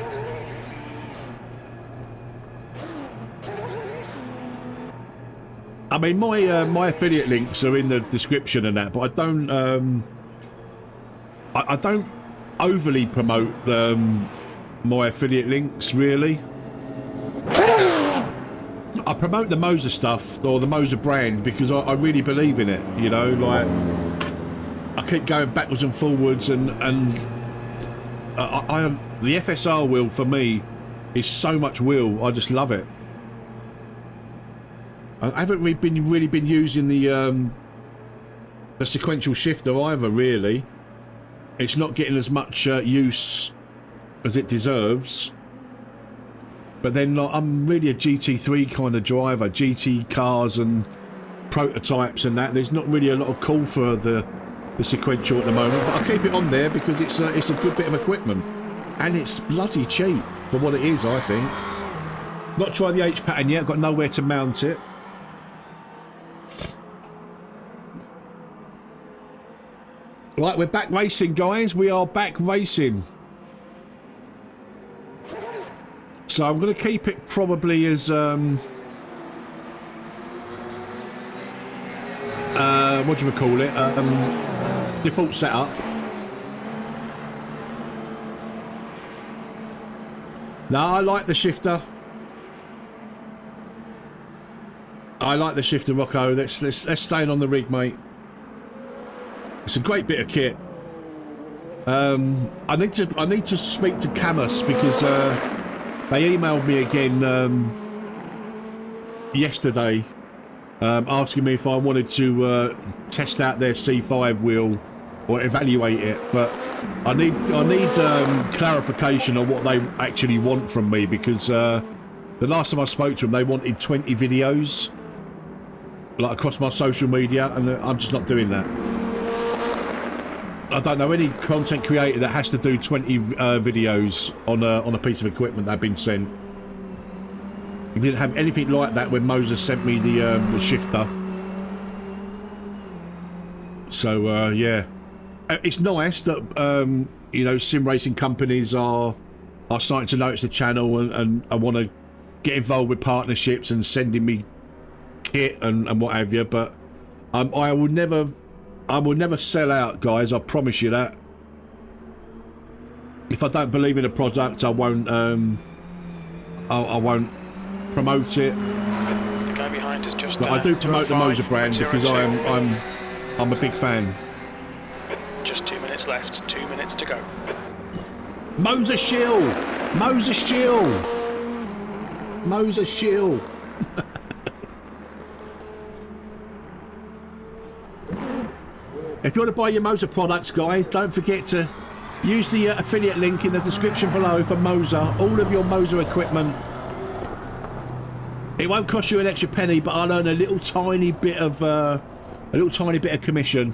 Speaker 1: I mean, my affiliate links are in the description and that, but I don't overly promote my affiliate links, really. I promote the Moser stuff, or the Moser brand, because I really believe in it, you know, like I keep going backwards and forwards, and the FSR wheel for me is so much wheel. I just love it. I haven't really been using the sequential shifter either, really. It's not getting as much use as it deserves. But then like, I'm really a GT3 kind of driver, GT cars and prototypes and that. There's not really a lot of call for the sequential at the moment, but I keep it on there because it's a good bit of equipment, and it's bloody cheap for what it is, I think. Not tried the H pattern yet, got nowhere to mount it. Right, we're back racing, guys. We are back racing. So I'm going to keep it probably as what do you call it? Default setup. No, I like the shifter. I like the shifter, Rocco. Let's stay on the rig, mate. It's a great bit of kit. I need to speak to Camus, because they emailed me again yesterday, asking me if I wanted to test out their C5 wheel or evaluate it. But I need clarification on what they actually want from me, because The last time I spoke to them, they wanted 20 videos, like across my social media, and I'm just not doing that. I don't know any content creator that has to do 20 videos on a piece of equipment they've been sent. We didn't have anything like that when Moses sent me the shifter. So yeah, it's nice that you know, sim racing companies are starting to notice the channel and want to get involved with partnerships and sending me kit and what have you. But I will never sell out, guys. I promise you that. If I don't believe in a product, I won't I won't promote it.
Speaker 2: The guy behind is just.
Speaker 1: But I do promote the Moser brand because I'm a big fan.
Speaker 2: Just 2 minutes left. 2 minutes to go.
Speaker 1: Moser shill, Moser shill, Moser shill. If you want to buy your Moser products, guys, don't forget to use the affiliate link in the description below for Moser. All of your Moser equipment. It won't cost you an extra penny, but I'll earn a little tiny bit of commission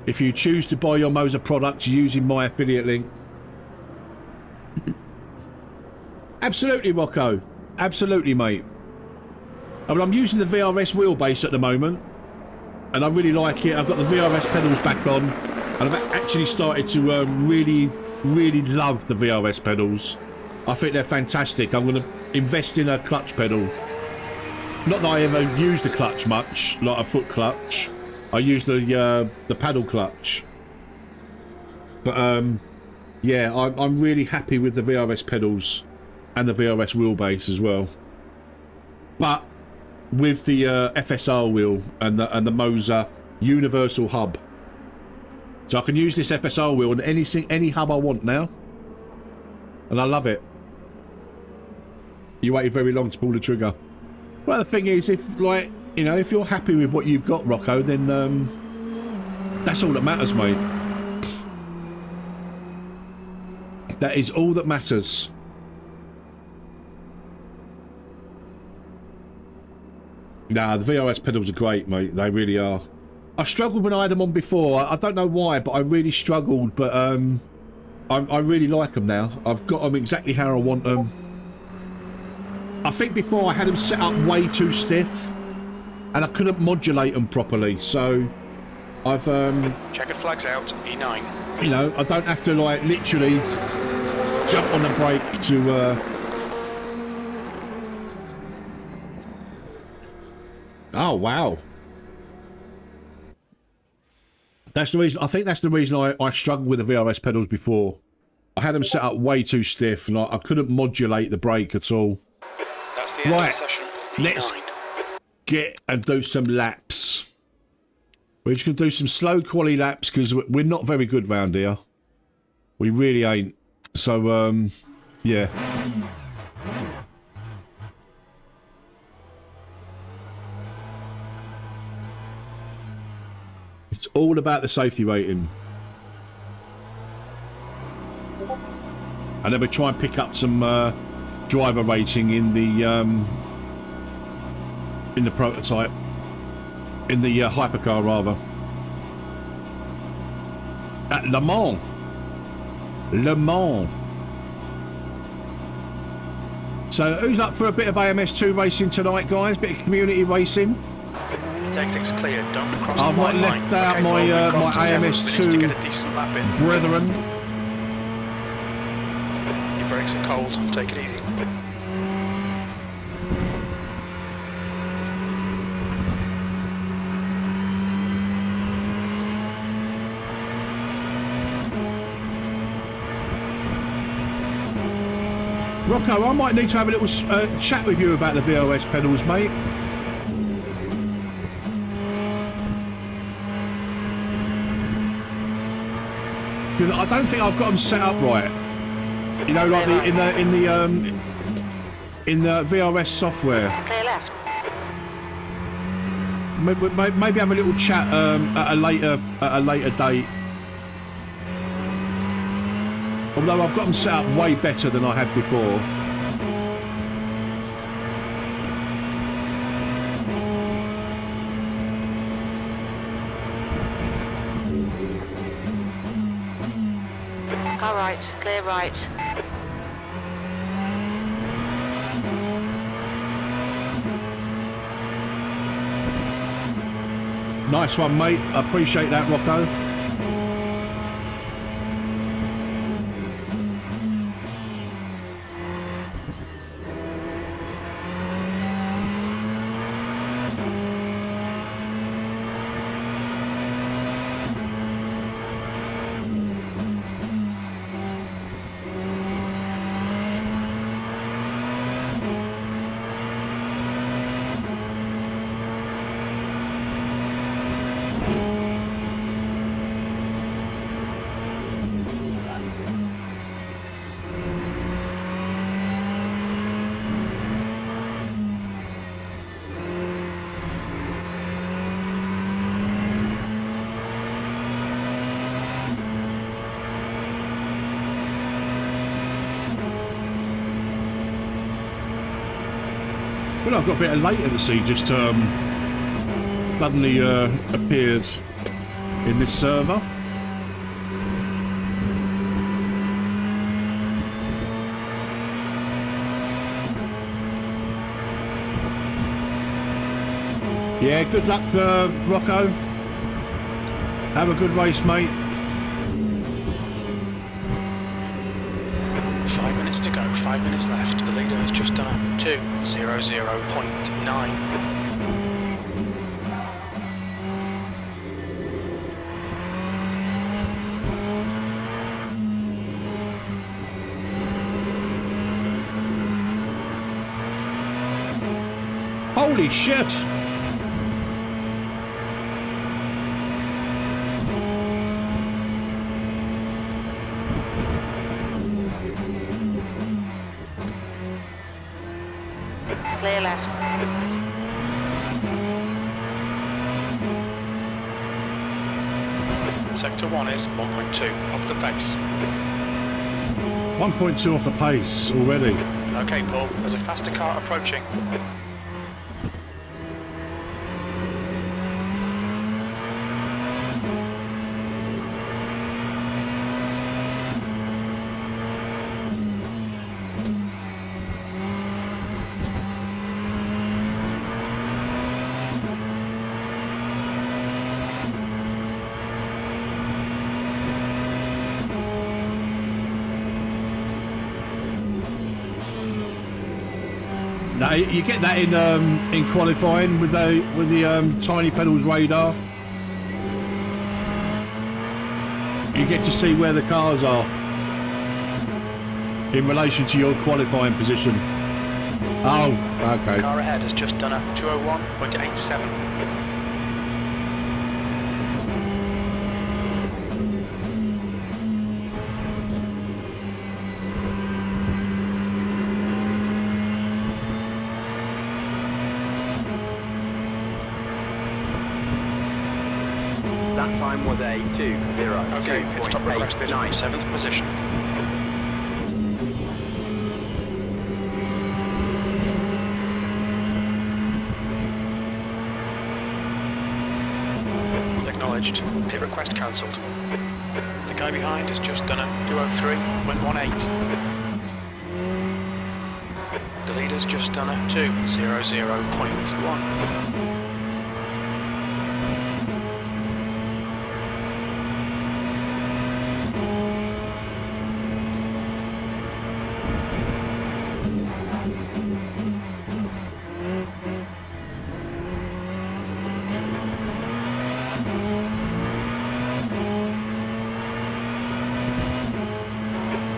Speaker 1: if you choose to buy your Moser products using my affiliate link. Absolutely, Rocco. Absolutely, mate. I mean, I'm using the VRS wheelbase at the moment, and I really like it. I've got the VRS pedals back on, and I've actually started to really love the VRS pedals. I think they're fantastic. I'm going to invest in a clutch pedal. Not that I ever use the clutch much, like a foot clutch. I use the paddle clutch. But yeah, I'm really happy with the VRS pedals and the VRS wheelbase as well. But with the FSR wheel and the Moser universal hub, so I can use this FSR wheel on any hub I want now, and I love it. You waited very long to pull the trigger. Well, the thing is, if like, you know, if you're happy with what you've got, Rocco, then that's all that matters, mate. That is all that matters. Nah, the VRS pedals are great, mate. They really are. I struggled when I had them on before. I don't know why, but I really struggled. But I really like them now. I've got them exactly how I want them. I think before I had them set up way too stiff, and I couldn't modulate them properly. So I've
Speaker 2: Checkered flags out. E9.
Speaker 1: you know, I don't have to like literally jump on the brake to. Oh wow. That's the reason. I think that's the reason I struggled with the VRS pedals before. I had them set up way too stiff, and I couldn't modulate the brake at all.
Speaker 2: That's the end of the session.
Speaker 1: Let's get and do some laps. We're just going to do some slow quality laps because we're not very good round here. We really ain't. So, yeah. It's all about the safety rating. And then we try and pick up some driver rating in the prototype, in the hypercar rather. At Le Mans. Le Mans. So who's up for a bit of AMS2 racing tonight, guys? Bit of community racing.
Speaker 2: Exit's clear. Don't cross
Speaker 1: I've
Speaker 2: the
Speaker 1: not
Speaker 2: white
Speaker 1: left
Speaker 2: line.
Speaker 1: out
Speaker 2: Okay,
Speaker 1: my
Speaker 2: well, we've
Speaker 1: my
Speaker 2: got 7 minutes to
Speaker 1: AMS2
Speaker 2: get a decent lap in.
Speaker 1: brethren.
Speaker 2: Your brakes are cold. Take it easy.
Speaker 1: Rocco, I might need to have a little chat with you about the VRS pedals, mate. Because I don't think I've got them set up right. You know, like in the VRS software.
Speaker 3: Clear left.
Speaker 1: Maybe have a little chat at a later date. Although I've got them set up way better than I had before.
Speaker 3: Car right, clear right.
Speaker 1: Nice one, mate. I appreciate that, Rocco. Well, I've got a bit of latency just suddenly appeared in this server. Yeah, good luck, Rocco. Have a good race, mate.
Speaker 2: 5 minutes to go, 5 minutes left. The leader has just done a 2:00.9.
Speaker 1: Holy shit!
Speaker 3: Clear left.
Speaker 2: Sector 1 is 1.2 off the pace.
Speaker 1: 1.2 off the pace already.
Speaker 2: Okay, Paul, there's a faster car approaching.
Speaker 1: No, you get that in qualifying with the tiny pedals radar. You get to see where the cars are in relation to your qualifying position. Oh, okay.
Speaker 2: Car ahead has just done a 2:01.87.
Speaker 4: That time was a 2:02.89.
Speaker 2: Okay, pit stop requested, 7th position. Acknowledged. Pit request cancelled. The guy behind has just done a 2:03.18. The leader's just done a 2:00.1.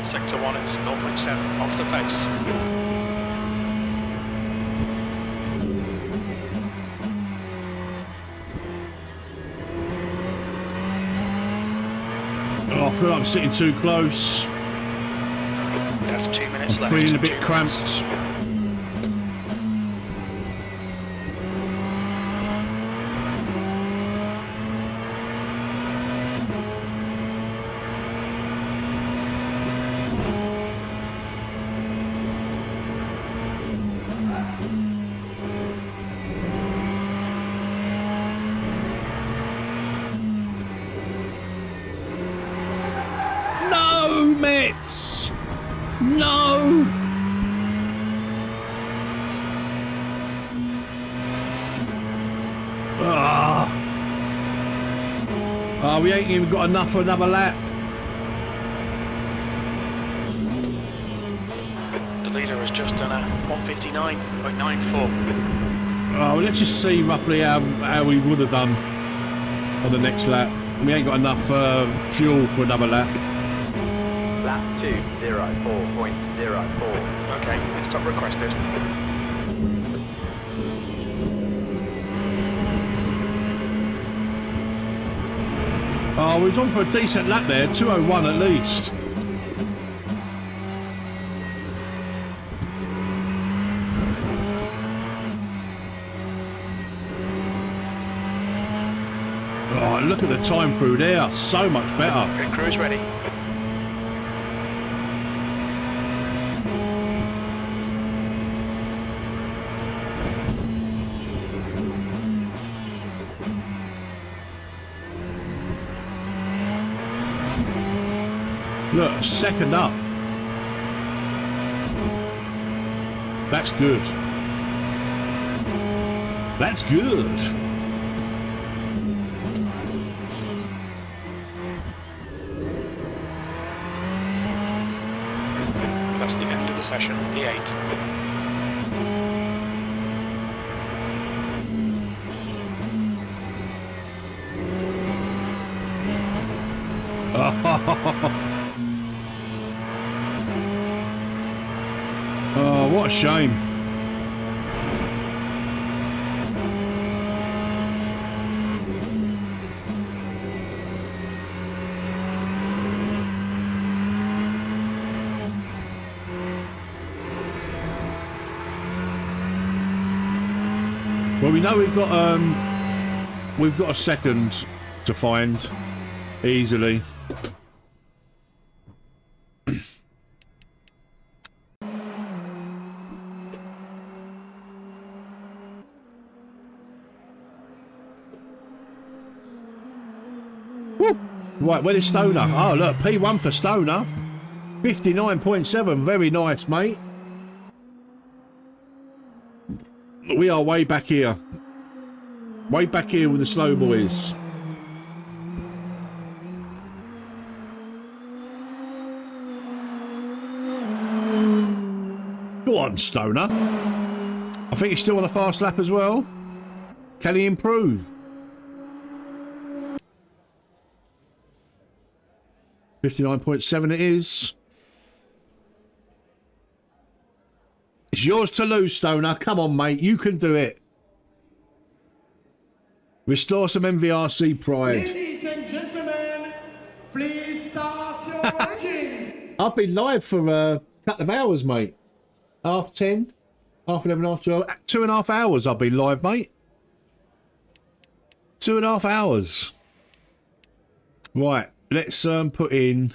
Speaker 2: Sector 1 is 0.7 off the pace.
Speaker 1: Oh, I feel like I'm sitting too close.
Speaker 2: That's 2 minutes
Speaker 1: I'm
Speaker 2: left.
Speaker 1: feeling a
Speaker 2: 2
Speaker 1: bit
Speaker 2: minutes.
Speaker 1: cramped. Oh, we ain't even got enough for another lap.
Speaker 2: The leader has just done a 1:59.94.
Speaker 1: Oh, let's just see roughly how we would have done on the next lap. We ain't got enough fuel for another lap.
Speaker 4: Lap 2:04.04.
Speaker 2: Okay, pit stop requested.
Speaker 1: Oh, we was on for a decent lap there, 2:01 at least. Oh, look at the time through there, so much better.
Speaker 2: Pit crew's ready.
Speaker 1: Look, second up. That's good. That's good.
Speaker 2: That's the end of the session, P8.
Speaker 1: Oh, what a shame. Well, we know we've got a second to find easily. Woo. Right, where is Stoner? Oh, look, P1 for Stoner. 59.7, very nice, mate. We are way back here. Way back here with the slow boys. Go on, Stoner. I think he's still on a fast lap as well. Can he improve? 59.7 it is. It's yours to lose, Stoner. Come on, mate. You can do it. Restore some MVRC pride.
Speaker 5: Ladies and gentlemen, please start your engines.
Speaker 1: I've been live for a couple of hours, mate. 10:30, 11:30, 12. 2.5 hours I've been live, mate. 2.5 hours. Right, let's put in.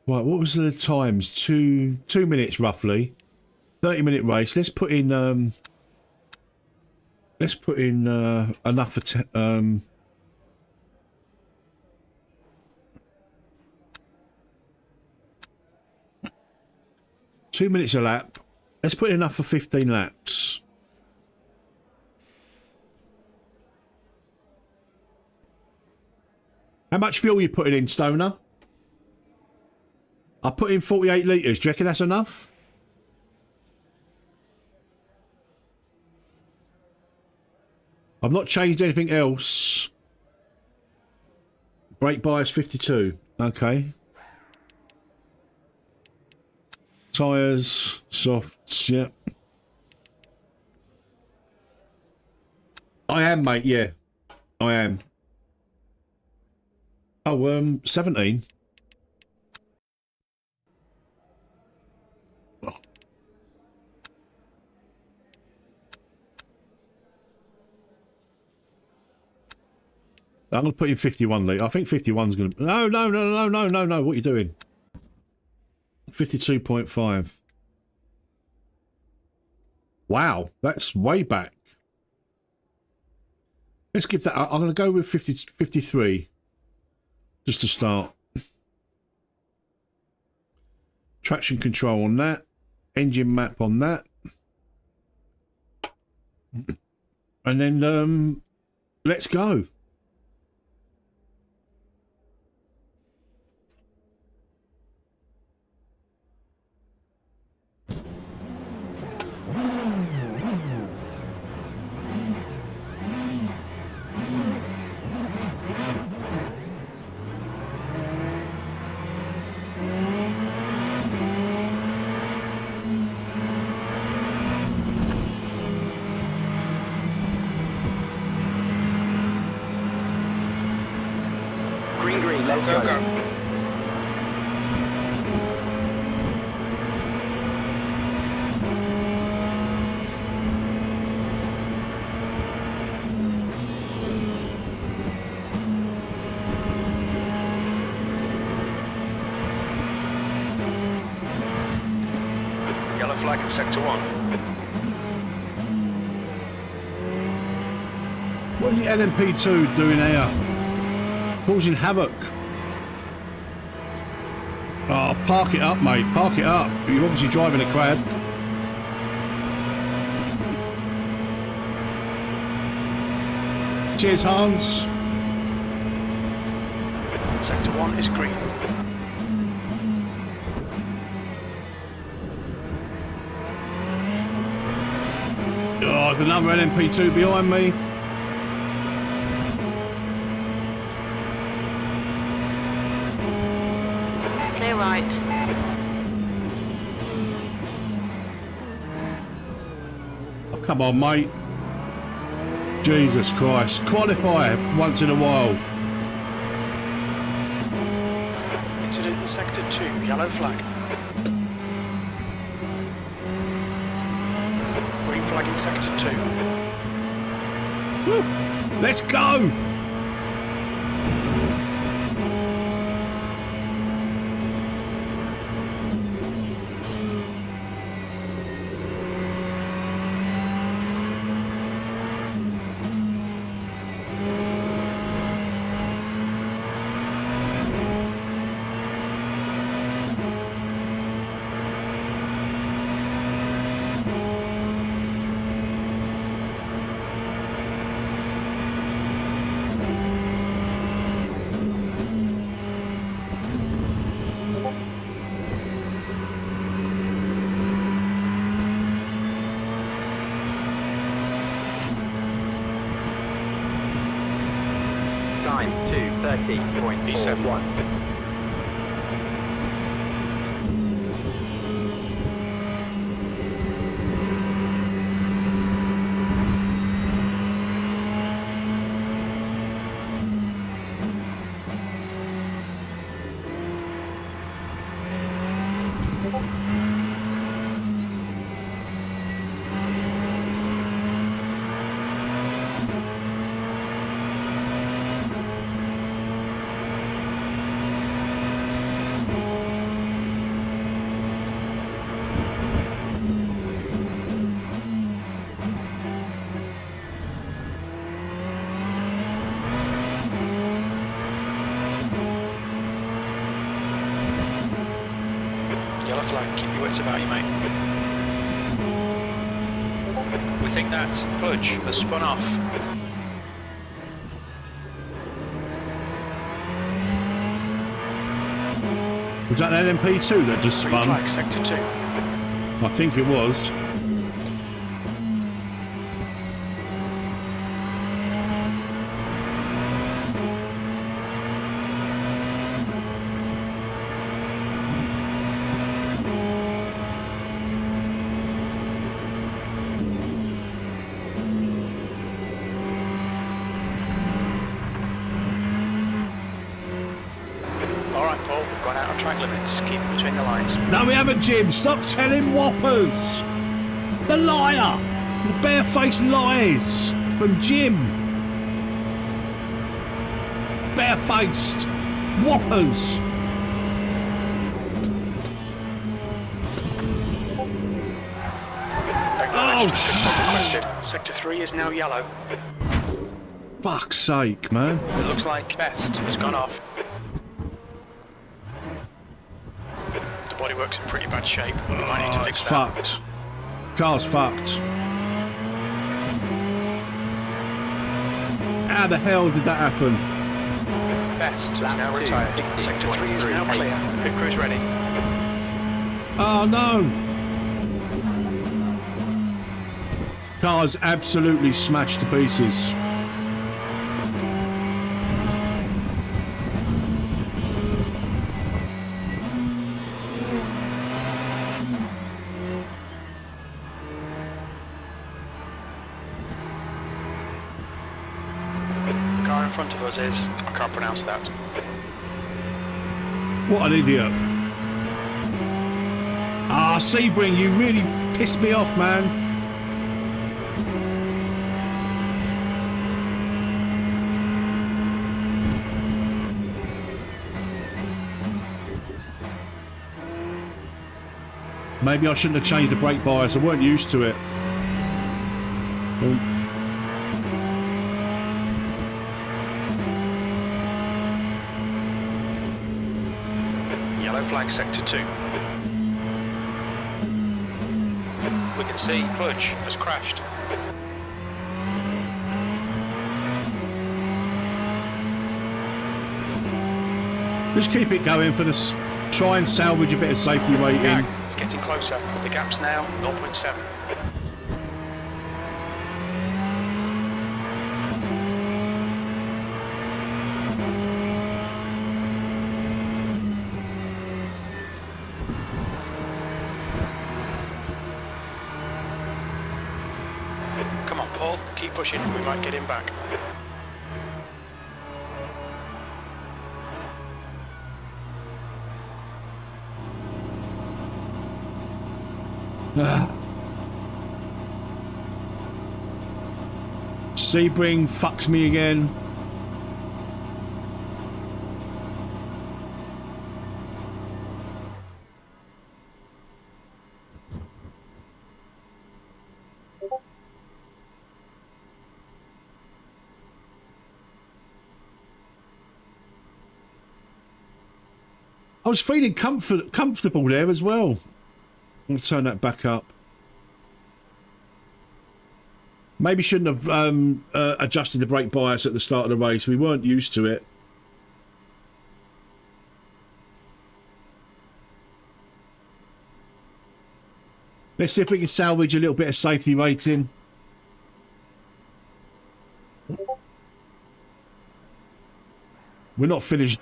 Speaker 1: Right, what was the times? 2 minutes roughly. 30-minute race. Let's put in enough for 2 minutes a lap. Let's put in enough for 15 laps. How much fuel are you putting in, Stoner? I put in 48 litres. Do you reckon that's enough? I've not changed anything else. Brake bias 52. Okay. Tyres, softs, yep. I am, mate, yeah. I am. Oh, 17. I'm going to put in 51 litre. I think 51's going to... No. What are you doing? 52.5. Wow, that's way back. Let's give that... I'm going to go with 53. Just to start. Traction control on that. Engine map on that. And then, let's go.
Speaker 2: go, go. Yellow flag in sector 1.
Speaker 1: What is the LMP2 doing here? Causing havoc. Oh, park it up, mate. Park it up. You're obviously driving a crab. Cheers, Hans.
Speaker 2: Sector 1 is green.
Speaker 1: Oh, there's another LMP2 behind me.
Speaker 3: Clear right.
Speaker 1: Oh, come on, mate. Jesus Christ. Qualify once in a while.
Speaker 2: Incident in sector 2, yellow flag. Green flag in sector 2.
Speaker 1: Woo. Let's go.
Speaker 4: Time 2:30.41.
Speaker 2: Yellow flag, keep your wits about you, mate. We think that Budge has spun off.
Speaker 1: Was that an LMP2 that just
Speaker 2: Green
Speaker 1: spun?
Speaker 2: flag, sector 2.
Speaker 1: I think it was.
Speaker 2: Alright, Paul, we've gone out on track limits. Keep it between the lines.
Speaker 1: No, we haven't, Jim. Stop telling whoppers. The liar. The barefaced lies from Jim. Barefaced whoppers. Oh,
Speaker 2: Requested. Sector 3 is now yellow.
Speaker 1: fuck's sake, man.
Speaker 2: It looks like Best has gone off. The bodywork's in pretty bad shape. We might need to
Speaker 1: Oh,
Speaker 2: fix
Speaker 1: it's
Speaker 2: that.
Speaker 1: fucked. Car's fucked. How the hell did that happen?
Speaker 2: Best is now retired. Sector 3 is now clear. Pit crew's ready.
Speaker 1: Oh no! Car's absolutely smashed to pieces.
Speaker 2: The car in front of us is... I can't pronounce that.
Speaker 1: What an idiot. Ah, Sebring, you really pissed me off, man. Maybe I shouldn't have changed the brake bias. I weren't used to it.
Speaker 2: Yellow flag sector 2. We can see Fudge has crashed.
Speaker 1: Just keep it going for this. Try and salvage a bit of safety rating.
Speaker 2: Yeah, it's getting closer. The gap's now 0.7. Come on, Paul. Keep pushing. We might get him back.
Speaker 1: Sebring fucks me again. I was feeling comfortable there as well. I'll turn that back up. Maybe shouldn't have adjusted the brake bias at the start of the race. We weren't used to it. Let's see if we can salvage a little bit of safety rating. We're not finished.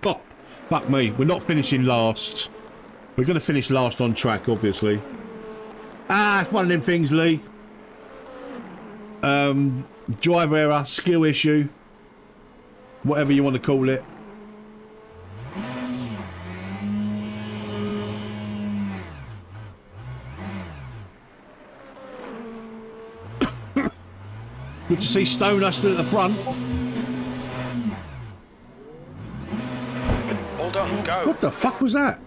Speaker 1: Oh, fuck me. We're not finishing last. We're going to finish last on track, obviously. Ah, it's one of them things, Lee. Driver error, skill issue. Whatever you want to call it. Good to see Stoner still at the front.
Speaker 2: All done, go.
Speaker 1: What the fuck was that?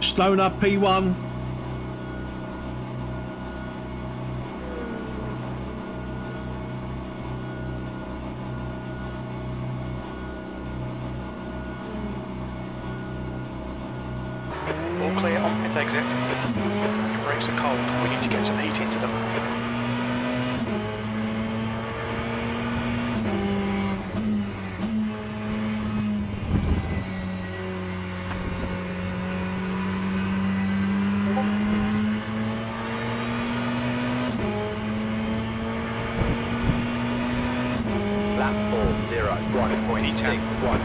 Speaker 1: Stoner P1.
Speaker 2: All clear on pit exit. Your brakes are cold. We need to get some heat into them.
Speaker 4: Lap 4:01.61.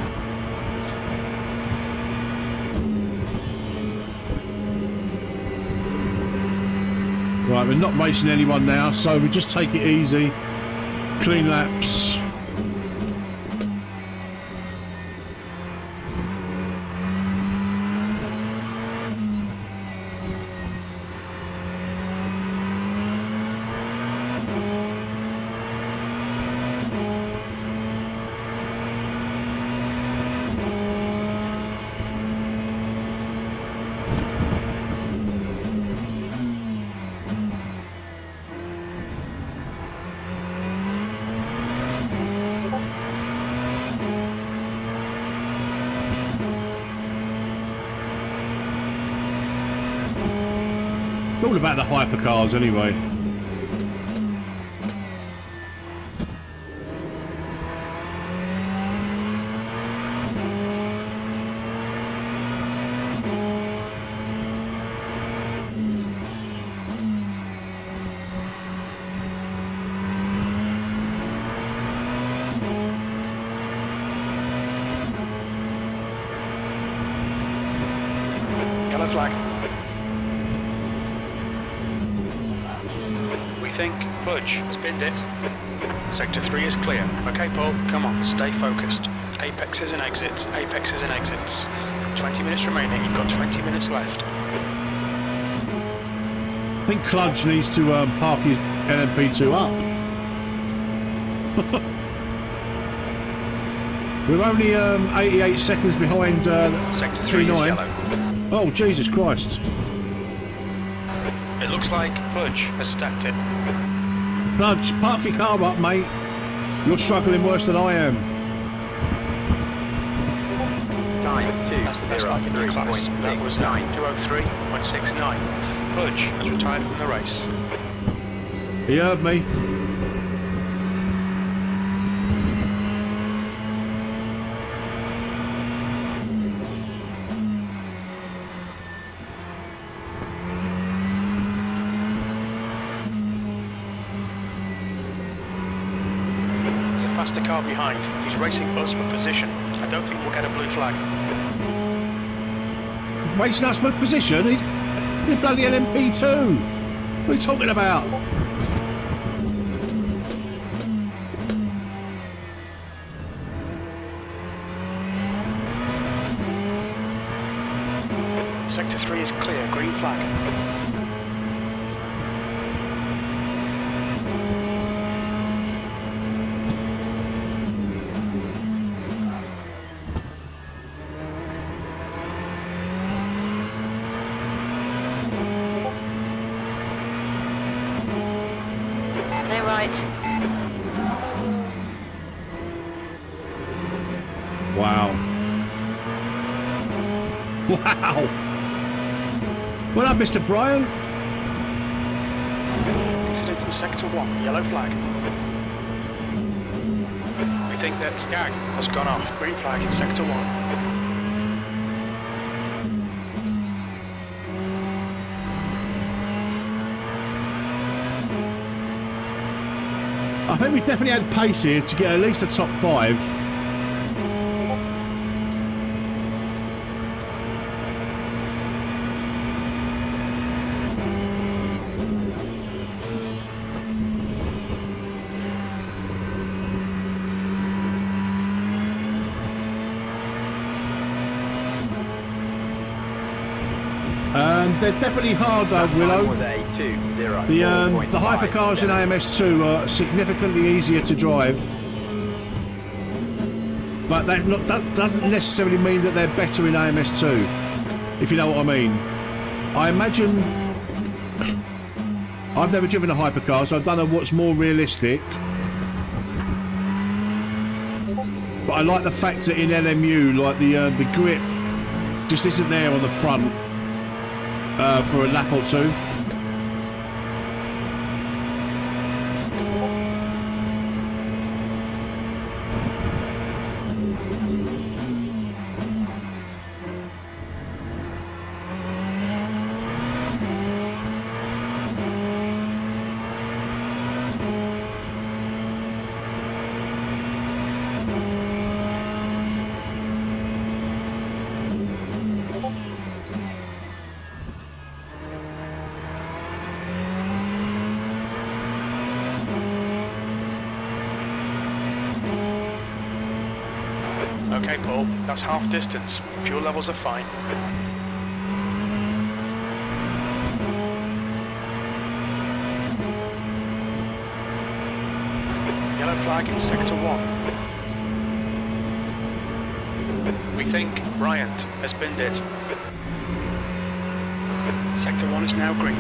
Speaker 1: Right, we're not racing anyone now, so we just take it easy. Clean laps. All about the hypercars anyway.
Speaker 2: Yellow flag. We think Budge has binned it. Sector 3 is clear. Okay, Paul, come on, stay focused. Apexes and exits, apexes and exits. 20 minutes remaining, you've got 20 minutes left.
Speaker 1: I think Cludge needs to park his LMP2 up. We're only 88 seconds behind
Speaker 2: Sector 3 is
Speaker 1: P9.
Speaker 2: yellow.
Speaker 1: Oh, Jesus Christ.
Speaker 2: It looks like Budge has stacked it.
Speaker 1: Cludge, park your car up, mate. You're struggling worse than I am.
Speaker 4: Time
Speaker 2: That's the best lap in your class. That was 2:03.69. Budge has retired from the race.
Speaker 1: He heard me.
Speaker 2: There's a faster car behind. He's racing us for position. I don't think we'll get a blue flag.
Speaker 1: Racing us for position? He's bloody LMP2. What are you talking about?
Speaker 2: Sector 3 is clear, green flag.
Speaker 3: Clear right.
Speaker 1: Wow. Wow. Well done, Mr. Bryan.
Speaker 2: Incident in Sector 1, yellow flag. We think that Skag has gone off, green flag in Sector 1.
Speaker 1: I think we definitely had pace here to get at least a top 5. They're definitely hard though, Willow.
Speaker 4: Was a 2:04.5.
Speaker 1: The hypercars in AMS2 are significantly easier to drive, but that doesn't necessarily mean that they're better in AMS2, if you know what I mean. I imagine, I've never driven a hypercar, so I don't know what's more realistic, but I like the fact that in LMU, like the grip just isn't there on the front for a lap or two.
Speaker 2: Okay, Paul, that's half distance. Fuel levels are fine. Yellow flag in Sector 1. We think Bryant has binned it. Sector 1 is now green.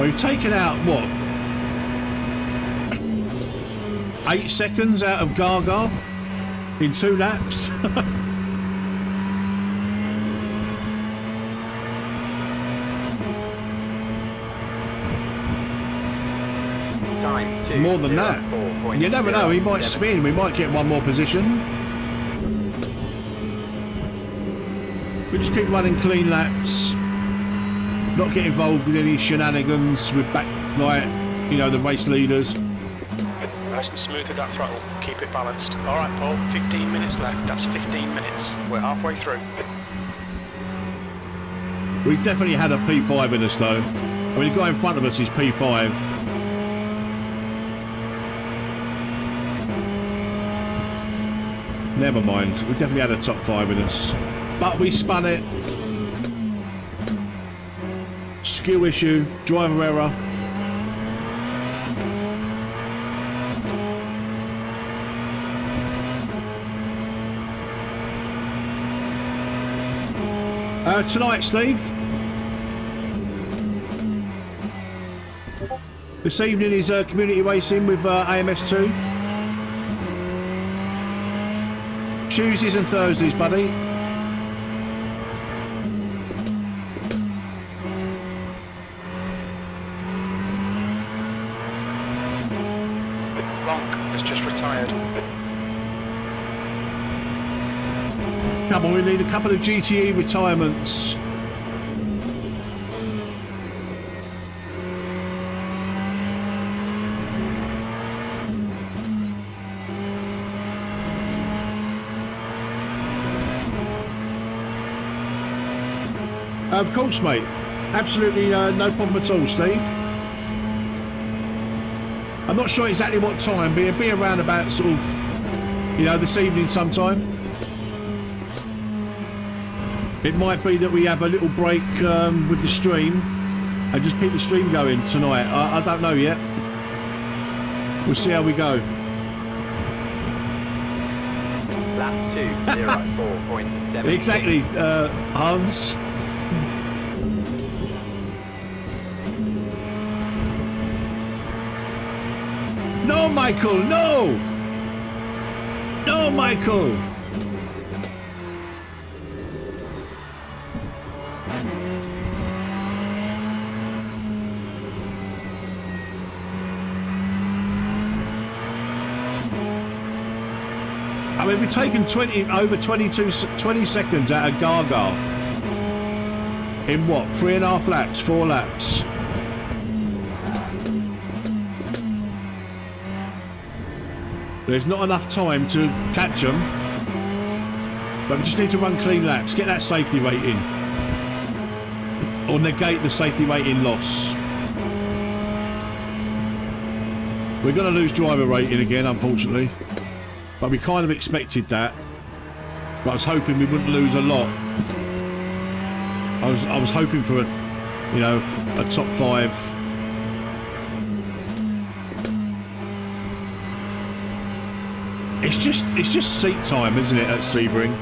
Speaker 1: We've taken out, what, 8 seconds out of Gaga in 2 laps?
Speaker 4: Time
Speaker 1: More than that. And you never know, he might spin, we might get one more position. We just keep running clean laps. Not get involved in any shenanigans with like, you know, the race leaders.
Speaker 2: Nice and smooth with that throttle. Keep it balanced. All right, Paul. 15 minutes left. That's 15 minutes. We're halfway through.
Speaker 1: We definitely had a P5 in us though. I mean, the guy in front of us is P5. Never mind. We definitely had a top 5 in us. But we spun it. Skill issue. Driver error. Tonight, Steve. This evening is community racing with AMS2. Tuesdays and Thursdays, buddy.
Speaker 2: Bonk has just retired.
Speaker 1: Come on, we need a couple of GTE retirements. Of course, mate. Absolutely no problem at all, Steve. I'm not sure exactly what time, but it'll be around about sort of, you know, this evening sometime. It might be that we have a little break with the stream and just keep the stream going tonight. I don't know yet. We'll see how we go.
Speaker 4: Lap 2, 0.4.7.
Speaker 1: Exactly, Hans. No, Michael, no! No, Michael! I mean, we've taken 20 seconds out of Gaga in what, 3.5 laps, 4 laps. There's not enough time to catch them, but we just need to run clean laps, get that safety rating, or negate the safety rating loss. We're going to lose driver rating again, unfortunately. But we kind of expected that. But I was hoping we wouldn't lose a lot. I was hoping for a top 5. It's just seat time, isn't it, at Sebring?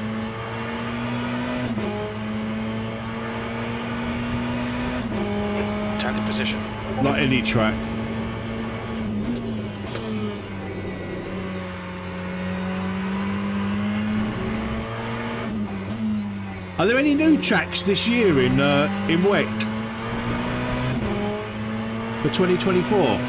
Speaker 2: Time to position.
Speaker 1: Like any track. Are there any new tracks this year in WEC for 2024?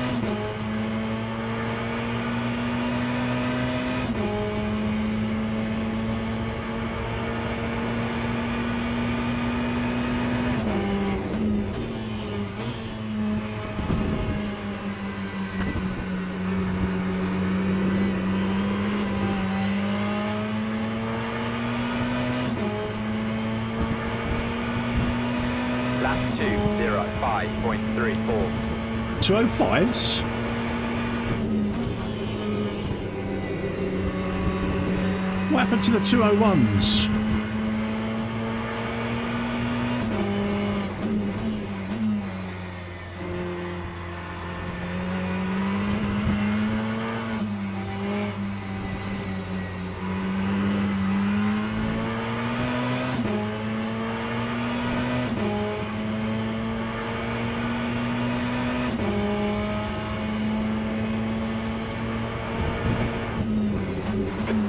Speaker 4: Lap 2, 0.5.34.
Speaker 1: 205s? What happened to the 201s?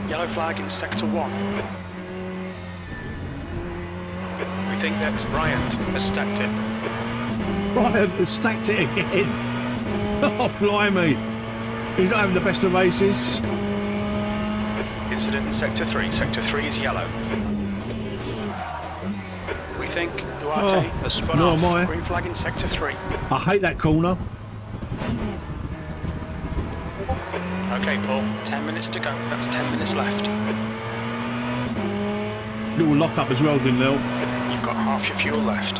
Speaker 2: Yellow flag in sector 1. We think that Bryant has stacked it.
Speaker 1: Ryan has stacked it again. Oh, blimey. He's not having the best of races.
Speaker 2: Incident in sector 3. Sector 3 is yellow. We think Duarte has spun
Speaker 1: no,
Speaker 2: off.
Speaker 1: am I?
Speaker 2: Green flag in sector 3.
Speaker 1: I hate that corner.
Speaker 2: Okay, Paul, 10 minutes to go. That's 10 minutes left.
Speaker 1: Little lock up as well, didn't help.
Speaker 2: You've got half your fuel left.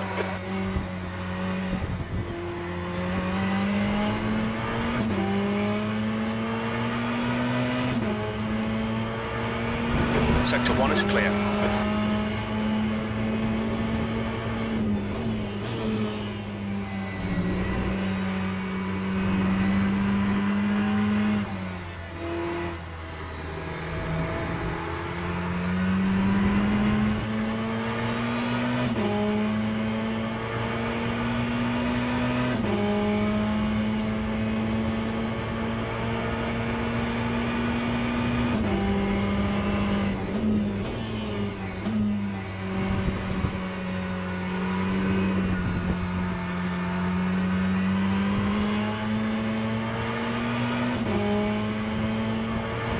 Speaker 2: Sector 1 is clear.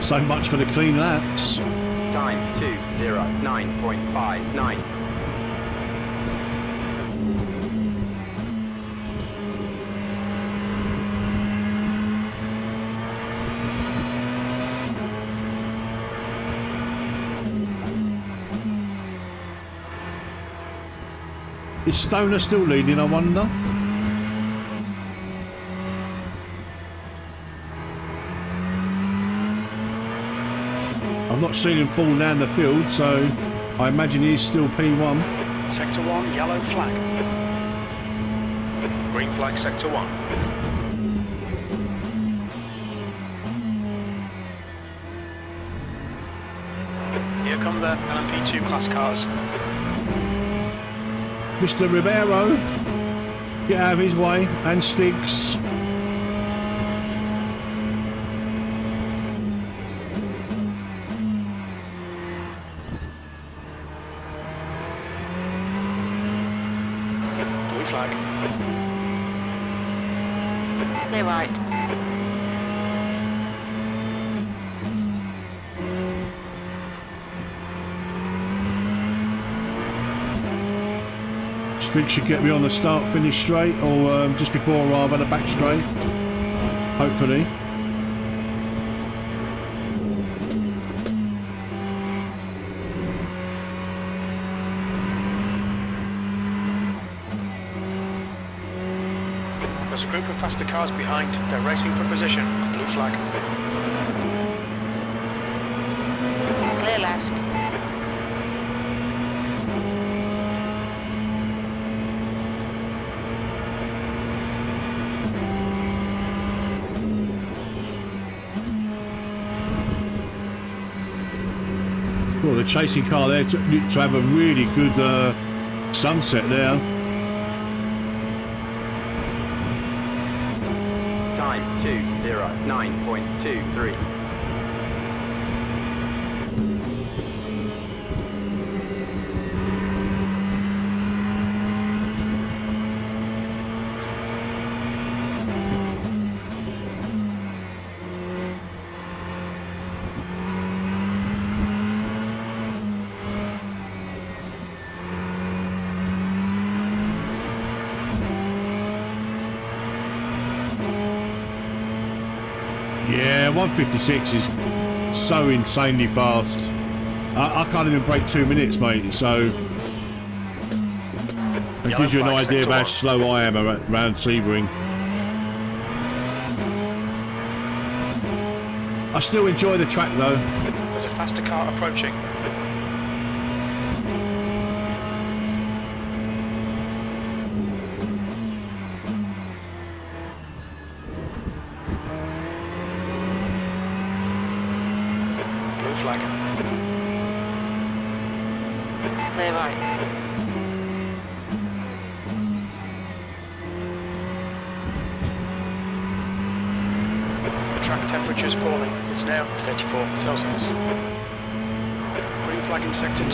Speaker 1: So much for the clean laps.
Speaker 4: Time 2:09.59.
Speaker 1: Is Stoner still leading, I wonder? I've not seen him fall down the field, so I imagine he's still P1.
Speaker 2: Sector 1, yellow flag. Green flag, Sector 1. Here come the LMP2 class cars.
Speaker 1: Mr. Ribeiro, get out of his way, and Stiggs.
Speaker 2: Blue flag.
Speaker 3: Clear right.
Speaker 1: Stiggs should get me on the start-finish straight, or just before rather, the back straight. Hopefully.
Speaker 2: There's a group of faster cars behind. They're racing for position. Blue flag.
Speaker 3: Clear left.
Speaker 1: Well, the chasing car there to have a really good sunset there.
Speaker 4: Time 2:09.23.
Speaker 1: Yeah, 156 is so insanely fast. I can't even break 2 minutes, mate, so it gives you an idea of how slow I am around Sebring. I still enjoy the track though.
Speaker 2: There's a faster car approaching. Blue flag.
Speaker 3: Clear right.
Speaker 2: The track temperature is falling. It's now 34 Celsius. Green flag in sector 2.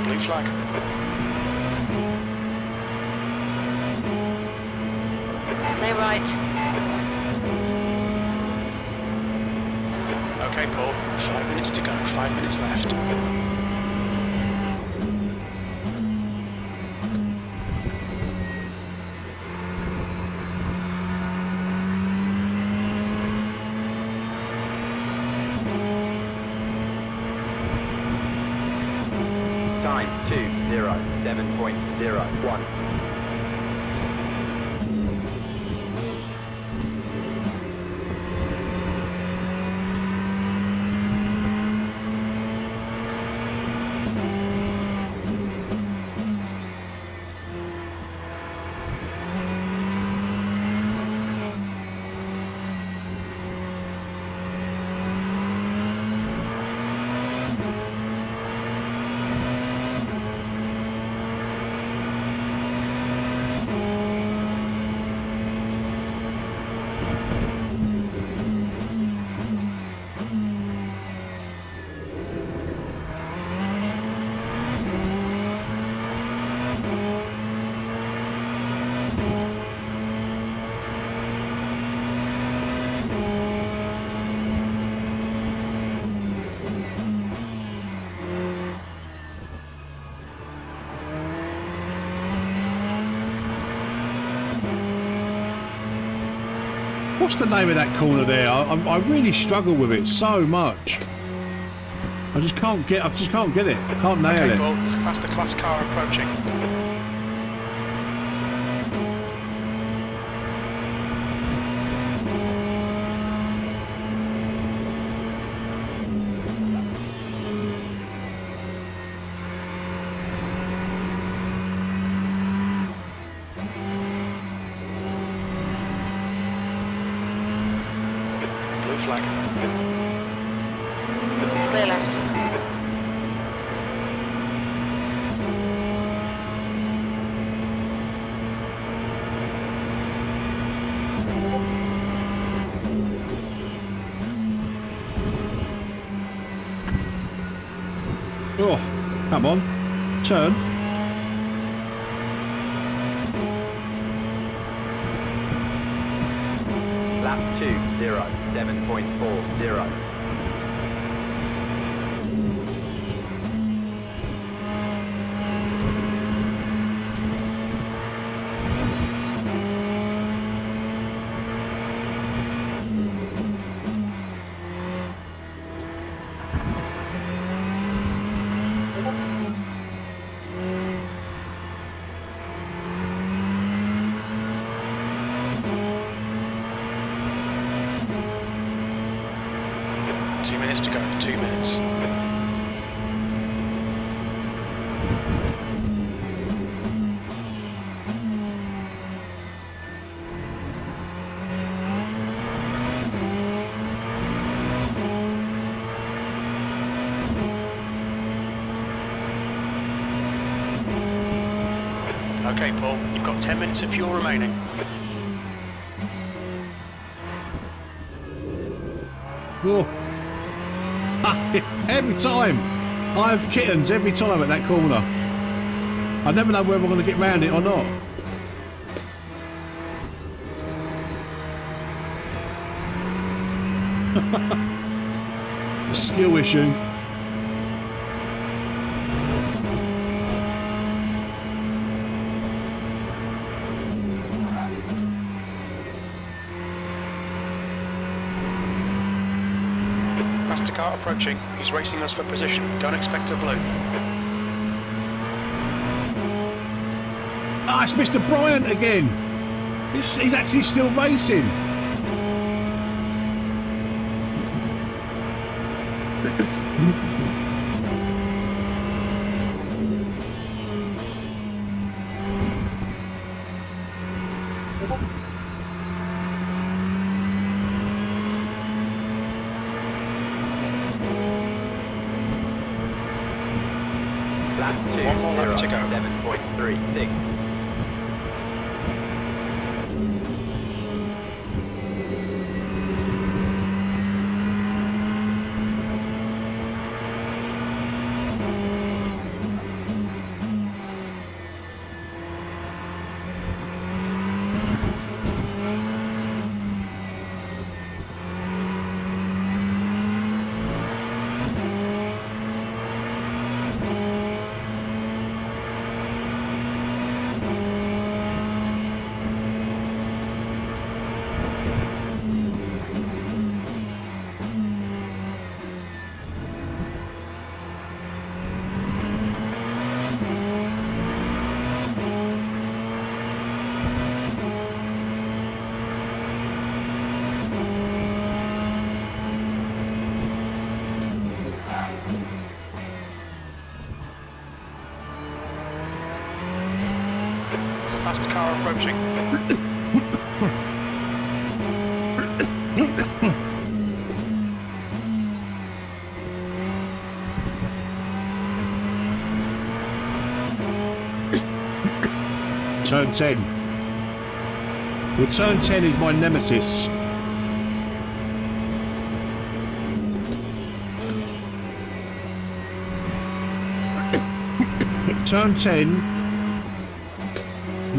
Speaker 2: Blue flag.
Speaker 3: Clear right.
Speaker 2: Okay, Paul. 5 minutes to go. 5 minutes left.
Speaker 4: Time 2:07.01.
Speaker 1: What's the name of that corner there? I really struggle with it so much. I just can't get it. I can't nail
Speaker 2: Okay,
Speaker 1: it.
Speaker 2: Paul. There's a faster class car approaching. Blue flag.
Speaker 3: Clear left.
Speaker 1: Oh, come on. Turn.
Speaker 4: Lap 2:07.40.
Speaker 2: To go, 2 minutes. Okay, Paul, you've got 10 minutes of fuel remaining.
Speaker 1: Oh. Every time. I have kittens every time at that corner. I never know whether I'm going to get round it or not. A skill issue.
Speaker 2: Faster car approaching. He's racing us for position. Don't expect a blue.
Speaker 1: Ah, it's Mr. Bryant again. He's actually still racing.
Speaker 4: Lap
Speaker 2: One more lap to go.
Speaker 4: 2:07.36.
Speaker 2: a faster car approaching.
Speaker 1: Turn 10. Well, turn 10 is my nemesis. Turn 10,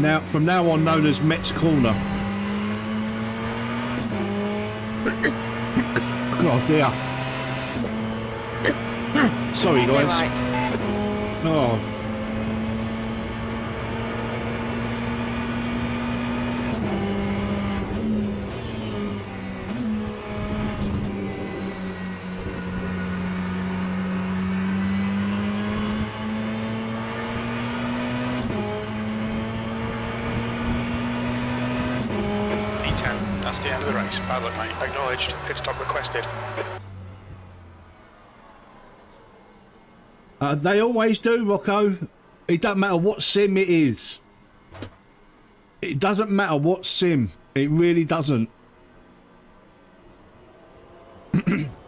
Speaker 1: now from now on known as METZ Corner. Oh dear. Sorry
Speaker 3: Clear
Speaker 1: guys.
Speaker 3: right.
Speaker 1: Oh.
Speaker 2: That's the end of the race. Bad luck, mate. Acknowledged. Pit stop requested.
Speaker 1: They always do, Rocco. It doesn't matter what sim it is. It doesn't matter what sim. It really doesn't.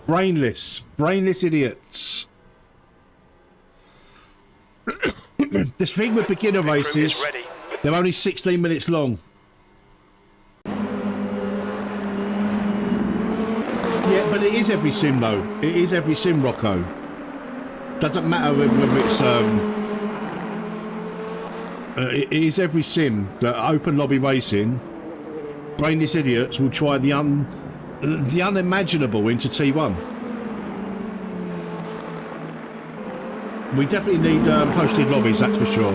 Speaker 1: Brainless. Brainless idiots. This thing with beginner races, they're only 16 minutes long. Yeah, but it is every sim though. It is every sim, Rocco. Doesn't matter whether it's it is every sim that open lobby racing. Brainless idiots will try the unimaginable into T1. We definitely need hosted lobbies, that's for sure.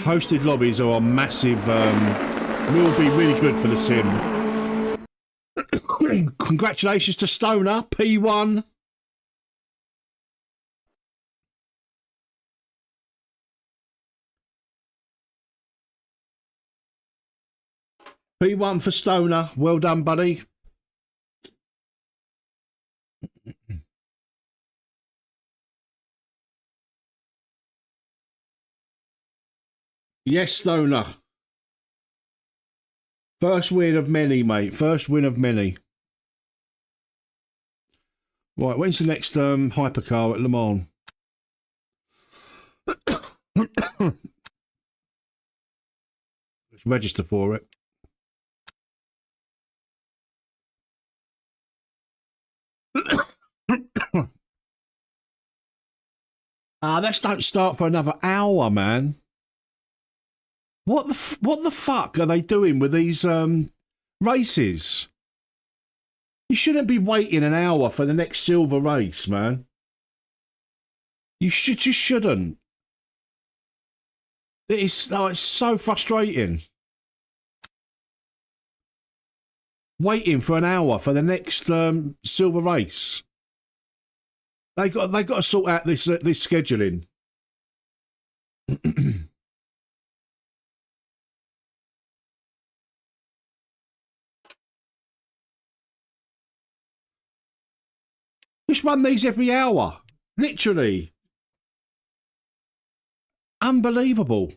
Speaker 1: Hosted lobbies are a massive. Will be really good for the sim. Congratulations to Stoner, P1. P1 for Stoner. Well done, buddy. Yes, Stoner. First win of many, mate. First win of many. Right, when's the next hypercar at Le Mans? Let's register for it. Let's don't start for another hour, man. What the fuck are they doing with these races? You shouldn't be waiting an hour for the next silver race, man. You just shouldn't. It's so frustrating. Waiting for an hour for the next silver race. They got to sort out this scheduling. Just run these every hour. Literally. Unbelievable.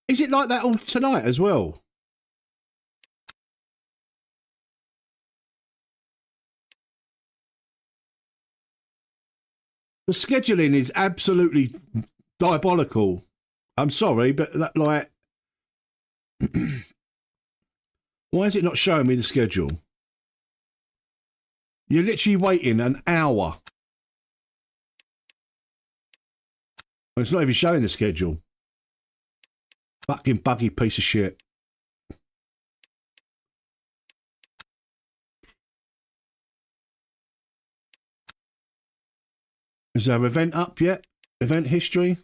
Speaker 1: Is it like that all tonight as well? The scheduling is absolutely diabolical. I'm sorry, but that, like... Why is it not showing me the schedule? You're literally waiting an hour. It's not even showing the schedule. Fucking buggy piece of shit. Is our event up yet? Event history?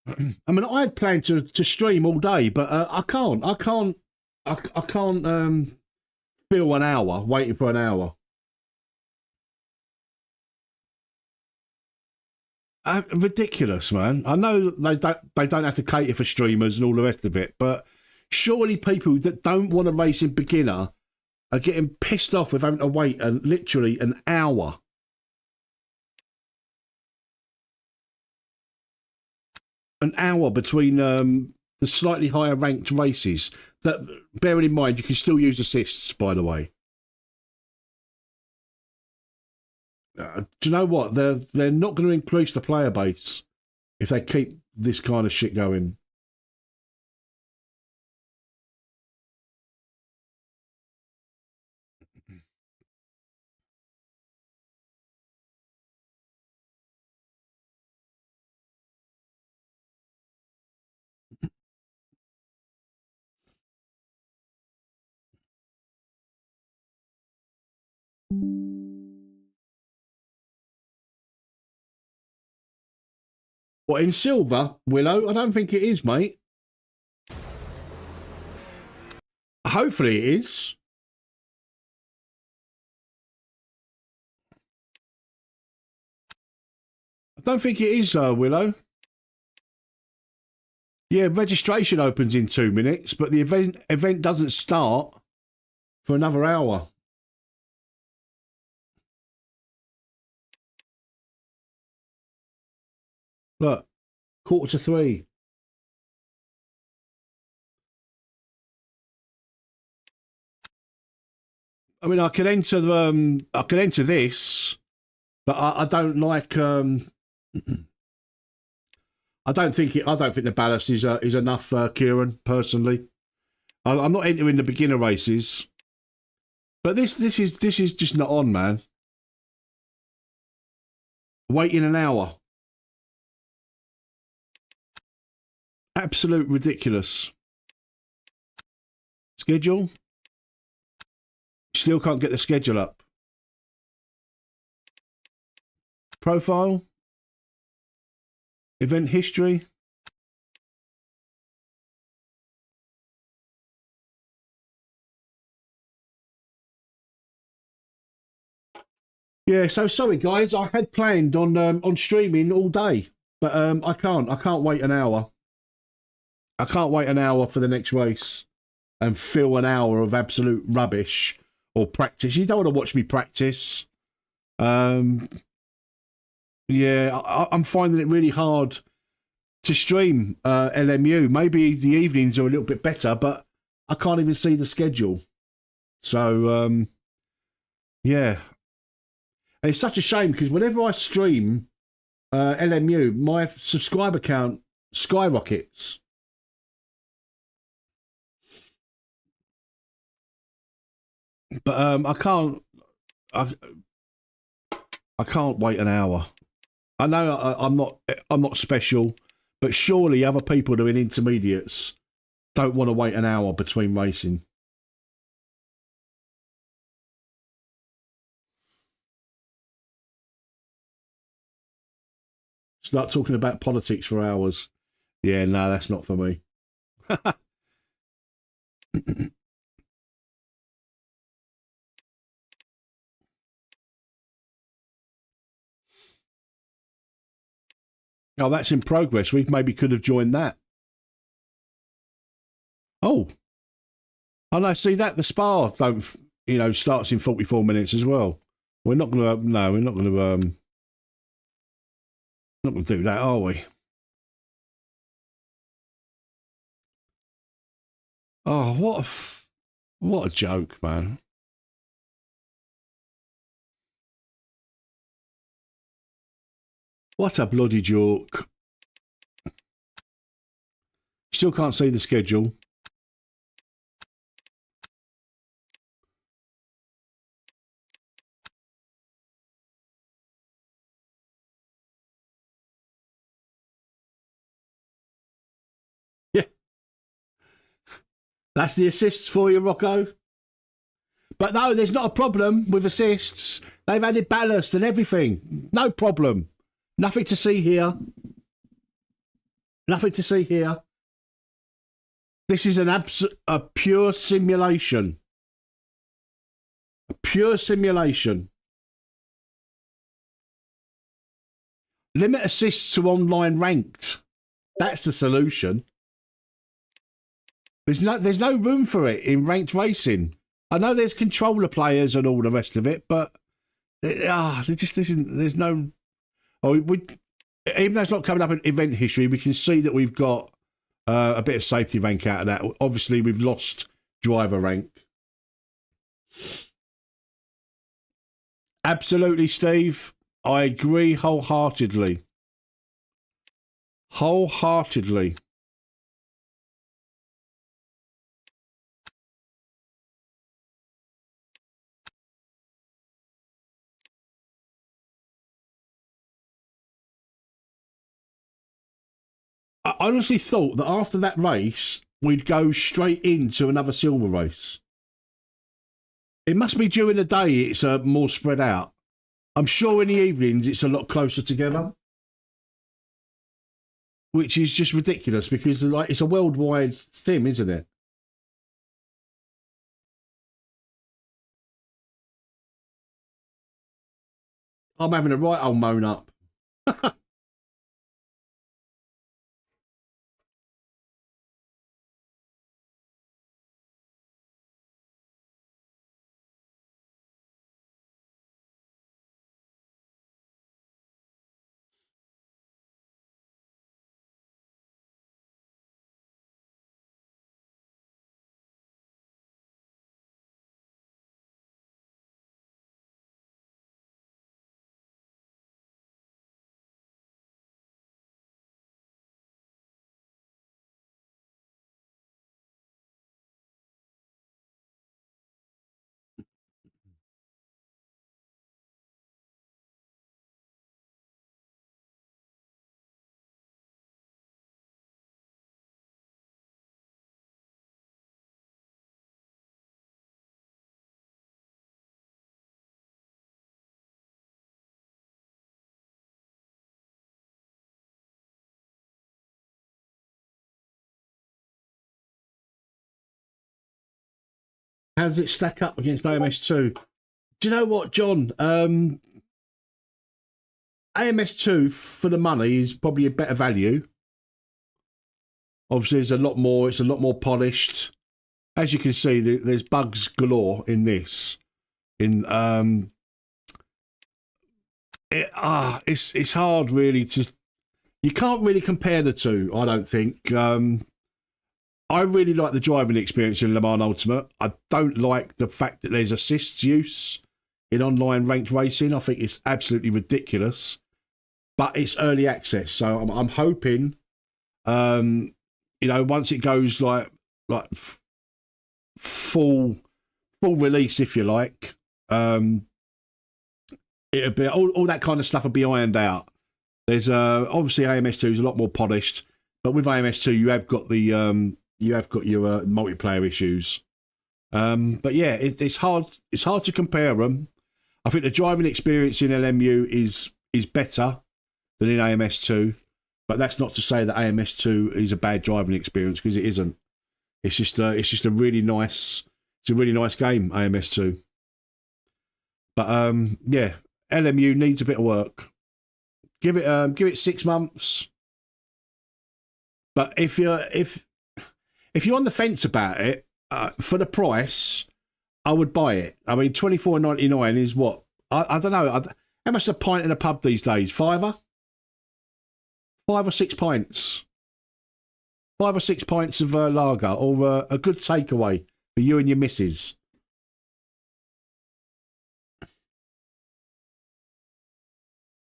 Speaker 1: I mean, I had planned to stream all day, but I can't fill an hour waiting for an hour. Ridiculous, man. I know they don't have to cater for streamers and all the rest of it, but surely people that don't want a racing beginner are getting pissed off with having to wait literally an hour. An hour between the slightly higher ranked races. That, bearing in mind, you can still use assists, by the way. Do you know what? They're not going to increase the player base if they keep this kind of shit going. What, in silver, Willow? I don't think it is, mate. Hopefully it is. I don't think it is, Willow. Yeah, registration opens in 2 minutes, but the event doesn't start for another hour. Look, 2:45. I mean, I can enter this, but I don't like. I don't think the ballast is enough, Kieran. Personally, I'm not entering the beginner races, but this is just not on, man. Waiting an hour. Absolute ridiculous. Schedule. Still can't get the schedule up. Profile. Event history. Yeah, so sorry guys, I had planned on streaming all day, but I can't wait an hour. I can't wait an hour for the next race and fill an hour of absolute rubbish or practice. You don't want to watch me practice. Yeah, I'm finding it really hard to stream LMU. Maybe the evenings are a little bit better, but I can't even see the schedule. So, yeah. And it's such a shame because whenever I stream LMU, my subscriber count skyrockets. But I can't wait an hour. I know I'm not special, but surely other people who are in intermediates don't want to wait an hour between racing. Start talking about politics for hours. Yeah, no, that's not for me. Oh, that's in progress. We maybe could have joined that. Oh. Oh, no, see that? The spa starts in 44 minutes as well. We're not going to, no, we're not going to, not going to do that, are we? Oh, what a joke, man. What a bloody joke. Still can't see the schedule. Yeah. That's the assists for you, Rocco. But no, there's not a problem with assists. They've added ballast and everything. No problem. Nothing to see here. Nothing to see here. This is a pure simulation. A pure simulation. Limit assists to online ranked. That's the solution. There's no room for it in ranked racing. I know there's controller players and all the rest of it, but there just isn't. There's no. Oh, even though it's not coming up in event history, we can see that we've got a bit of safety rank out of that. Obviously, we've lost driver rank. Absolutely, Steve. I agree wholeheartedly. Wholeheartedly. I honestly thought that after that race, we'd go straight into another silver race. It must be during the day it's more spread out. I'm sure in the evenings it's a lot closer together. Which is just ridiculous because like it's a worldwide thing, isn't it? I'm having a right old moan up. How does it stack up against AMS2? Do you know what, John? AMS2 for the money is probably a better value. Obviously, there's a lot more. It's a lot more polished. As you can see, there's bugs galore in this. It's hard really to. You can't really compare the two. I don't think. I really like the driving experience in Le Mans Ultimate. I don't like the fact that there's assists use in online ranked racing. I think it's absolutely ridiculous. But it's early access, so I'm hoping, once it goes like full release, if you like, it'll be all that kind of stuff will be ironed out. There's obviously AMS2 is a lot more polished, but with AMS2 you have got your multiplayer issues. But yeah, it's hard. It's hard to compare them. I think the driving experience in LMU is better than in AMS2, but that's not to say that AMS2 is a bad driving experience, because it isn't. It's just a really nice game, AMS2. But yeah, LMU needs a bit of work. Give it 6 months. But if you're on the fence about it, for the price, I would buy it. I mean, $24.99 is what? I don't know. How much is a pint in a pub these days? £5? 5 or 6 pints. 5 or 6 pints of lager, or a good takeaway for you and your missus.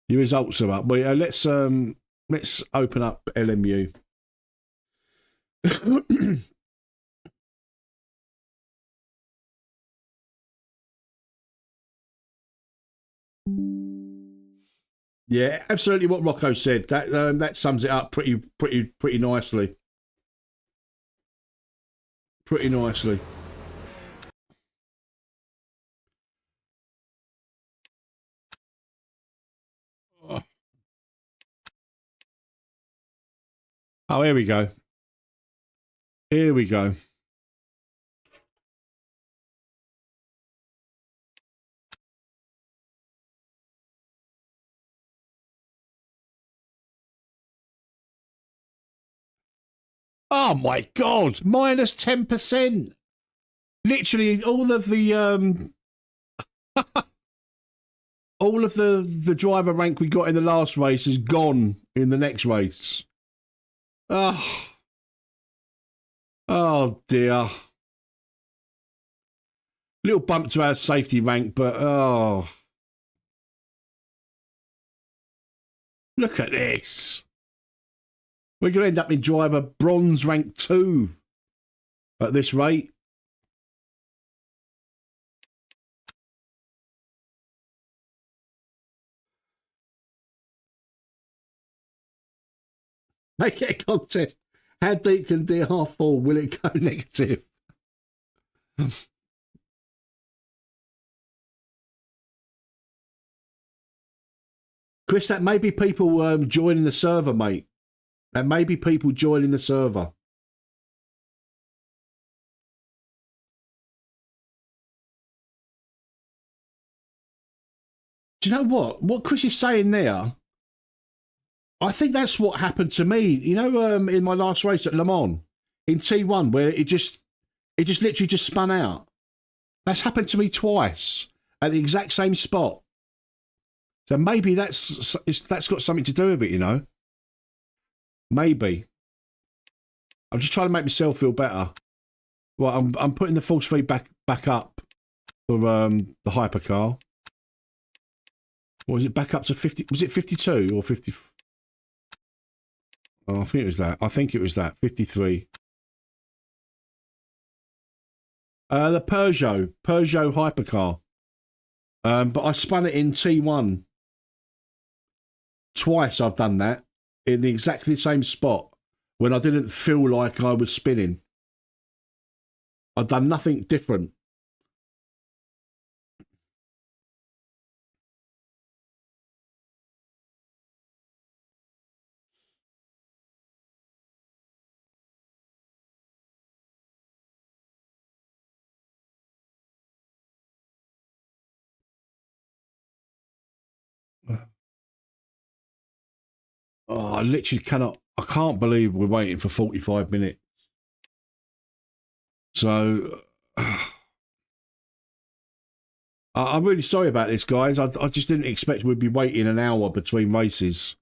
Speaker 1: Your results are up. Well, let's open up LMU. Yeah, absolutely what Rocco said. That sums it up pretty nicely. Pretty nicely. Oh, here we go. Here we go. Oh my God, minus 10%. Literally all of the all of the driver rank we got in the last race is gone in the next race. Oh, oh dear. Little bump to our safety rank, but oh. Look at this. We're going to end up in driver bronze rank 2 at this rate. Make it a contest. How deep can DR fall? Will it go negative? Chris, that may be people joining the server, mate. That may be people joining the server. Do you know what? What Chris is saying there, I think that's what happened to me. You know, in my last race at Le Mans, in T1, where it just literally just spun out. That's happened to me twice at the exact same spot. So maybe that's got something to do with it, you know. Maybe. I'm just trying to make myself feel better. Well, I'm putting the force feed back up for the hypercar. Or was it back up to 50? Was it 52 or 50? Oh, I think it was that. I think it was that 53. The Peugeot hypercar. But I spun it in T1. Twice I've done that in exactly the same spot when I didn't feel like I was spinning. I've done nothing different. Oh, I literally cannot. I can't believe we're waiting for 45 minutes. So, I'm really sorry about this, guys. I just didn't expect we'd be waiting an hour between races.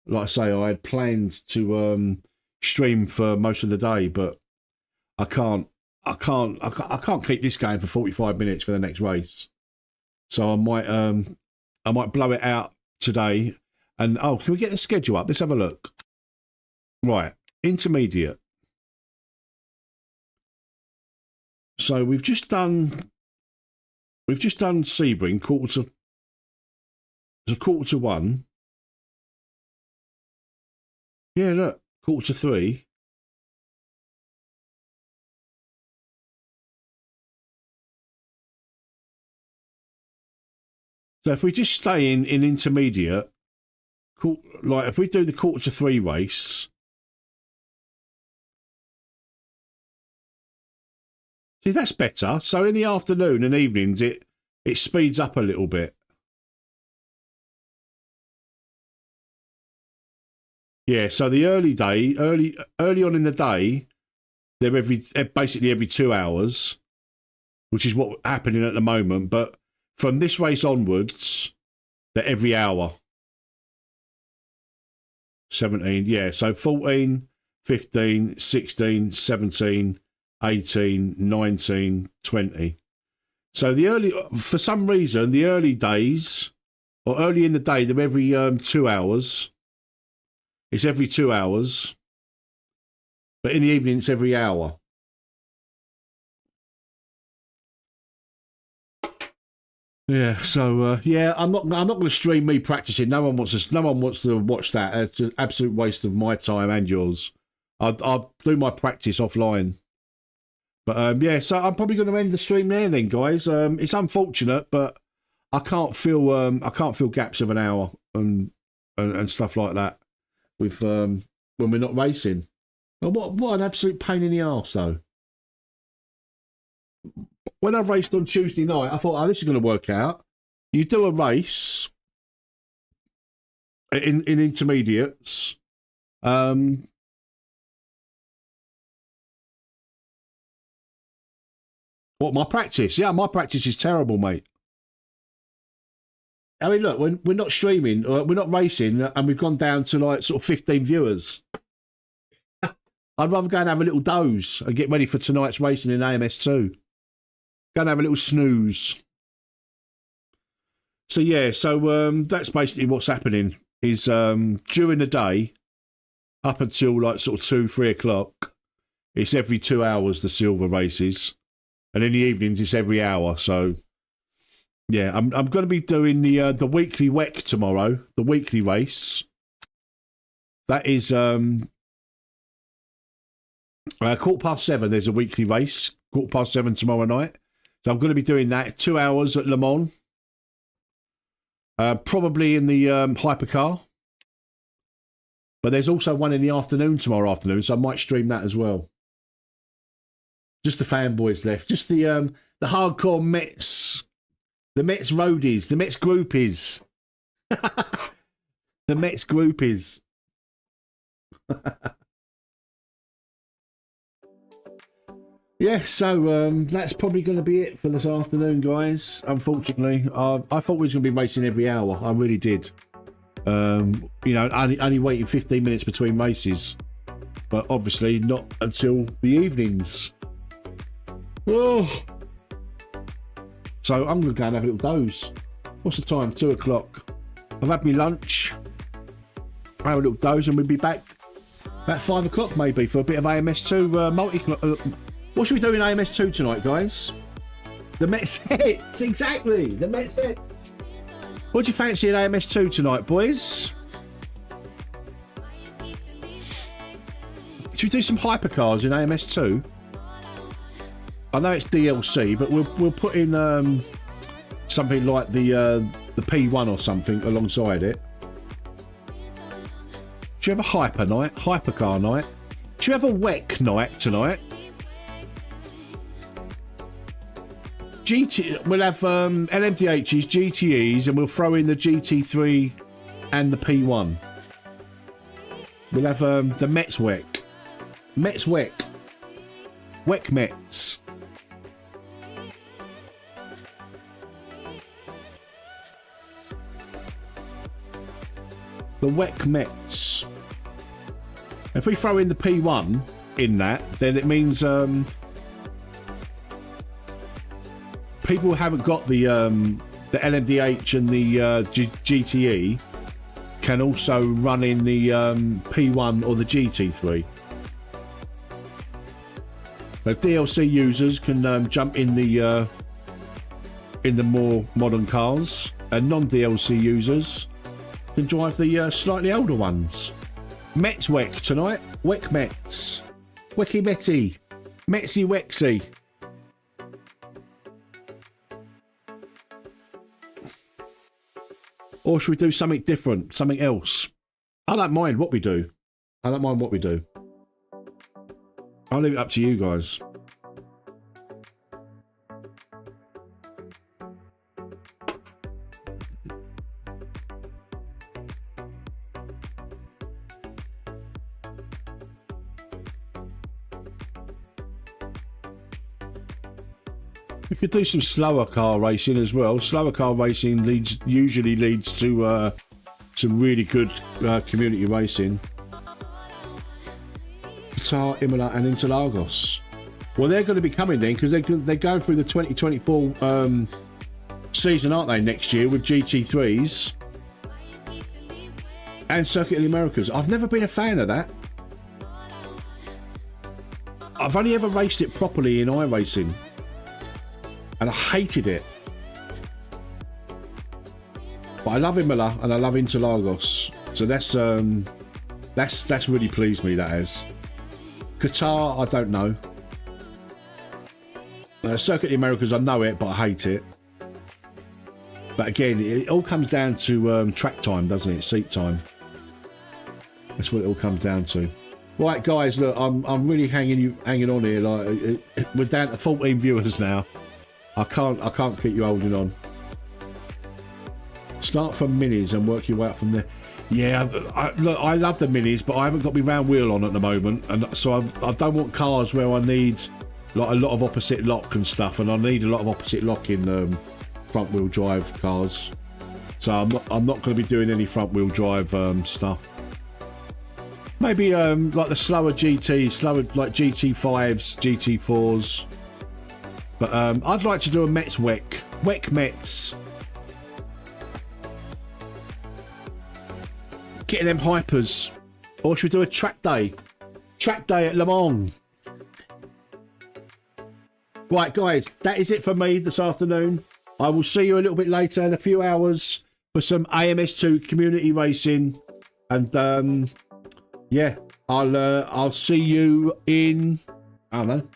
Speaker 1: Like I say, I had planned to stream for most of the day, but I can't keep this going for 45 minutes for the next race. So I might blow it out today. And, oh, can we get the schedule up? Let's have a look. Right, intermediate. So we've just done Sebring, quarter to 1. Yeah, look, quarter to 3. So if we just stay in intermediate, like if we do the quarter to 3 race, see, that's better. So in the afternoon and evenings, it speeds up a little bit. Yeah, so the early on in the day, they're basically every 2 hours, which is what's happening at the moment. But from this race onwards, they're every hour. 17, yeah. So 14, 15, 16, 17, 18, 19, 20. So for some reason, the early days, or early in the day, they're every 2 hours. It's every 2 hours. But in the evening, it's every hour. Yeah, so yeah, I'm not going to stream me practicing. No one wants to watch that. It's an absolute waste of my time and yours. I'll do my practice offline. But yeah, so I'm probably going to end the stream there then, guys. It's unfortunate, but I can't feel gaps of an hour and stuff like that with when we're not racing. But what an absolute pain in the arse, though. When I raced on Tuesday night, I thought, oh, this is going to work out. You do a race in intermediates, What, my practice? Yeah, my practice is terrible, mate. I mean, look, we're not streaming, we're not racing, and we've gone down to like sort of 15 viewers. I'd rather go and have a little doze and get ready for tonight's racing in AMS2. Go and have a little snooze. So yeah, that's basically what's happening. Is during the day, up until like sort of 2-3 o'clock, it's every 2 hours the silver races, and in the evenings it's every hour. So yeah, I'm going to be doing the weekly WEC tomorrow, the weekly race. That is 7:15. There's a weekly race, 7:15 tomorrow night. So I'm going to be doing that 2 hours at Le Mans. Probably in the hypercar. But there's also one in the afternoon tomorrow afternoon, so I might stream that as well. Just the fanboys left. Just the hardcore Mets, the Mets roadies, the Mets groupies. The Mets groupies. Yeah, so that's probably going to be it for this afternoon, guys. Unfortunately, I thought we was going to be racing every hour. I really did. Only waiting 15 minutes between races, but obviously not until the evenings. Oh, so I'm going to go and have a little doze. What's the time? 2 o'clock. I've had my lunch. I'll have a little doze, and we'll be back about 5 o'clock maybe for a bit of AMS2 multi. What should we do in AMS2 tonight, guys? The METZ hits, exactly. The METZ hits. What do you fancy in AMS2 tonight, boys? Should we do some hypercars in AMS2? I know it's DLC, but we'll put in something like the P1 or something alongside it. Should you have a hyper night, hypercar night? Should you have a WEC night tonight? We'll have LMDHs, GTEs, and we'll throw in the GT3 and the P1. We'll have the METZ WEC. METZ WEC. WEC METZ. The WEC METZ. If we throw in the P1 in that, then it means people who haven't got the LMDH and the GTE can also run in the P1 or the GT3. So DLC users can jump in the more modern cars, and non-DLC users can drive the slightly older ones. METZ WEC tonight. WEC METZ. Wecky Metty. Metzy Wexy. Or should we do something different? Something else? I don't mind what we do. I don't mind what we do. I'll leave it up to you guys. We could do some slower car racing as well. Slower car racing usually leads to some really good community racing. Qatar, Imola and Interlagos. Well, they're going to be coming then, because they're going through the 2024 season, aren't they, next year with GT3s and Circuit of the Americas. I've never been a fan of that. I've only ever raced it properly in iRacing, and I hated it. But I love Imola and I love Interlagos, so that's really pleased me. That has. Qatar, I don't know. Circuit of the Americas, I know it, but I hate it. But again, it all comes down to track time, doesn't it? Seat time. That's what it all comes down to. Right, guys, look, I'm really hanging on here. Like we're down to 14 viewers now. I can't keep you holding on. Start from minis and work your way up from there. Yeah, look, I love the minis, but I haven't got my round wheel on at the moment, and so I don't want cars where I need like a lot of opposite lock and stuff, and I need a lot of opposite lock in front wheel drive cars. So I'm not going to be doing any front wheel drive stuff. Maybe like the slower GT, like GT5s, GT4s. But I'd like to do a METZ WEC METZ. Getting them hypers. Or should we do a track day? Track day at Le Mans. Right, guys, that is it for me this afternoon. I will see you a little bit later in a few hours for some AMS2 community racing. And yeah, I'll see you in, I don't know,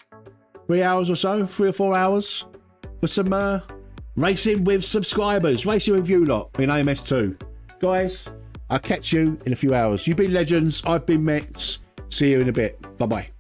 Speaker 1: 3 hours or so, 3 or 4 hours for some racing with subscribers, racing with you lot in AMS2. Guys, I'll catch you in a few hours. You've been legends. I've been METZ. See you in a bit. Bye-bye.
Speaker 6: Bye.